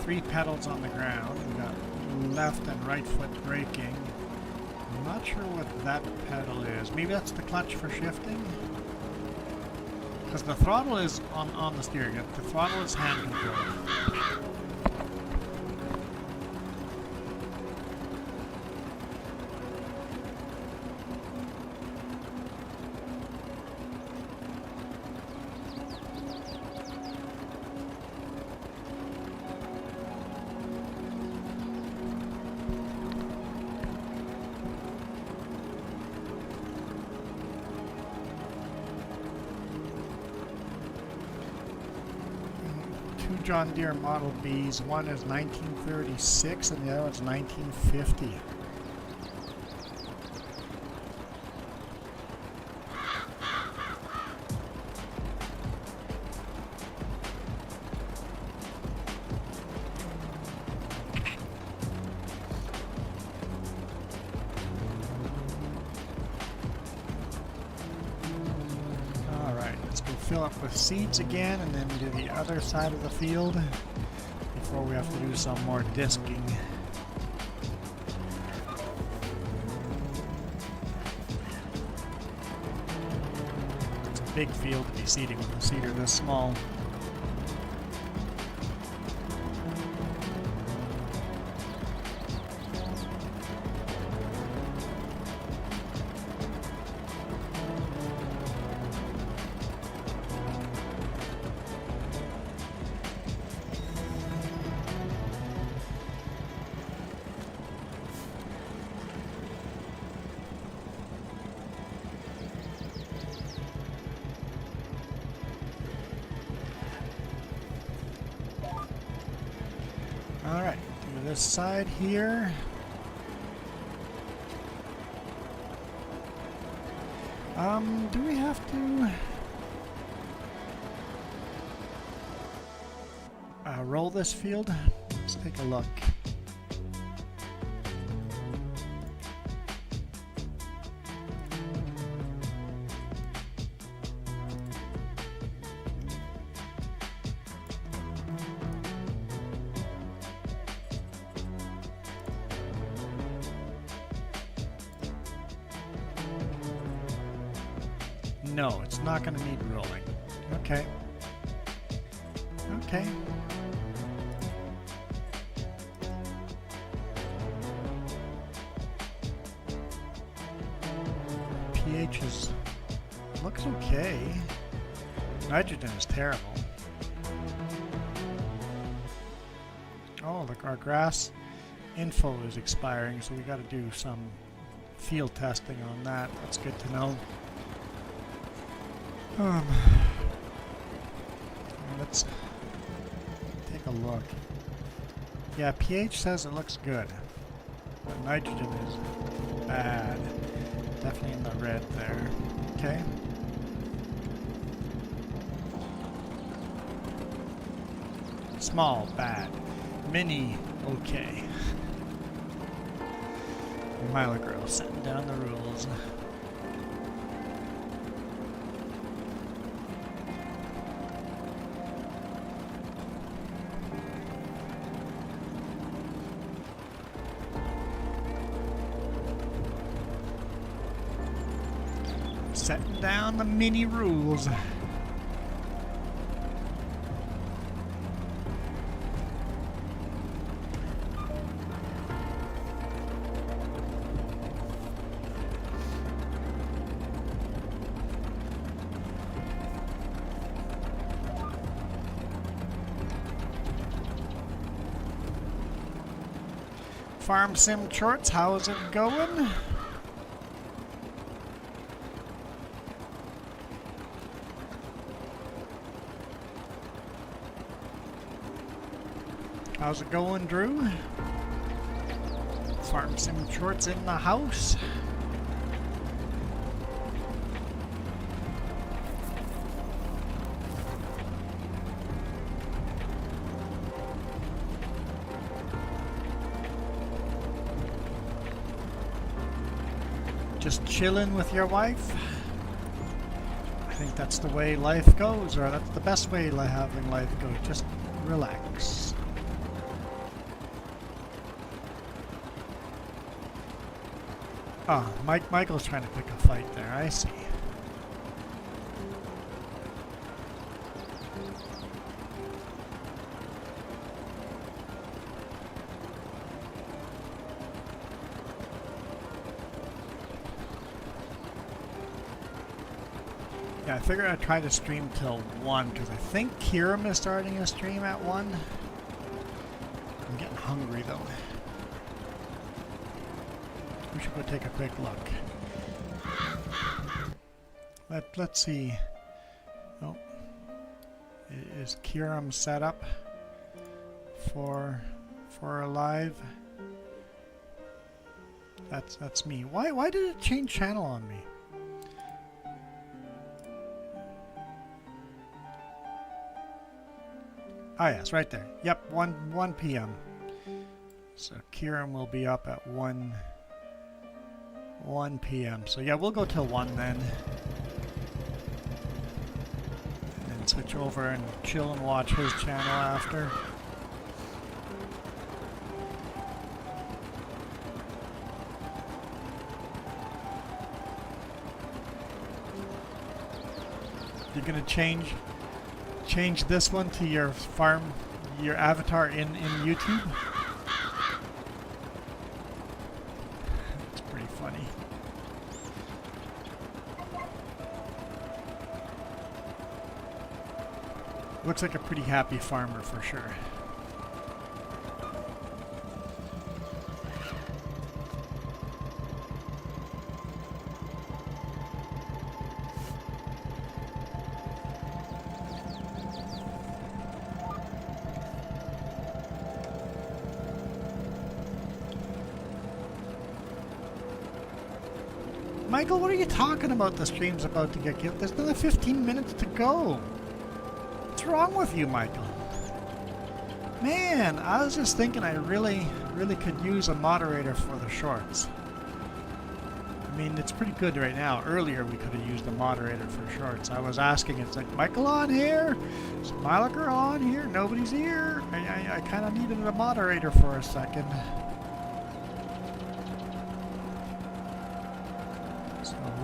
Three pedals on the ground. We got left and right foot braking. I'm not sure what that pedal is. Maybe that's the clutch for shifting? Because the throttle is on the steering. The throttle is hand controlled. John Deere Model Bs. One is 1936 and the other one's 1950. Fill up with seeds again and then do the other side of the field before we have to do some more disking. It's a big field to be seeding with a seeder this small. Alright, do this side here. Do we have to roll this field? Let's take a look. No, it's not going to need rolling. Okay. Okay. pH looks okay. Nitrogen is terrible. Oh, look, our grass info is expiring, so we got to do some field testing on that. That's good to know. Let's take a look. Yeah, pH says it looks good, but nitrogen is bad. Definitely in the red there. Okay. Small, bad. Mini, okay. Milo Girl setting down the rules. Setting down the mini rules. Farm Sim Shorts, how's it going? How's it going, Drew? Farm Sim Shorts in the house. Just chilling with your wife? I think that's the way life goes, or that's the best way having life go. Just relax. Ah, Michael's trying to pick a fight there, I see. Yeah, I figured I'd try to stream till 1, because I think Kiram is starting a stream at 1. I'm getting hungry though. We should go take a quick look. Let's see. Oh, is Kiram set up for a live? That's me. Why did it change channel on me? Ah yes, right there. Yep, 1 p.m. So Kiram will be up at 1 p.m. So yeah, we'll go till 1 then. And then switch over and chill and watch his channel after. You're gonna change this one to your your avatar in YouTube? It's pretty funny. Looks like a pretty happy farmer for sure. Michael, what are you talking about? The stream's about to get killed. There's another 15 minutes to go. What's wrong with you, Michael? Man, I was just thinking I really could use a moderator for the shorts. I mean, it's pretty good right now. Earlier we could have used a moderator for shorts. I was asking, it's like, Michael on here? Is Myliker on here? Nobody's here. I kind of needed a moderator for a second.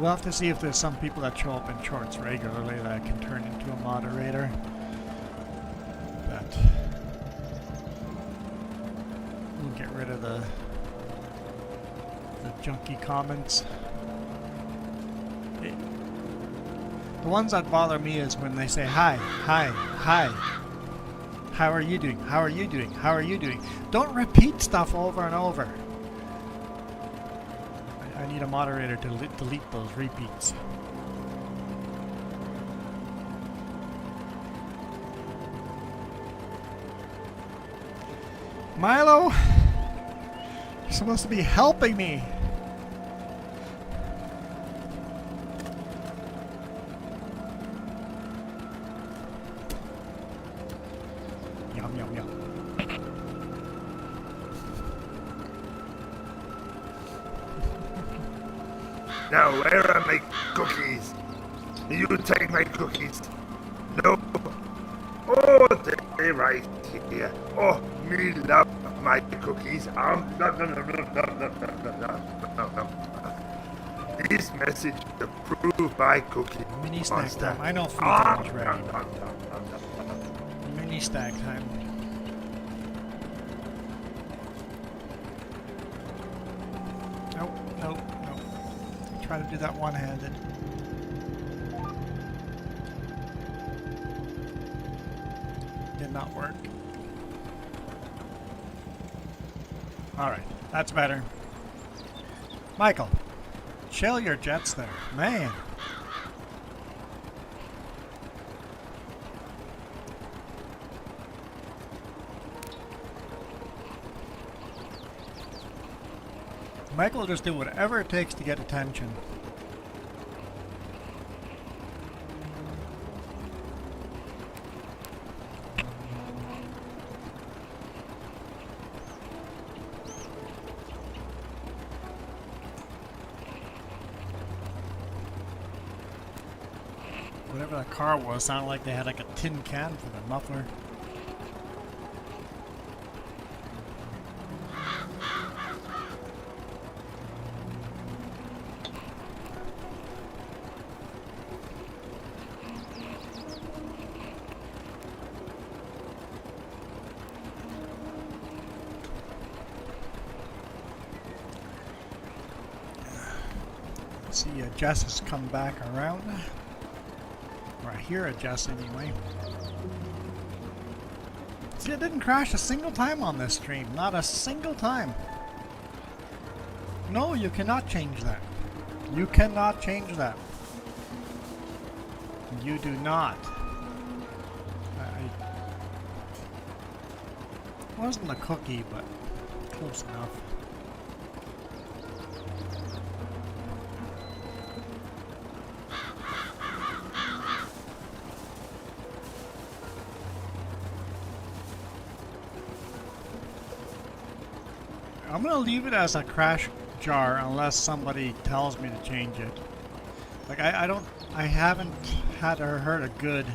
We'll have to see if there's some people that show up in shorts regularly that I can turn into a moderator. But we'll get rid of the junky comments. The ones that bother me is when they say hi, hi, hi. How are you doing? How are you doing? How are you doing? Don't repeat stuff over and over. I need a moderator to delete those repeats. Milo, you're supposed to be helping me. Now, where are my cookies? You take my cookies. No. Oh, they're right here. Oh, me love my cookies. No. This message approved by Cookie Mini snack Monster. time. I know food Ah, time's ready. Mini snack time. Nope. Try to do that one-handed. Did not work. Alright, that's better. Michael, chill your jets there. Man. Michael will just do whatever it takes to get attention. Whatever that car was sounded like they had like a tin can for the muffler. See, Jess has come back around. Or I hear a Jess anyway. See, it didn't crash a single time on this stream. Not a single time. No, you cannot change that. You cannot change that. You do not. It wasn't a cookie, but close enough. I'm gonna leave it as a crash jar unless somebody tells me to change it. Like I haven't had or heard a good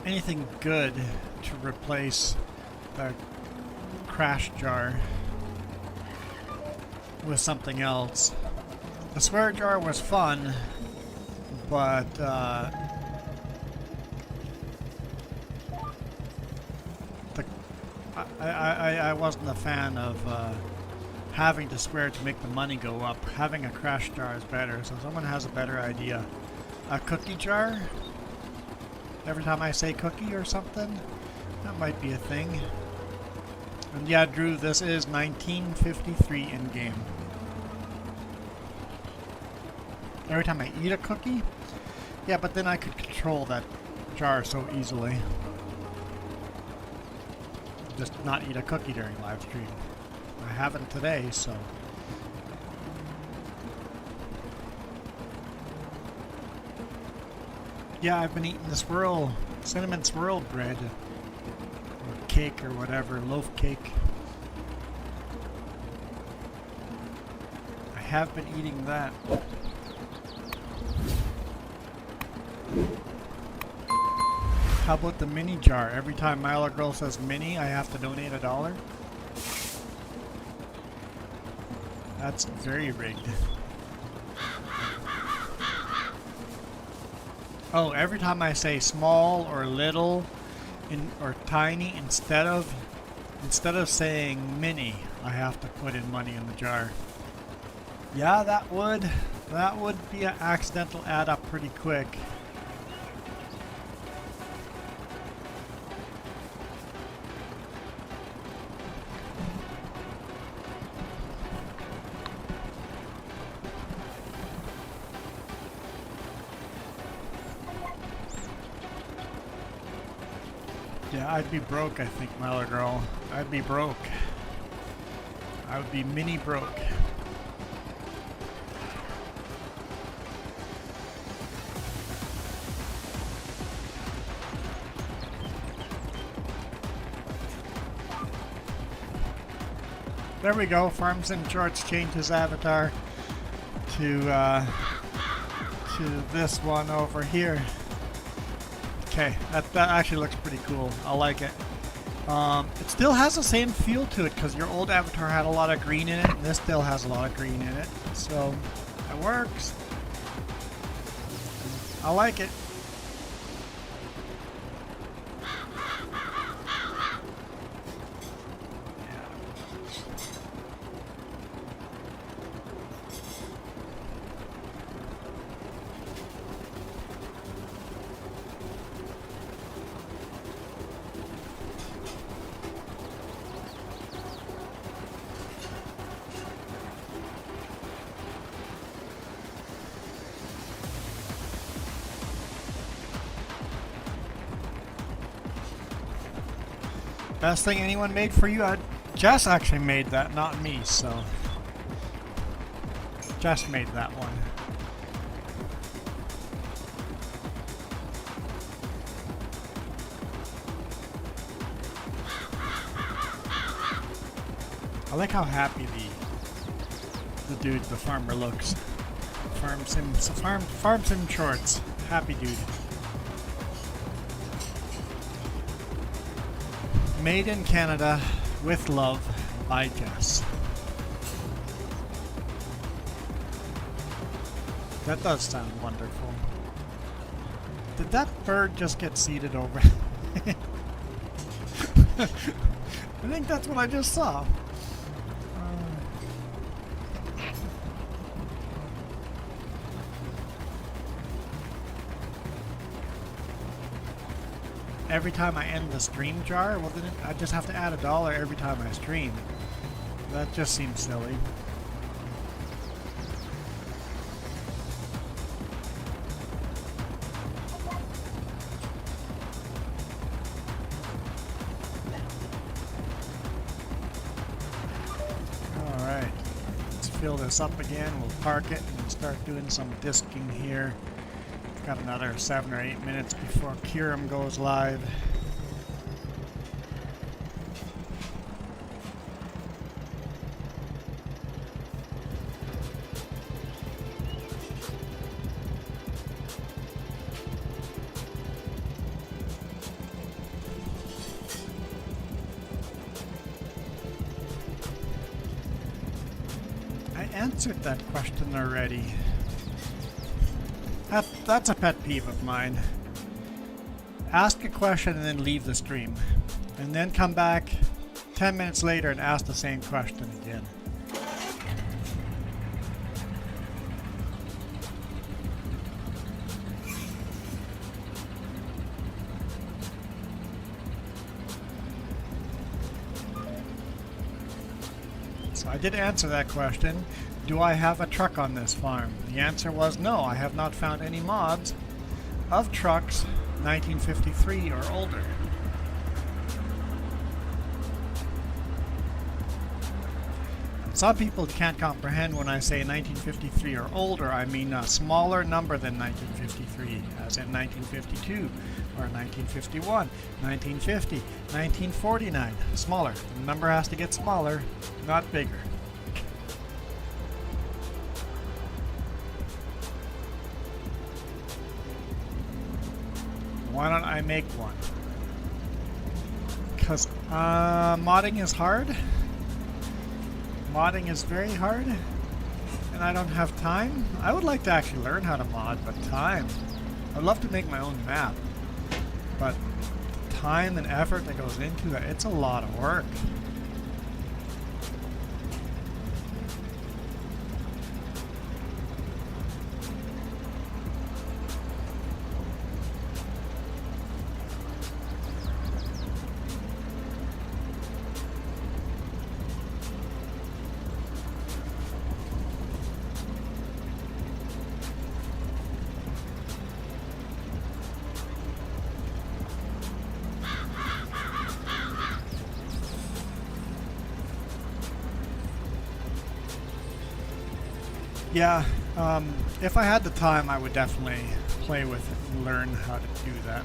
anything good to replace the crash jar with something else. The swear jar was fun, but I wasn't a fan of having to swear to make the money go up. Having a crash jar is better, so someone has a better idea. A cookie jar? Every time I say cookie or something? That might be a thing. And yeah, Drew, this is 1953 in-game. Every time I eat a cookie? Yeah, but then I could control that jar so easily. Just not eat a cookie during live stream. I haven't today, so. Yeah, I've been eating the cinnamon swirl bread, or cake or whatever, loaf cake. I have been eating that. How about the mini jar? Every time Milo Girl says mini, I have to donate $1. That's very rigged. Oh, every time I say small or little or tiny, instead of saying mini, I have to put in money in the jar. Yeah, that would be an accidental add up pretty quick. Yeah, I'd be broke, I think, Miller Girl. I'd be broke. I would be mini broke. There we go. Farm Sim Shorts changed his avatar to this one over here. Okay, that actually looks pretty cool. I like it. It still has the same feel to it because your old avatar had a lot of green in it, and this still has a lot of green in it. So it works. I like it. Best thing anyone made for you? Jess actually made that, not me, so. Jess made that one. I like how happy the dude, the farmer looks. Farm sim shorts. Happy dude. Made in Canada with love by Jess. That does sound wonderful. Did that bird just get seated over? I think that's what I just saw. Every time I end the stream jar, well then I just have to add $1 every time I stream. That just seems silly. Alright, let's fill this up again. We'll park it and start doing some disking here. Got another 7 or 8 minutes before Kiram goes live. I answered that question already. That's a pet peeve of mine. Ask a question and then leave the stream. And then come back 10 minutes later and ask the same question again. So I did answer that question. Do I have a truck on this farm? The answer was no, I have not found any mods of trucks 1953 or older. Some people can't comprehend when I say 1953 or older, I mean a smaller number than 1953, as in 1952 or 1951, 1950, 1949. Smaller. The number has to get smaller, not bigger. Why don't I make one? Because modding is hard. Modding is very hard. And I don't have time. I would like to actually learn how to mod, but time. I'd love to make my own map. But time and effort that goes into it, it's a lot of work. Yeah, if I had the time, I would definitely play with it and learn how to do that.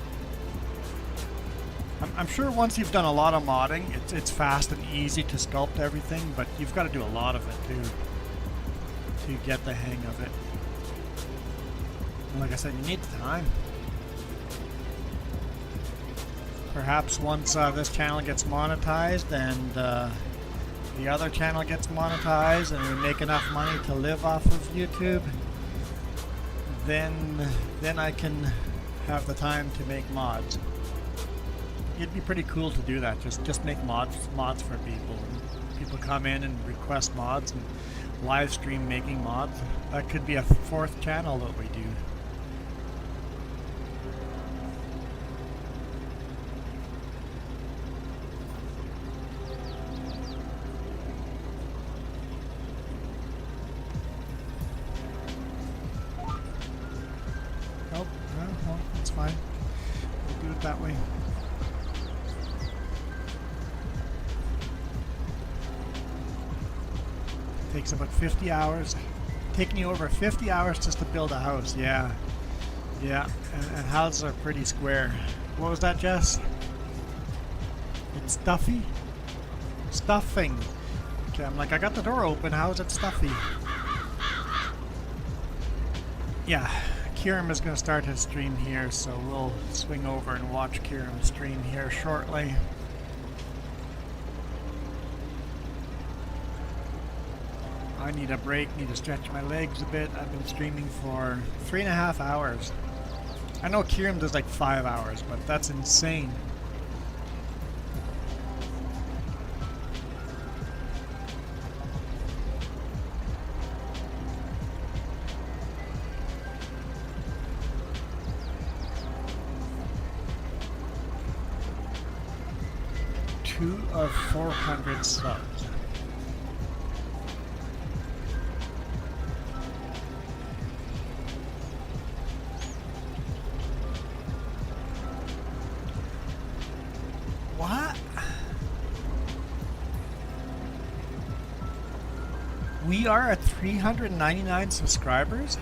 I'm sure once you've done a lot of modding, it's fast and easy to sculpt everything, but you've got to do a lot of it to get the hang of it. And like I said, you need time. Perhaps once this channel gets monetized and the other channel gets monetized and we make enough money to live off of YouTube, then I can have the time to make mods. It'd be pretty cool to do that. Just make mods for people. And people come in and request mods and live stream making mods. That could be a fourth channel that we do. Oh, well, that's fine. We'll do it that way. Takes about 50 hours. Taking you over 50 hours just to build a house. Yeah. Yeah. And houses are pretty square. What was that, Jess? It's stuffy? Stuffing. Okay, I'm like, I got the door open. How is it stuffy? Yeah. Kieran is going to start his stream here, so we'll swing over and watch Kieran's stream here shortly. I need a break, need to stretch my legs a bit. I've been streaming for 3.5 hours. I know Kieran does like 5 hours, but that's insane. Two of 400 subs. What? We are at 399 subscribers?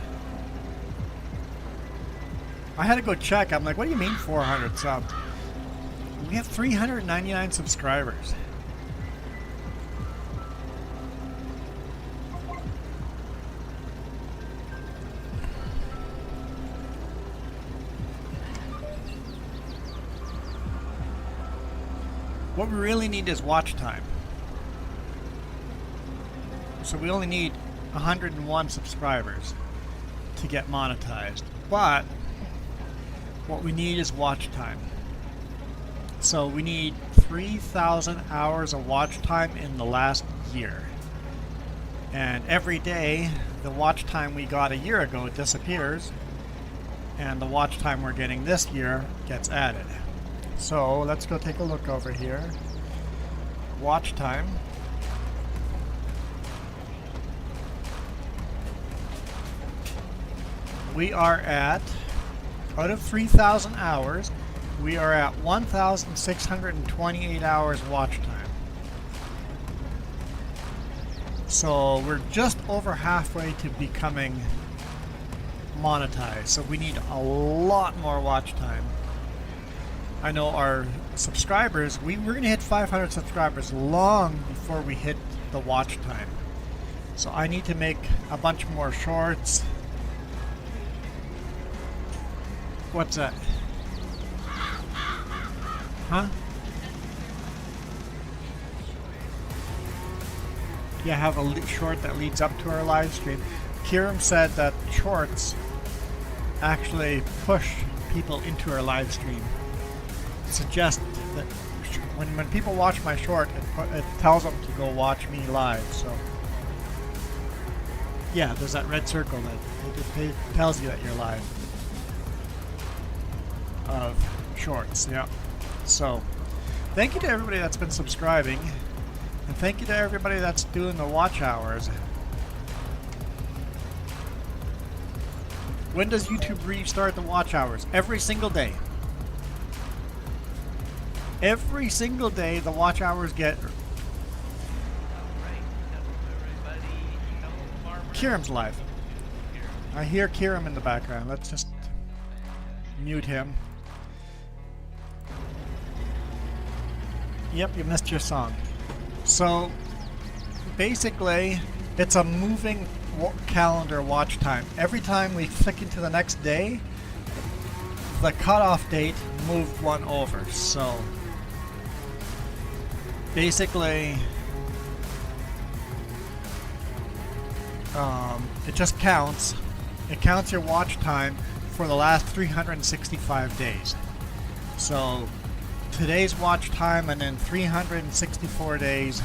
I had to go check. I'm like, what do you mean 400 subs? We have 399 subscribers. What we really need is watch time. So we only need 101 subscribers to get monetized. But what we need is watch time. So we need 3,000 hours of watch time in the last year. And every day, the watch time we got a year ago disappears, and the watch time we're getting this year gets added. So let's go take a look over here. Watch time. We are at, out of 3,000 hours, we are at 1,628 hours watch time. So we're just over halfway to becoming monetized. So we need a lot more watch time. I know our subscribers, we're going to hit 500 subscribers long before we hit the watch time. So I need to make a bunch more shorts. What's that? Huh? Yeah, have a short that leads up to our live stream. Kieran said that shorts actually push people into our live stream. Suggest that when people watch my short, it tells them to go watch me live. So yeah, there's that red circle that it tells you that you're live. Of shorts, yeah. So thank you to everybody that's been subscribing, and thank you to everybody that's doing the watch hours. When does YouTube restart the watch hours? Every single day. Every single day the watch hours get... Kieran's live. I hear Kieran in the background. Let's just mute him. Yep, you missed your song. So, basically, it's a moving calendar watch time. Every time we click into the next day, the cutoff date moved one over. So, basically, it just counts. It counts your watch time for the last 365 days. So, today's watch time and then 364 days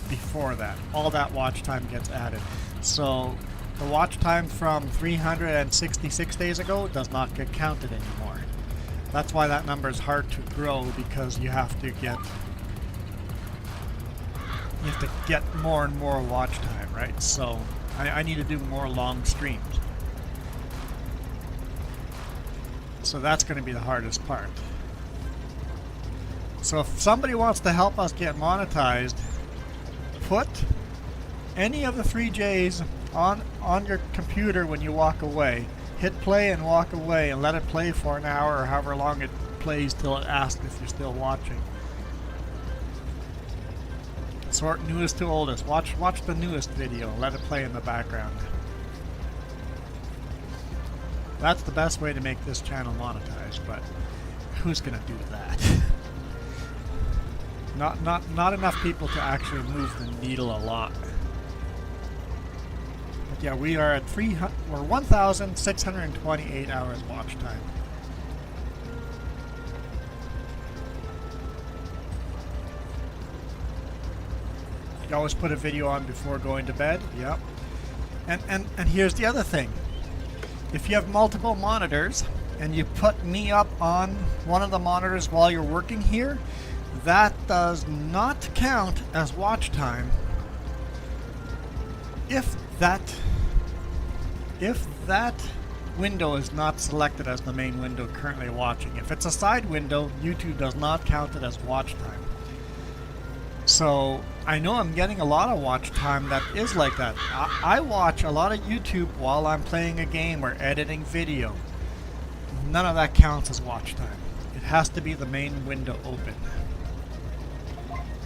before that. All that watch time gets added. So the watch time from 366 days ago does not get counted anymore. That's why that number is hard to grow, because you have to get more and more watch time, right? So I need to do more long streams. So that's going to be the hardest part. So if somebody wants to help us get monetized, put any of the 3Js on your computer when you walk away. Hit play and walk away and let it play for an hour or however long it plays till it asks if you're still watching. Sort newest to oldest. Watch the newest video. Let it play in the background. That's the best way to make this channel monetized, but who's gonna do that? Not enough people to actually move the needle a lot. But yeah, we are at 1,628 hours watch time. You always put a video on before going to bed. Yep. And here's the other thing. If you have multiple monitors and you put me up on one of the monitors while you're working here, that does not count as watch time if that window is not selected as the main window currently watching. If it's a side window, YouTube does not count it as watch time. So I know I'm getting a lot of watch time that is like that. I watch a lot of YouTube while I'm playing a game or editing video. None of that counts as watch time. It has to be the main window open,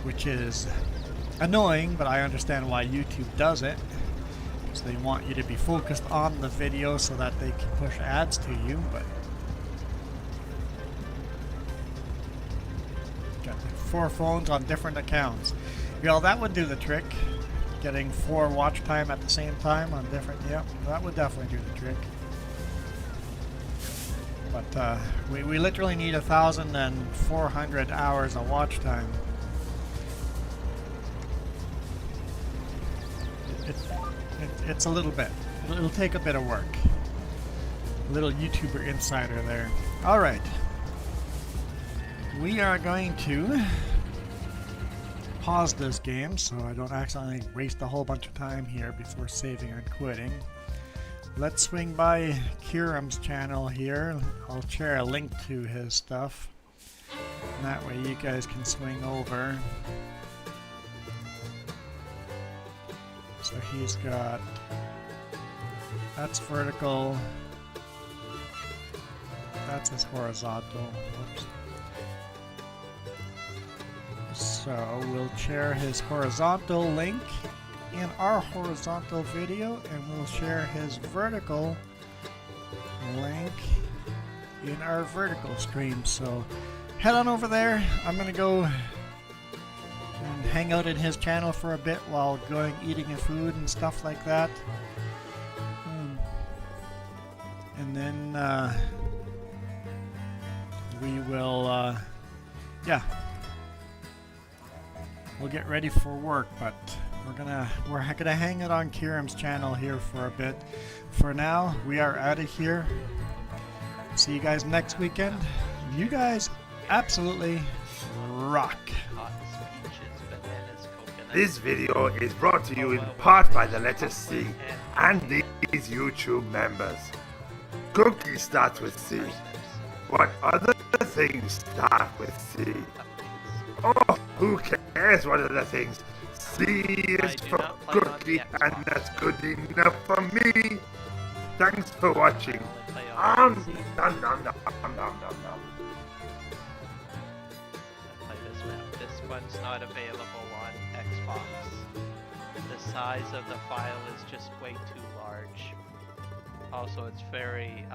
which is annoying, but I understand why YouTube does it. Because they want you to be focused on the video so that they can push ads to you, but got 4 phones on different accounts. Well, that would do the trick. Getting 4 watch time at the same time on different, yep, that would definitely do the trick. But we literally need 1,400 hours of watch time. It's a little bit. It'll take a bit of work. A little YouTuber insider there. Alright. We are going to pause this game so I don't accidentally waste a whole bunch of time here before saving and quitting. Let's swing by Kiram's channel here. I'll share a link to his stuff. And that way you guys can swing over. So he's got, that's vertical, that's his horizontal. Whoops. So we'll share his horizontal link in our horizontal video, and we'll share his vertical link in our vertical stream. So head on over there. I'm gonna go and hang out in his channel for a bit while eating food and stuff like that. And then we will, yeah, we'll get ready for work. But we're gonna hang it on Kiram's channel here for a bit. For now, we are out of here. See you guys next weekend. You guys absolutely rock. This video is brought to you in part by the letter C and these YouTube members. Cookie starts with C. What other things start with C? Oh, who cares what other things? C is for cookie, and that's good enough for me. Thanks for watching. Nom nom nom nom nom nom. Play this map. This one's not available on Xbox. The size of the file is just way too large. Also, it's very